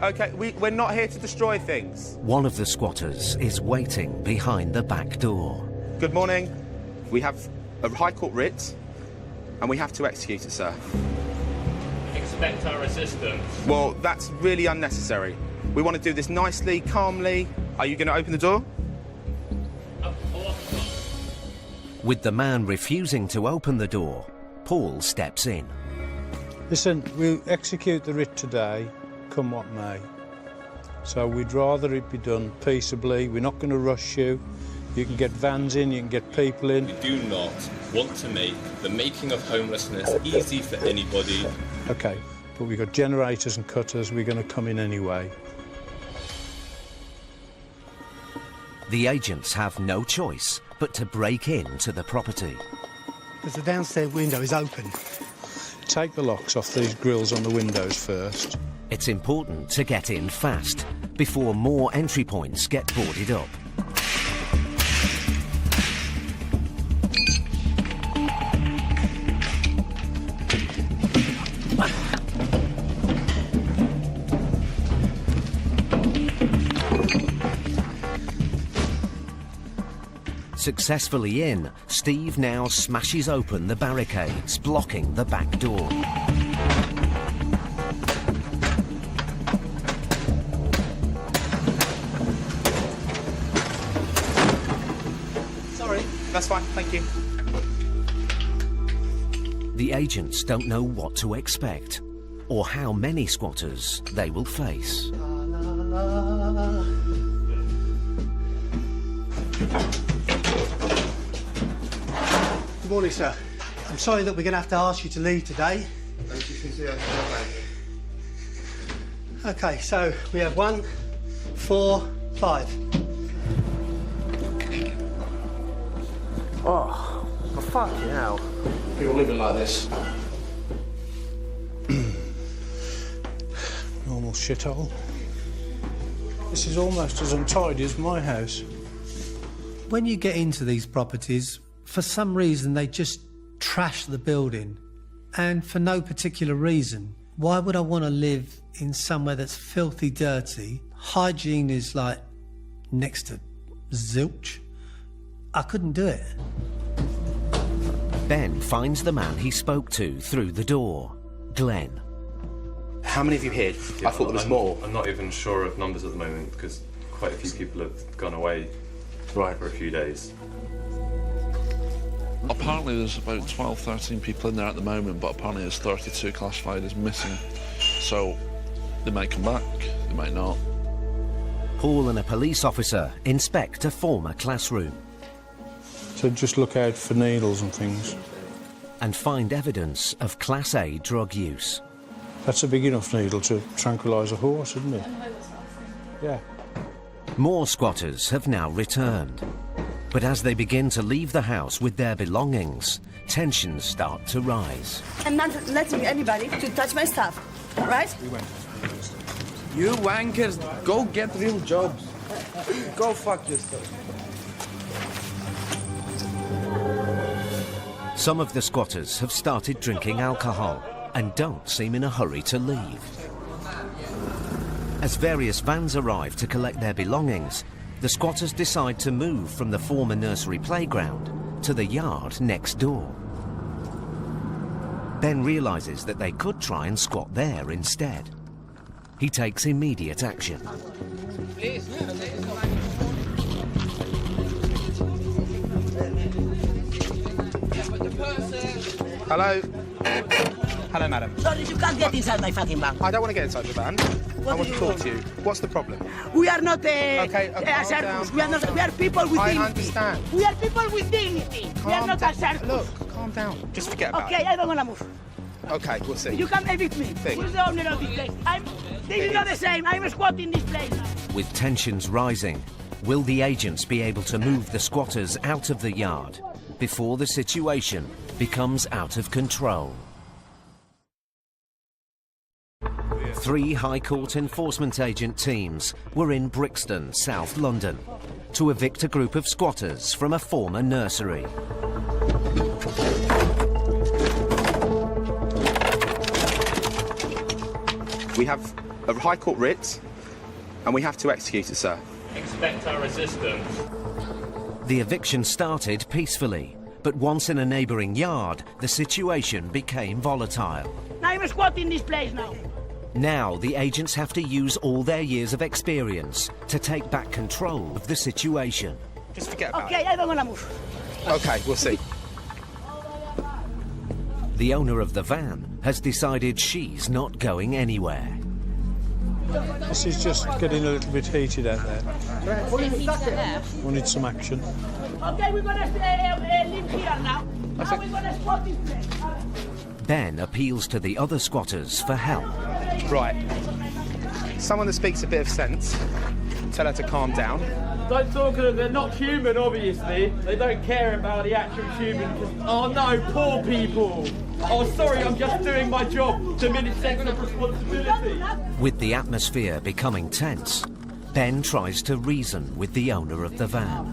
OK, we're not here to destroy things. One of the squatters is waiting behind the back door. Good morning. We have a High Court writ, and we have to execute it, sir. Expect our assistance. Well, that's really unnecessary. We want to do this nicely, calmly. Are you going to open the door? With the man refusing to open the door, Paul steps in. Listen, we'll execute the writ today, come what may. So we'd rather it be done peaceably. We're not going to rush you. You can get vans in, you can get people in. We do not want to make the making of homelessness easy for anybody. OK, but we've got generators and cutters, we're going to come in anyway. The agents have no choice but to break into the property. Because the downstairs window is open. Take the locks off these grills on the windows first. It's important to get in fast before more entry points get boarded up. Successfully in, Steve now smashes open the barricades, blocking the back door. Sorry, that's fine, thank you. The agents don't know what to expect, or how many squatters they will face. Good morning, sir. I'm sorry that we're going to have to ask you to leave today. OK, so we have 1, 4, 5. Oh, for fucking hell. People living like this. Normal shithole. This is almost as untidy as my house. When you get into these properties, for some reason they just trash the building. And for no particular reason. Why would I want to live in somewhere that's filthy dirty? Hygiene is like next to zilch. I couldn't do it. Ben finds the man he spoke to through the door, Glenn. How many of you here? I thought there was more. I'm not even sure of numbers at the moment because quite a few people have gone away for a few days. Apparently there's about 12, 13 people in there at the moment, but apparently there's 32 classified as missing. So they might come back, they might not. Paul and a police officer inspect a former classroom. So just look out for needles and things. And find evidence of Class A drug use. That's a big enough needle to tranquilise a horse, isn't it? Yeah. More squatters have now returned. But as they begin to leave the house with their belongings, tensions start to rise. I'm not letting anybody to touch my stuff, right? You wankers, go get real jobs. Go fuck yourself. Some of the squatters have started drinking alcohol and don't seem in a hurry to leave. As various vans arrive to collect their belongings, the squatters decide to move from the former nursery playground to the yard next door. Ben realises that they could try and squat there instead. He takes immediate action. Hello? Hello, madam. Sorry, you can't get inside my fucking van. I don't want to get inside the van. I want to talk to you. What's the problem? We are not Okay, a circus. We are people with dignity. I understand. We are people with dignity. We are not a circus. Look, calm down. Just forget about it. Okay, I don't want to move. Okay, we'll see. You come evict me. Who's the owner of this place? This is not the same. I'm squatting this place. With tensions rising, will the agents be able to move the squatters out of the yard before the situation becomes out of control? 3 High Court enforcement agent teams were in Brixton, South London, to evict a group of squatters from a former nursery. We have a High Court writ, and we have to execute it, sir. Expect our resistance. The eviction started peacefully, but once in a neighbouring yard, the situation became volatile. I'm squatting this place now. Now the agents have to use all their years of experience to take back control of the situation. Just forget about it. Okay, I don't want to move. Okay, we'll see. The owner of the van has decided she's not going anywhere. This is just getting a little bit heated out there. We need some action. Okay, we're gonna live here now. How are we gonna spot this place? Ben appeals to the other squatters for help. Right. Someone that speaks a bit of sense, tell her to calm down. Don't talk to them, they're not human, obviously. They don't care about the actual human. Oh no, poor people. Oh, sorry, I'm just doing my job. Diminish sense of responsibility. With the atmosphere becoming tense, Ben tries to reason with the owner of the van.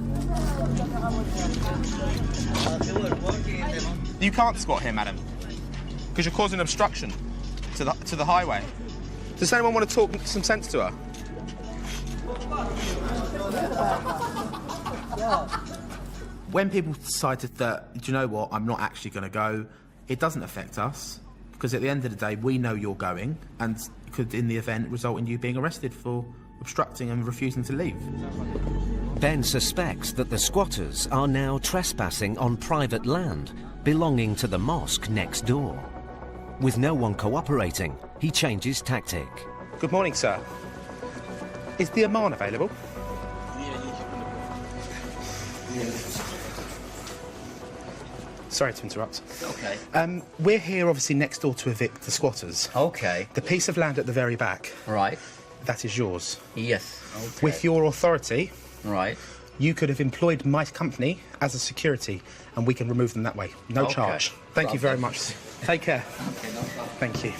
You can't squat here, madam, because you're causing obstruction to the highway. Does anyone want to talk some sense to her? When people decided that, do you know what, I'm not actually going to go, it doesn't affect us, because at the end of the day, we know you're going, and could, in the event, result in you being arrested for obstructing and refusing to leave. Ben suspects that the squatters are now trespassing on private land belonging to the mosque next door. With no one cooperating, he changes tactic. Good morning, sir. Is the Amman available? Sorry to interrupt. Okay. We're here, obviously, next door to evict the squatters. Okay. The piece of land at the very back. Right. That is yours. Yes. Okay. With your authority. Right. You could have employed my company as a security, and we can remove them that way. No charge. Thank you very much. Take care. Okay, no problem. Thank you.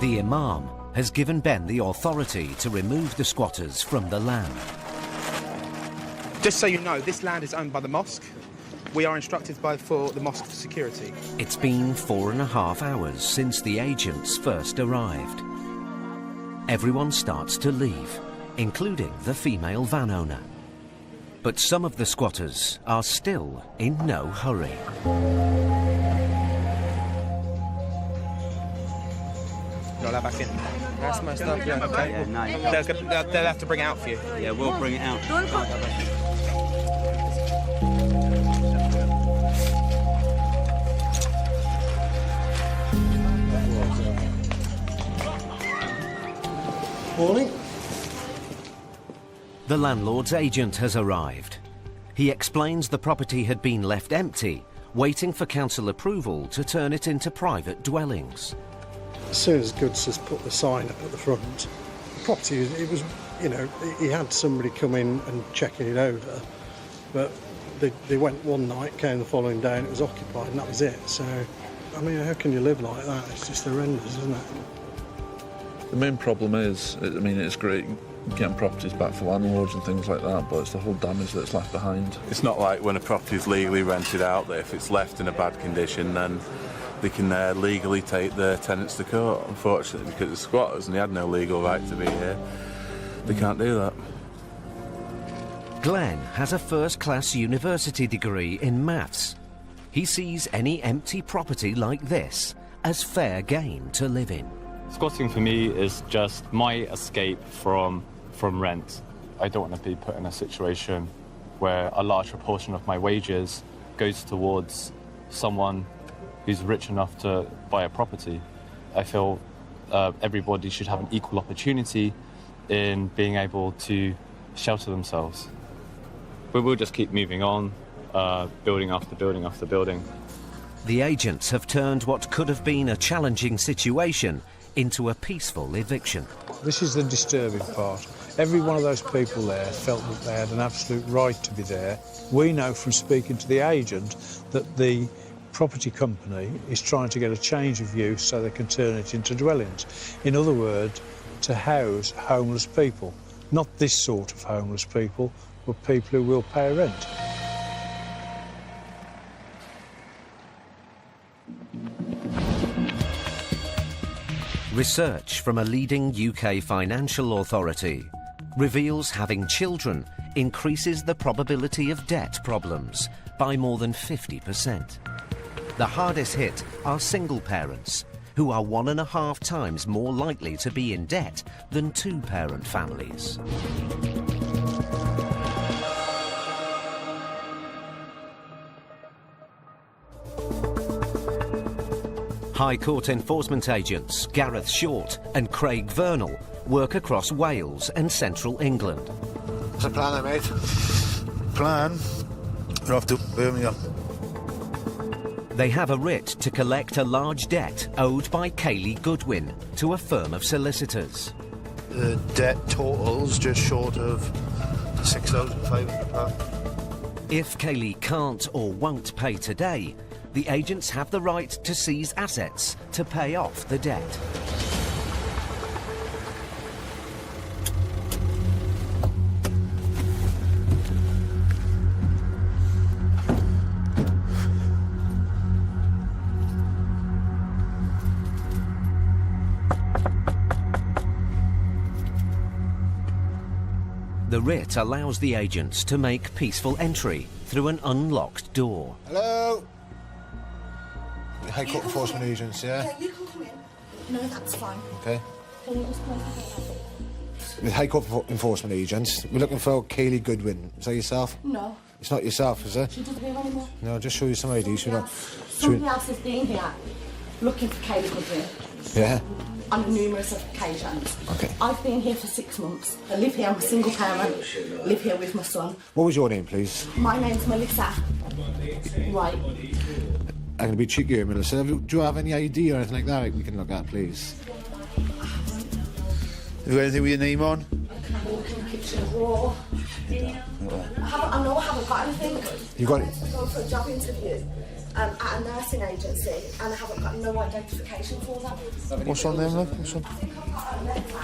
The Imam has given Ben the authority to remove the squatters from the land. Just so you know, this land is owned by the mosque. We are instructed for the mosque security. It's been 4.5 hours since the agents first arrived. Everyone starts to leave, including the female van owner. But some of the squatters are still in no hurry. You're allowed back in. That's my stuff, yeah. Okay. Yeah, nice. They'll have to bring it out for you. Yeah, we'll bring it out. Morning. The landlord's agent has arrived. He explains the property had been left empty, waiting for council approval to turn it into private dwellings. As soon as Goods has put the sign up at the front, the property, it was, you know, he had somebody come in and checking it over, but they went one night, came the following day and it was occupied and that was it. So, I mean, how can you live like that? It's just horrendous, isn't it? The main problem is, I mean, it's great getting properties back for landlords and things like that, but it's the whole damage that's left behind. It's not like when a property is legally rented out that if it's left in a bad condition, then they can legally take their tenants to court. Unfortunately, because they're squatters and they had no legal right to be here, they can't do that. Glenn has a first-class university degree in maths. He sees any empty property like this as fair game to live in. Squatting for me is just my escape from rent. I don't want to be put in a situation where a large proportion of my wages goes towards someone who's rich enough to buy a property. I feel everybody should have an equal opportunity in being able to shelter themselves. But we'll just keep moving on, building after building after building. The agents have turned what could have been a challenging situation into a peaceful eviction. This is the disturbing part. Every one of those people there felt that they had an absolute right to be there. We know from speaking to the agent that the property company is trying to get a change of use so they can turn it into dwellings. In other words, to house homeless people. Not this sort of homeless people, but people who will pay rent. Research from a leading UK financial authority reveals having children increases the probability of debt problems by more than 50%. The hardest hit are single parents, who are 1.5 times more likely to be in debt than two-parent families. High Court enforcement agents Gareth Short and Craig Vernal work across Wales and central England. What's the plan, mate? Plan? We're off to Birmingham. They have a writ to collect a large debt owed by Kaylee Goodwin to a firm of solicitors. The debt totals just short of £6,500. If Kaylee can't or won't pay today, the agents have the right to seize assets to pay off the debt. The writ allows the agents to make peaceful entry through an unlocked door. Hello? High Court Enforcement Agents, yeah? Yeah, you can come in. No, that's fine. Okay. Can you just close the door? With High Court Enforcement Agents, we're looking for Kaylee Goodwin. Is that yourself? No. It's not yourself, is it? She doesn't here anymore. No, just show you some ID. Yeah. Somebody else has been here looking for Kaylee Goodwin. Yeah? On numerous occasions. Okay. I've been here for 6 months. I live here, I'm a single parent, live here with my son. What was your name, please? My name's Melissa. Right. I'm going to be cheeky here, Melissa. Do you have any ID or anything like that we can look at, please? Have you got anything with your name on? Have a look in the kitchen drawer. I know I haven't got anything. You got it? I'm going for a job interview at a nursing agency and I haven't got no identification for them. What's on there, love? What's on? I think I've got a letter. I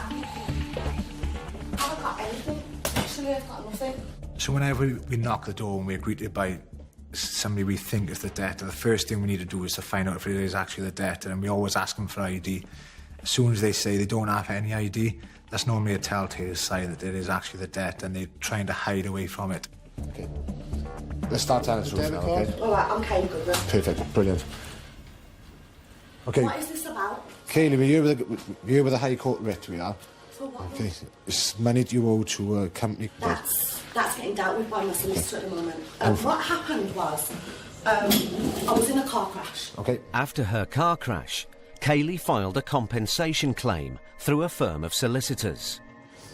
haven't got anything. Actually, I've got nothing. So whenever we knock the door and we're greeted by somebody we think is the debtor, the first thing we need to do is to find out if it is actually the debtor, and we always ask them for ID. As soon as they say they don't have any ID, that's normally a telltale sign that it is actually the debtor and they're trying to hide away from it. Okay. Let's start telling us now, okay? All right, I'm Kaylee Goodwin. Perfect, brilliant. Okay. What is this about? Kaylee, we're here with the High Court writ, we are. For what? Okay. It's money you owe to a company. That's getting dealt with by my solicitor at the moment. What happened was, I was in a car crash. Okay. After her car crash, Kaylee filed a compensation claim through a firm of solicitors.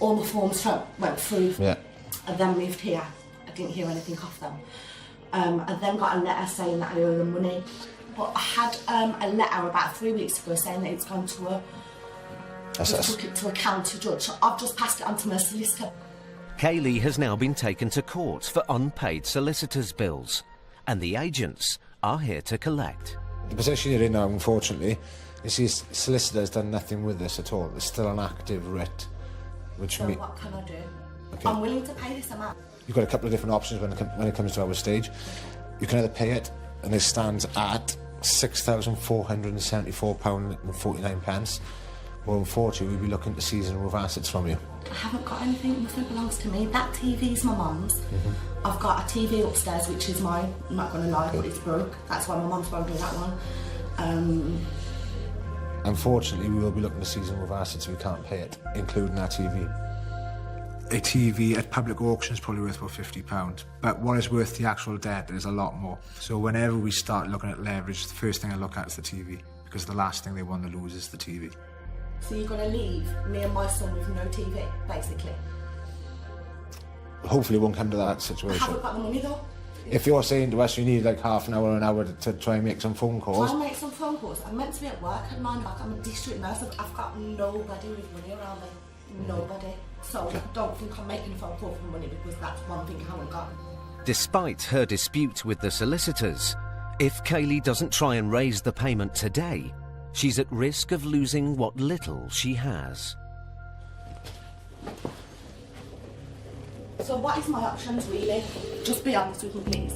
All the forms went through. Yeah. I then moved here. I didn't hear anything off them. I then got a letter saying that I owe them money. But I had a letter about 3 weeks ago saying that it's gone to took it to a county judge. So I've just passed it on to my solicitor. Kaylee has now been taken to court for unpaid solicitors' bills, and the agents are here to collect. The position you're in now, unfortunately, is the solicitor's done nothing with this at all. It's still an active writ. So what can I do? Okay. I'm willing to pay this amount. You've got a couple of different options when it comes to our stage. You can either pay it, and it stands at £6,474.49, or unfortunately we'll be looking to seize and remove assets from you. I haven't got anything, nothing belongs to me. That TV's my mum's. I've got a TV upstairs which is mine, I'm not going to lie, but it's broke. That's why my mum's won't do that one. Unfortunately, we will be looking to seize and remove assets, we can't pay it, including our TV. A TV at public auction is probably worth about £50, but what is worth the actual debt is a lot more. So whenever we start looking at leverage, the first thing I look at is the TV, because the last thing they want to lose is the TV. So you're going to leave me and my son with no TV, basically? Hopefully it won't come to that situation. I haven't got the money though. If you're saying to us you need like half an hour to try and make some phone calls. Try and make some phone calls. I'm meant to be at work at 9 o'clock. I'm a district nurse. I've got nobody with money around me. Nobody. So Okay. I don't think I'm making a phone call for money because that's one thing I haven't got. Despite her dispute with the solicitors, if Kaylee doesn't try and raise the payment today, she's at risk of losing what little she has. So what is my options really? Just be honest with me, please.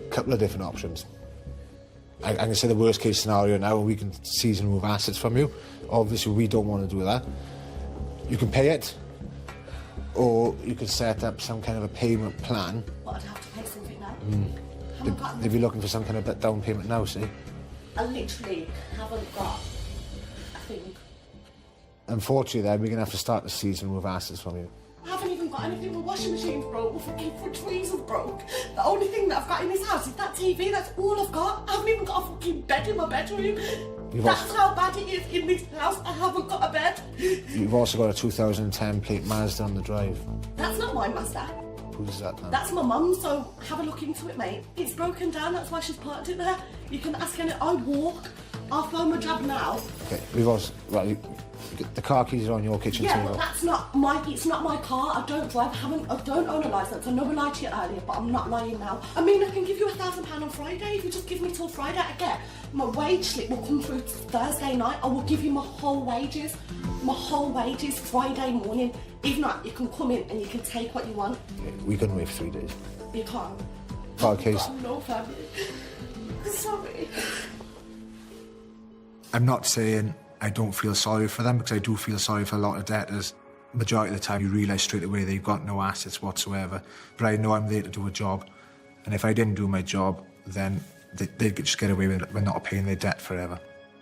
A couple of different options. I can say the worst case scenario now, and we can seize and remove assets from you. Obviously, we don't want to do that. You can pay it, or you can set up some kind of a payment plan. But I'd have to pay something now. They'd be looking for some kind of down payment now, see? I literally haven't got a thing. Unfortunately, then, we're going to have to start to seize and remove assets from you. I haven't even got anything. My washing machine's broke, my fucking fridge freezer's broke. The only thing that I've got in this house is that TV, that's all I've got. I haven't even got a fucking bed in my bedroom. That's how bad it is in this house. I haven't got a bed. You've also got a 2010 plate Mazda on the drive. That's not my Mazda. Who's that then? That's my mum, so have a look into it, mate. It's broken down, that's why she's parked it there. You can ask any. I walk. I'll phone my job now. Okay, we've also... Right, the car keys are on your kitchen Yeah, table. but that's not my... It's not my car. I don't drive. I don't own a licence. I know I lied to you earlier, but I'm not lying now. I mean, I can give you £1,000 on Friday. If you just give me till Friday, I get my wage slip will come through Thursday night. I will give you my whole wages. My whole wages Friday morning. If not, you can come in and you can take what you want. Yeah, we can wait for 3 days. You can't. Car keys. I've got no family. Sorry. I'm not saying I don't feel sorry for them, because I do feel sorry for a lot of debtors. Majority of the time you realise straight away they've got no assets whatsoever. But I know I'm there to do a job, and if I didn't do my job, then they'd just get away with not paying their debt forever.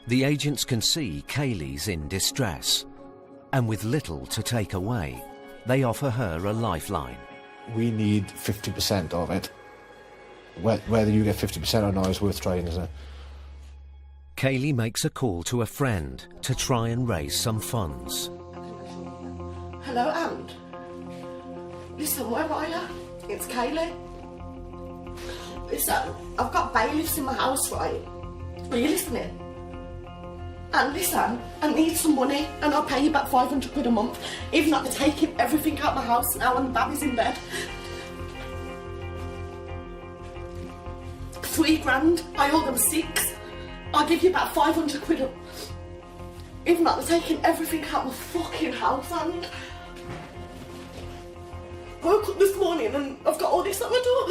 The agents can see Kaylee's in distress, and with little to take away, they offer her a lifeline. We need 50% of it. Whether you get 50% or not is worth trying, isn't it? Kaylee makes a call to a friend to try and raise some funds. Hello, and listen, where are you? It's Kaylee. Listen, I've got bailiffs in my house, right? Are you listening? And listen, I need some money, and I'll pay you back 500 quid a month. If not, they're taking everything out of my house now, and the baby's in bed. 3 grand. I owe them 6. I'll give you about 500 quid. If not, they're taking everything out of my fucking house, and I woke up this morning and I've got all this at my door.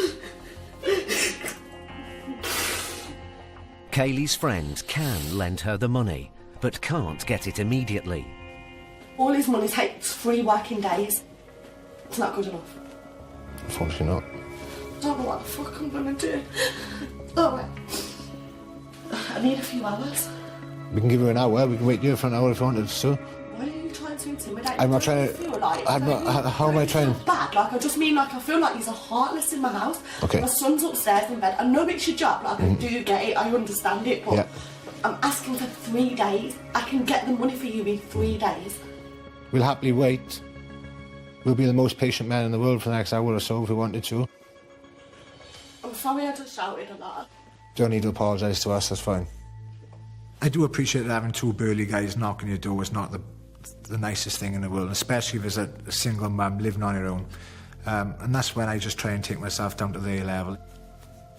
Kaylee's friend can lend her the money, but can't get it immediately. All his money takes 3 working days. It's not good enough. Unfortunately not. I don't know what the fuck I'm gonna do. Alright. I need a few hours. We can give you an hour. We can wait here for an hour if you wanted to. Why are you trying to intimidate? I'm not trying to... Feel like, I'm not... How am I trying... Bad, like I just mean like I feel like he's a heartless in my house. Okay. My son's upstairs in bed. I know it's your job, like I do get it, I understand it, but I'm asking for 3 days. I can get the money for you in 3 days. We'll happily wait. We'll be the most patient man in the world for the next hour or so if we wanted to. I'm sorry I just shouted a lot. Don't need to apologise to us, that's fine. I do appreciate that having 2 burly guys knocking your door is not the nicest thing in the world, especially if there's a single mum living on her own. And that's when I just try and take myself down to their level.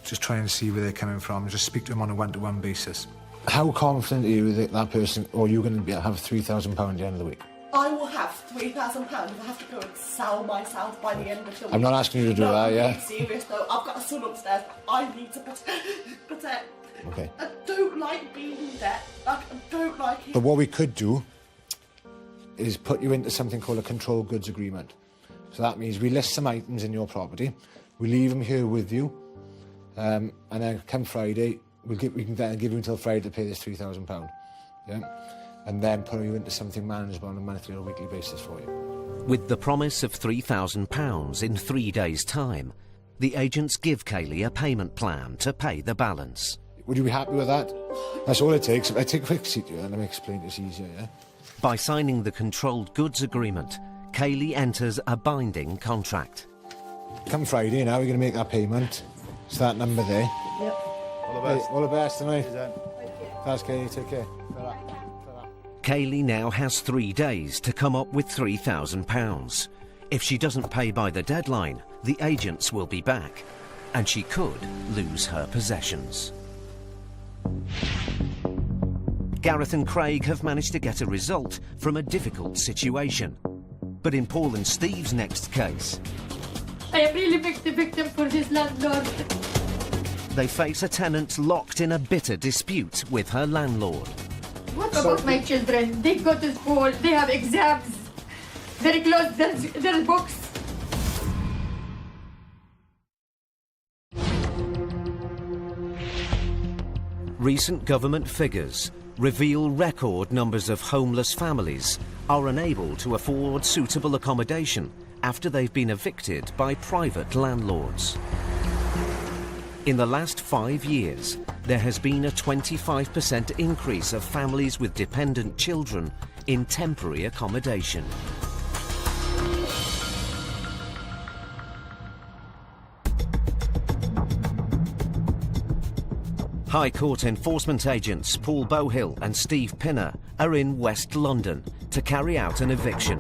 Just try and see where they're coming from and just speak to them on a one-to-one basis. How confident are you that that person, or you're going to have £3,000 at the end of the week? I will have £3,000 if I have to go and sell myself by the end of the week. I'm not asking you to do that, yeah? I'm serious though. I've got a son upstairs. I need to protect. Okay. I don't like being in debt. Like, I don't like it. But what we could do is put you into something called a controlled goods agreement. So that means we list some items in your property, we leave them here with you, and then come Friday, we can then give you until Friday to pay this £3,000. Yeah? And then put you into something manageable on a monthly or weekly basis for you. With the promise of £3,000 in 3 days' time, the agents give Kaylee a payment plan to pay the balance. Would you be happy with that? That's all it takes. I take a quick seat here and let me explain this easier, yeah? By signing the controlled goods agreement, Kaylee enters a binding contract. Come Friday now, we're going to make that payment. It's that number there. Yep. All the best. Hey, all the best tonight. Thanks, Kaylee. Take care. Kaylee now has 3 days to come up with £3,000. If she doesn't pay by the deadline, the agents will be back, and she could lose her possessions. Gareth and Craig have managed to get a result from a difficult situation. But in Paul and Steve's next case, I am really the victim for his landlord. they face a tenant locked in a bitter dispute with her landlord. What about my children? They go to school, they have exams, they close their books. Recent government figures reveal record numbers of homeless families are unable to afford suitable accommodation after they've been evicted by private landlords. In the last 5 years, there has been a 25% increase of families with dependent children in temporary accommodation. High Court enforcement agents Paul Bowhill and Steve Pinner are in West London to carry out an eviction.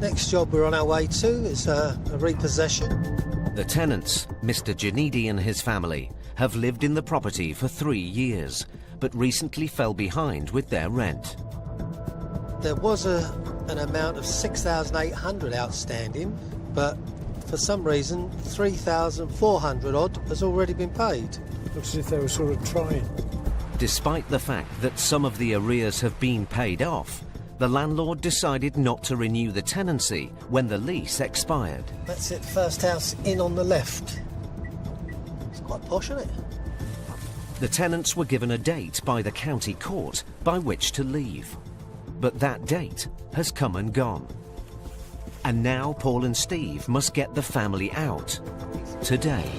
Next job we're on our way to is a repossession. The tenants, Mr. Janidi and his family, have lived in the property for 3 years, but recently fell behind with their rent. There was an amount of 6,800 outstanding, but for some reason 3,400 odd has already been paid. Looks as if they were sort of trying. Despite the fact that some of the arrears have been paid off, the landlord decided not to renew the tenancy when the lease expired. That's it, first house in on the left. It's quite posh, isn't it? The tenants were given a date by the county court by which to leave. But that date has come and gone. And now Paul and Steve must get the family out today.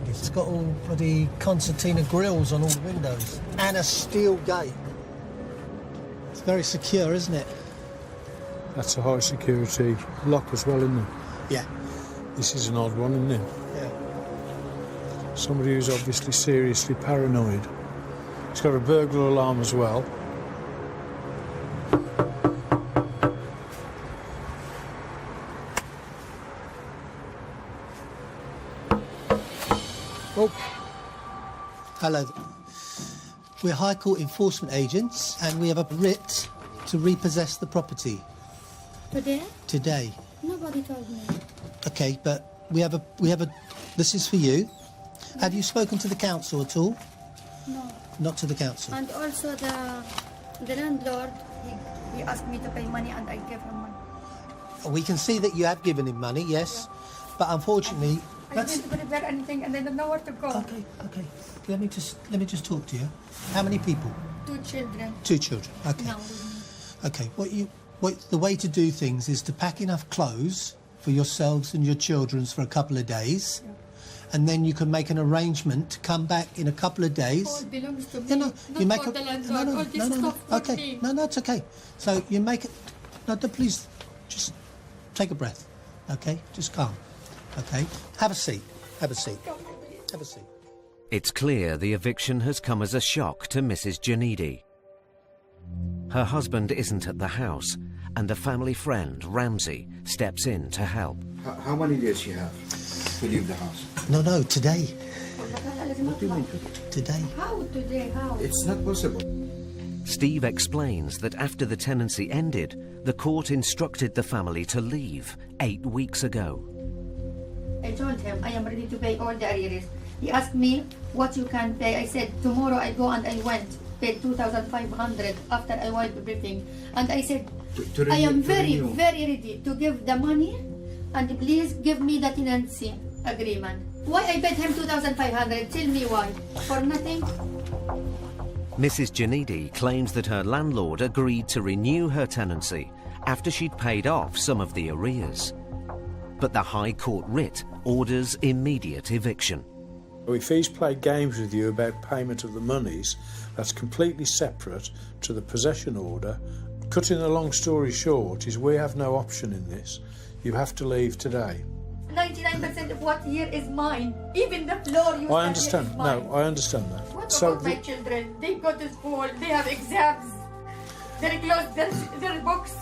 It's got all bloody concertina grills on all the windows and a steel gate. It's very secure, isn't it? That's a high security lock as well, isn't it? Yeah. This is an odd one, isn't it? Yeah. Somebody who's obviously seriously paranoid. It's got a burglar alarm as well. Oh. Hello. We're High Court enforcement agents and we have a writ to repossess the property. Today? Today. Nobody told me. Okay, but we have a this is for you. Have you spoken to the council at all? No. Not to the council. And also the landlord, he asked me to pay money and I gave him money. We can see that you have given him money, yes. Yeah. But unfortunately I didn't prepare anything and I don't know where to go. Okay. Let me just talk to you. How many people? 2 children. 2 children. Okay. No. Okay. The way to do things is to pack enough clothes for yourselves and your children's for a couple of days, and then you can make an arrangement to come back in a couple of days. All belongs to me. You make for the landlord. All this stuff for Okay. me. No, it's okay. So you make it. No, please, just take a breath. Okay. Just calm. Okay. Have a seat. Have a seat. Have a seat. It's clear the eviction has come as a shock to Mrs. Janidi. Her husband isn't at the house, and a family friend, Ramsey, steps in to help. How many days you have to leave the house? No, today. What do you mean today? Today. How today? How? It's not possible. Steve explains that after the tenancy ended, the court instructed the family to leave 8 weeks ago. I told him I am ready to pay all the arrears. He asked me what you can pay. I said tomorrow I go and I went, paid 2,500 after I wiped everything. And I said I am very ready to give the money and please give me the tenancy agreement. Why I paid him 2,500? Tell me why. For nothing? Mrs. Janidi claims that her landlord agreed to renew her tenancy after she'd paid off some of the arrears. But the High Court writ orders immediate eviction. If he's played games with you about payment of the monies, that's completely separate to the possession order. Cutting a long story short is we have no option in this. You have to leave today. 99% of what here is mine. Even the floor you I understand. Is mine. No, I understand that. What about my children? They go to school, they have exams, they close their books.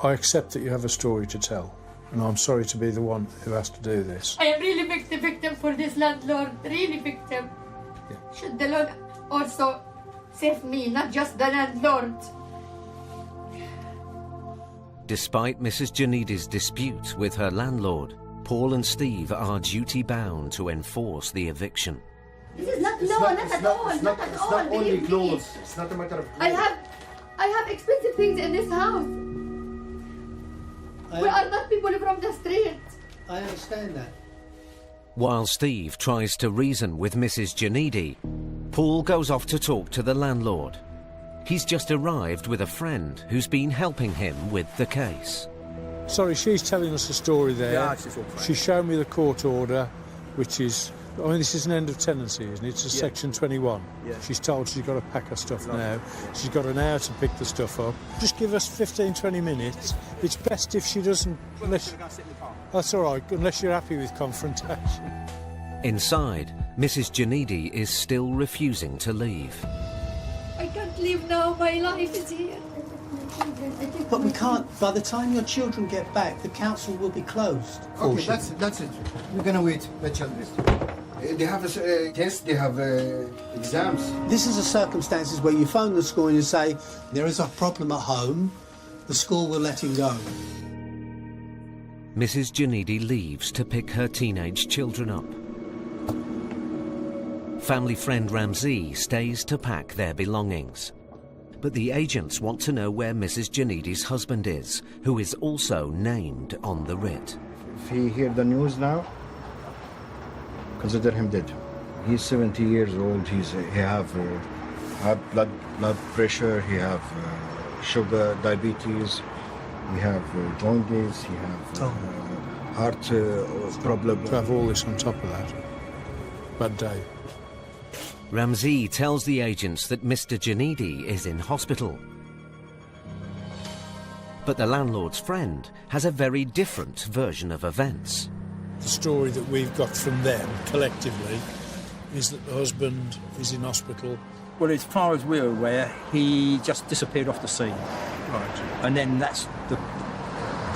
I accept that you have a story to tell. And I'm sorry to be the one who has to do this. I am really victim for this landlord, really victim. Yeah. Should the Lord also save me, not just the landlord? Despite Mrs. Janidi's dispute with her landlord, Paul and Steve are duty-bound to enforce the eviction. This is not law, not at all. It's not only clothes. It's not a matter of clothes. I have expensive things in this house. We are not people from the street. I understand that. While Steve tries to reason with Mrs. Janidi, Paul goes off to talk to the landlord. He's just arrived with a friend who's been helping him with the case. Sorry, she's telling us a story there. Yeah, it's all fine. She showed me the court order, which is... I mean, this is an end of tenancy, isn't it? It's a Yeah. Section 21. Yeah. She's told she's got to pack her stuff Lovely. now. Yeah. She's got an hour to pick the stuff up. Just give us 15, 20 minutes. It's best if she doesn't... Unless, that's all right, unless you're happy with confrontation. Inside, Mrs. Janidi is still refusing to leave. I can't leave now. My life is here. But we can't. By the time your children get back, the council will be closed. Okay, that's it. We're gonna wait the children. They have a test, they have exams. This is the circumstances where you phone the school and you say, there is a problem at home, the school will let him go. Mrs. Janidi leaves to pick her teenage children up. Family friend Ramzi stays to pack their belongings. But the agents want to know where Mrs. Janidi's husband is, who is also named on the writ. If he hear the news now, consider him dead. He's 70 years old. He have high blood pressure. He have sugar, diabetes. He have jaundice. He have heart problem. To have all this on top of that. Bad day. Ramzi tells the agents that Mr. Janidi is in hospital. But the landlord's friend has a very different version of events. The story that we've got from them, collectively, is that the husband is in hospital. Well, as far as we're aware, he just disappeared off the scene. Right. And then that's the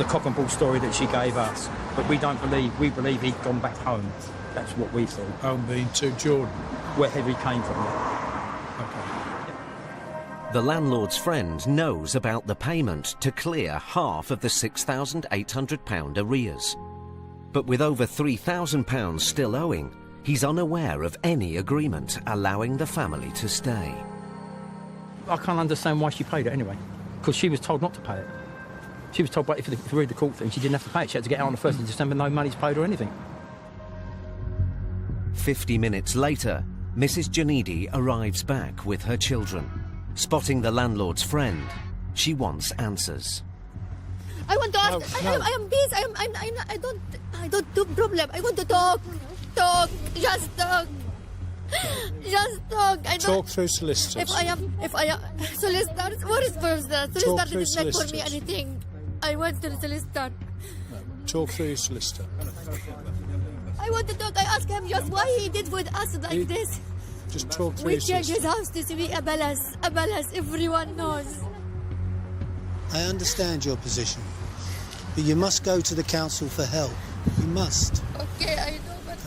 cock and bull story that she gave us. But we believe he'd gone back home. That's what we thought. Home being to Jordan? Wherever he came from. The landlord's friend knows about the payment to clear half of the £6,800 arrears. But with over £3,000 still owing, he's unaware of any agreement allowing the family to stay. I can't understand why she paid it anyway, because she was told not to pay it. She was told, but if you read the court thing, she didn't have to pay it. She had to get out on the 1st of December, no money's paid or anything. 50 minutes later, Mrs. Janidi arrives back with her children. Spotting the landlord's friend, she wants answers. I want to ask. No. I am busy. I don't do problem. I want to talk. Just talk. Just talk. I don't. Talk through solicitors. If I am solicitors, what is first? Solicitor through didn't make for me solicitors. anything. I went to the solicitor. Talk through your solicitor. I want to talk. I asked him just why he did with us like this. Just talk through We your changed his solicitor. house to be a palace. Everyone knows. I understand your position, but you must go to the council for help. You must. Okay, I know, but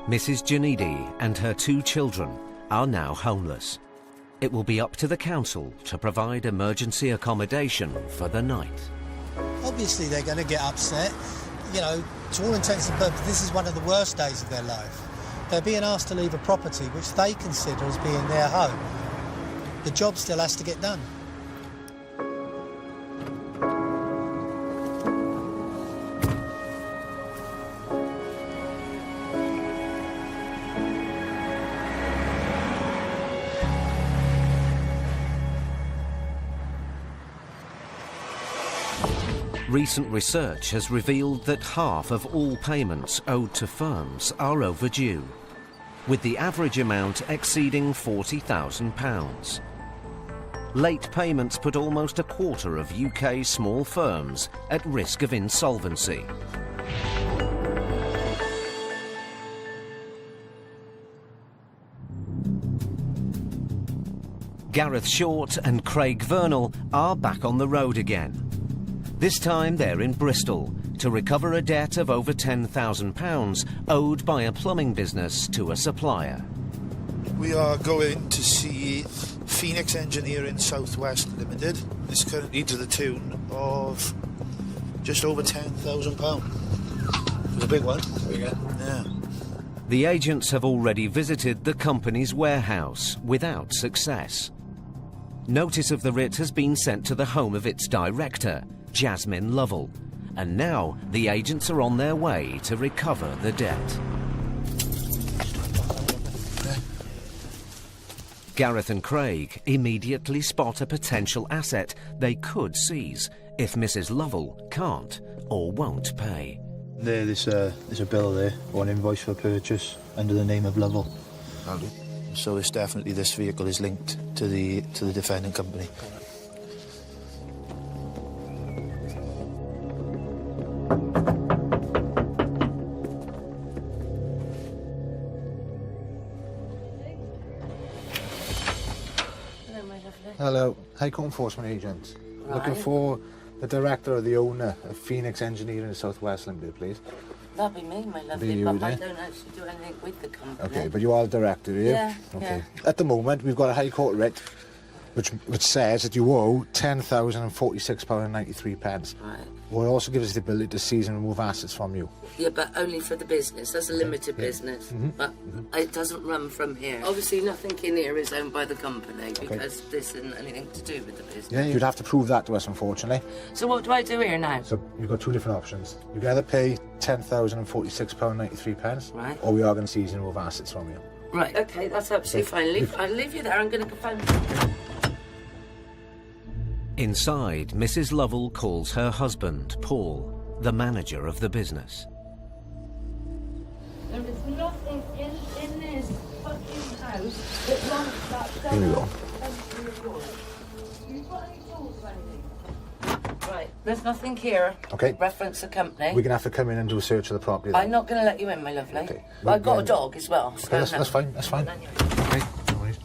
Mrs. Janidi and her 2 children are now homeless. It will be up to the council to provide emergency accommodation for the night. Obviously, they're going to get upset. You know, to all intents and purposes, this is one of the worst days of their life. They're being asked to leave a property which they consider as being their home. The job still has to get done. Recent research has revealed that half of all payments owed to firms are overdue, with the average amount exceeding £40,000. Late payments put almost a quarter of UK small firms at risk of insolvency. Gareth Short and Craig Vernal are back on the road again. This time they're in Bristol to recover a debt of over £10,000 owed by a plumbing business to a supplier. We are going to see Phoenix Engineering Southwest Limited. It's currently to the tune of just over £10,000. It's a big one. Yeah. The agents have already visited the company's warehouse without success. Notice of the writ has been sent to the home of its director, Jasmine Lovell, and now the agents are on their way to recover the debt. Gareth and Craig immediately spot a potential asset they could seize if Mrs. Lovell can't or won't pay. There's a bill there, or an invoice for purchase under the name of Lovell. So it's definitely this vehicle is linked to the defending company. Hello, High Court Enforcement Agent. Looking for the director or the owner of Phoenix Engineering South West Limited, please. That'd be me, my lovely, you, but I eh? don't actually do anything with the company. Okay, but you are the director, are you? Yeah, okay. At the moment, we've got a High Court writ which says that you owe £10,046.93. Right. Well, it also gives us the ability to seize and remove assets from you. Yeah, but only for the business. That's a limited business. But it doesn't run from here. Obviously, nothing in here is owned by the company because this isn't anything to do with the business. Yeah, you'd have to prove that to us, unfortunately. So what do I do here now? So you've got two different options. You can either pay £10,046.93, right, or we are going to seize and remove assets from you. Right, okay, that's absolutely fine. I'll leave you there. I'm going to go find... Inside, Mrs. Lovell calls her husband, Paul, the manager of the business. There is nothing in this fucking house that wants that stuff. Here we go. You've got any tools or anything? Right, there's nothing here. Okay. Reference the company. We're going to have to come in and do a search of the property then. I'm not going to let you in, my lovely. Okay. I've got a dog as well. Okay, that's fine, that's fine. Okay, no worries.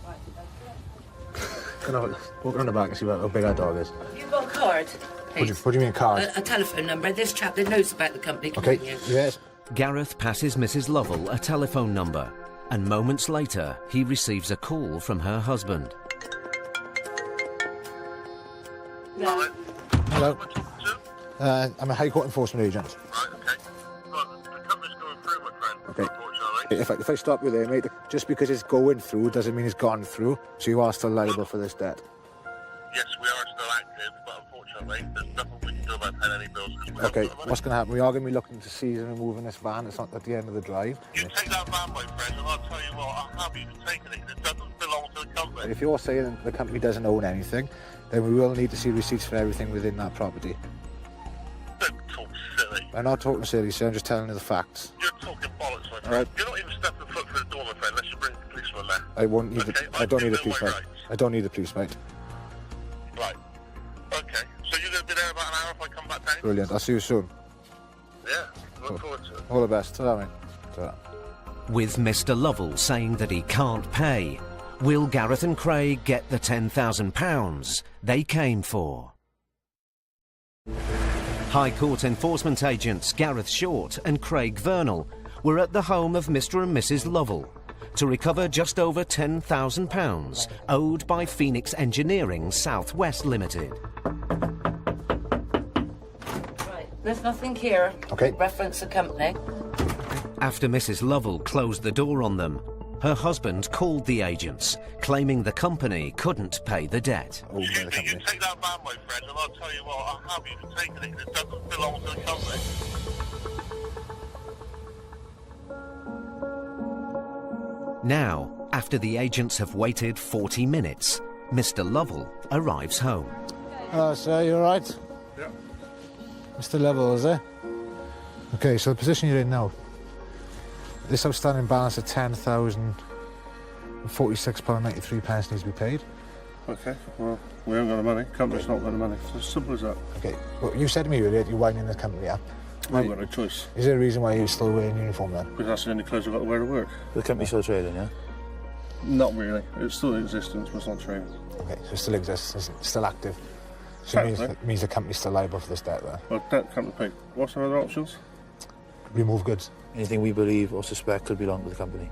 Walk around the back and see how big our dog is. You've got a card, please. What do you mean, a card? A telephone number. This chap that knows about the company can ring you. Yes. Gareth passes Mrs. Lovell a telephone number, and moments later, he receives a call from her husband. Hello. I'm a High Court Enforcement Agent. Okay. If I stop you there, mate, just because it's going through doesn't mean it's gone through, so you are still liable for this debt. Yes, we are still active, but unfortunately, there's nothing we can do about paying any bills. Okay, what's going to happen? We are going to be looking to seize and removing this van. It's not at the end of the drive. You take that van, my friend, and I'll tell you what, I'm happy to take it. It doesn't belong to the company. If you're saying that the company doesn't own anything, then we will need to see receipts for everything within that property. Don't talk silly. I'm not talking silly, sir. I'm just telling you the facts. You're talking bollocks, my friend. All right. You're not even stepping foot through the door, my friend, unless you bring the policeman there. I won't need Okay, I don't need a do know police, my mate. rights. I don't need a police, mate. Right. Okay. So you're going to be there about an hour if I come back down? Brilliant. I'll see you soon. Yeah. Look forward to it. All the best. Ta-ra, mate. Ta-ra. With Mr. Lovell saying that he can't pay, will Gareth and Craig get the £10,000 they came for? High Court Enforcement Agents Gareth Short and Craig Vernal were at the home of Mr. and Mrs. Lovell to recover just over £10,000 owed by Phoenix Engineering South West Limited. Right, there's nothing here. Okay. Reference the company. After Mrs. Lovell closed the door on them, her husband called the agents, claiming the company couldn't pay the debt. You take that van, my friend, and I'll tell you what, I'm happy to take it. It doesn't belong to the company. Now, after the agents have waited 40 minutes, Mr. Lovell arrives home. Sir, you all right? Yeah. Mr. Lovell, is it? Okay, so the position you're in now, this outstanding balance of £10,046.93 needs to be paid. Okay, well, we haven't got the money. Company's not got the money. It's as simple as that. Okay, well, you said to me earlier that you're winding the company up. I haven't got no choice. Is there a reason why you're still wearing uniform then? Because that's the only clothes I've got to wear to work. The company's still trading, yeah? Not really. It's still in existence, but it's not trading. Okay, so it still exists, it's still active. So it means the company's still liable for this debt there. Well, debt can't be paid. What's the other options? Remove goods. Anything we believe or suspect could belong to the company.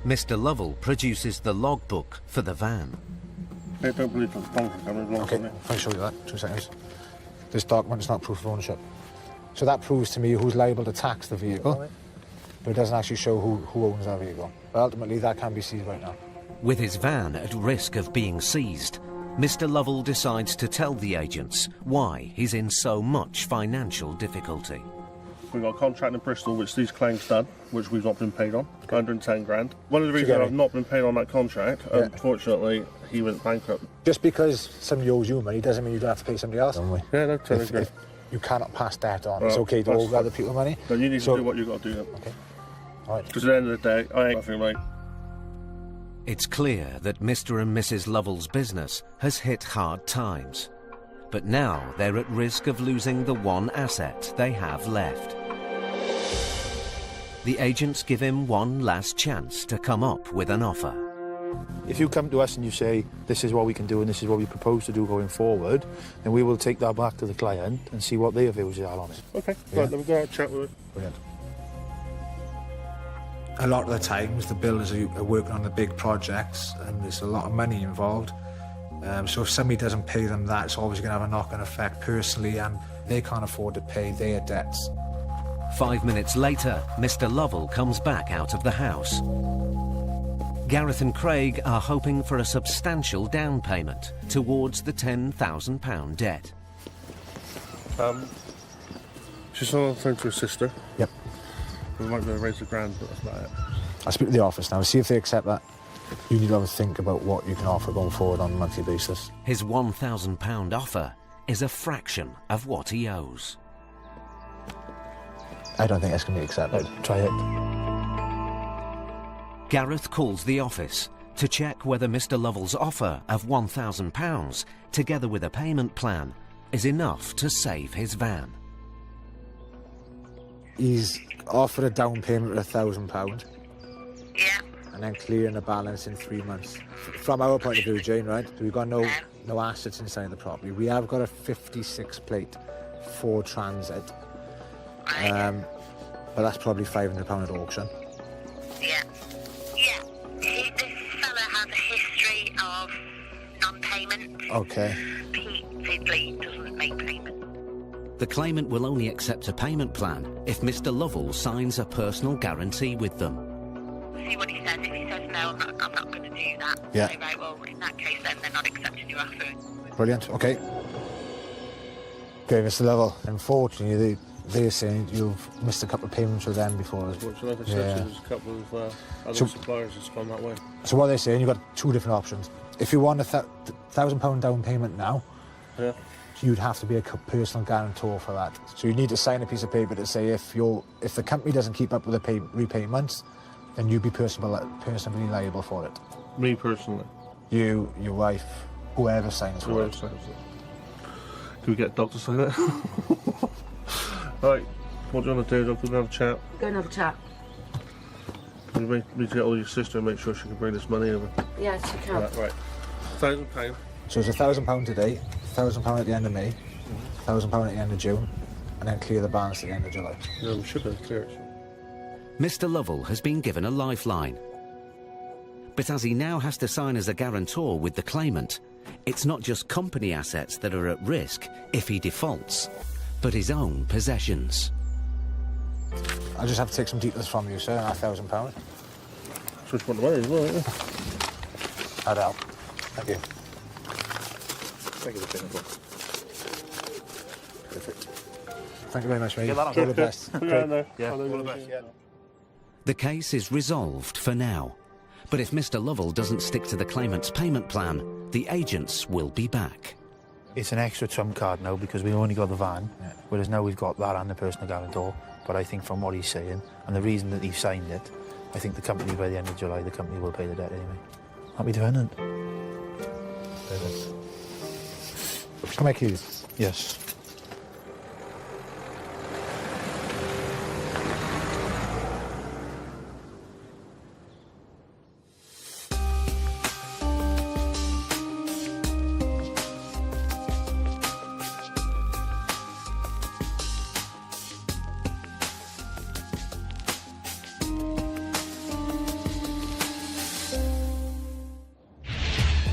Mr. Lovell produces the logbook for the van. I don't believe it belongs to the company. It belongs to me. I'll show you that. 2 seconds. This document is not proof of ownership. So that proves to me who's liable to tax the vehicle, but it doesn't actually show who owns that vehicle. But ultimately, that can be seized right now. With his van at risk of being seized, Mr. Lovell decides to tell the agents why he's in so much financial difficulty. we've got a contract in Bristol which these claims done, which we've not been paid on, 110 grand. One of the reasons I've not been paid on that contract, unfortunately, he went bankrupt. Just because somebody owes you money doesn't mean you don't have to pay somebody else. Yeah, no, totally agree. If you cannot pass debt on, it's okay to owe other people money. Then you need to do what you've got to do then. Okay. All right. Because at the end of the day, I ain't nothing, mate. It's clear that Mr. and Mrs. Lovell's business has hit hard times. But now they're at risk of losing the one asset they have left. The agents give him one last chance to come up with an offer. If you come to us and you say, this is what we can do and this is what we propose to do going forward, then we will take that back to the client and see what their views are on it. Okay, right, then we'll go out and chat with her. Brilliant. A lot of the times the builders are working on the big projects and there's a lot of money involved. So if somebody doesn't pay them that, it's always going to have a knock-on effect personally, and they can't afford to pay their debts. 5 minutes later, Mr. Lovell comes back out of the house. Gareth and Craig are hoping for a substantial down payment towards the £10,000 debt. She's on the phone to her sister. Yep. We might be able to raise the grand, but that's about it. I'll speak to the office now, see if they accept that. You need to have a think about what you can offer going forward on a monthly basis. His £1,000 offer is a fraction of what he owes. I don't think that's going to be accepted. Try it. Gareth calls the office to check whether Mr. Lovell's offer of £1,000, together with a payment plan, is enough to save his van. He's offered a down payment of £1,000. Yeah. And then clearing the balance in 3 months. From our point of view, Jane, right? We've got no assets inside the property. We have got a 56 plate Ford Transit. But that's probably £500 at auction. Yeah. Yeah. This fella has a history of non-payment. Okay. Repeatedly doesn't make payment. The claimant will only accept a payment plan if Mr. Lovell signs a personal guarantee with them. See what he says. If he says no, I'm not going to do that. Yeah. Say, right, well, in that case, then they're not accepting your offer. Brilliant, okay. Okay, Mr. Lovell, unfortunately, they're saying you've missed a couple of payments with them before. Unfortunately, like I said, there's a couple of other suppliers that's gone that way. So what they're saying, you've got two different options. If you want a £1,000 down payment now, you'd have to be a personal guarantor for that. So you need to sign a piece of paper to say if the company doesn't keep up with the repayments, then you'd be personally liable for it. Me personally? You, your wife, whoever signs for it. Can we get a doctor to sign it? Right, what do you want to do? Go and have a chat. Go and have a chat. You need to get all your sister and make sure she can bring this money over. Yes, you can. Right. £1,000. So it's £1,000 today, £1,000 at the end of May, £1,000 at the end of June, and then clear the balance at the end of July. Yeah, we should have clear it. Mr. Lovell has been given a lifeline. But as he now has to sign as a guarantor with the claimant, it's not just company assets that are at risk if he defaults, but his own possessions. I just have to take some details from you, sir, £1,000. So you want the money as well, don't you? That'd help. Thank you. Thank you for being involved. Perfect. Thank you very much, mate. All the best. All the best. The case is resolved for now. But if Mr. Lovell doesn't stick to the claimant's payment plan, the agents will be back. It's an extra trump card now because we've only got the van, whereas now we've got that and the personal guarantor. But I think from what he's saying, and the reason that he signed it, I think the company, by the end of July, the company will pay the debt anyway. Happy defendant. Come back, keys. Yes.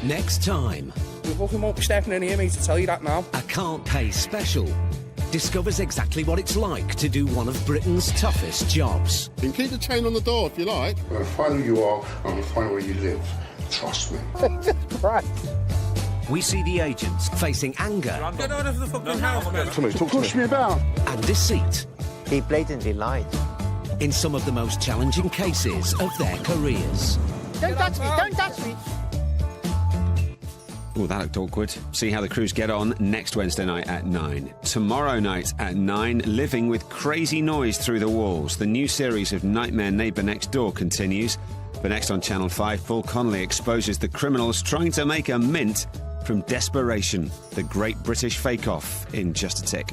Next time, We fucking won't be stepping in here, mate, to tell you that now. a Can't Pay special discovers exactly what it's like to do one of Britain's toughest jobs. You can keep the chain on the door if you like. I'm going to find who you are, I'm going to find where you live. Trust me. Right. We see the agents facing anger Get out of the fucking house, man. Talk to me about. and deceit. He blatantly lied. In some of the most challenging cases of their careers. Don't touch me, don't touch me. Oh, that looked awkward. See how the crews get on next Wednesday night at 9. Tomorrow night at 9, Living with Crazy Noise Through the Walls. The new series of Nightmare Neighbour Next Door continues. But next on Channel 5, Paul Connolly exposes the criminals trying to make a mint from desperation. The Great British Fake Off in just a tick.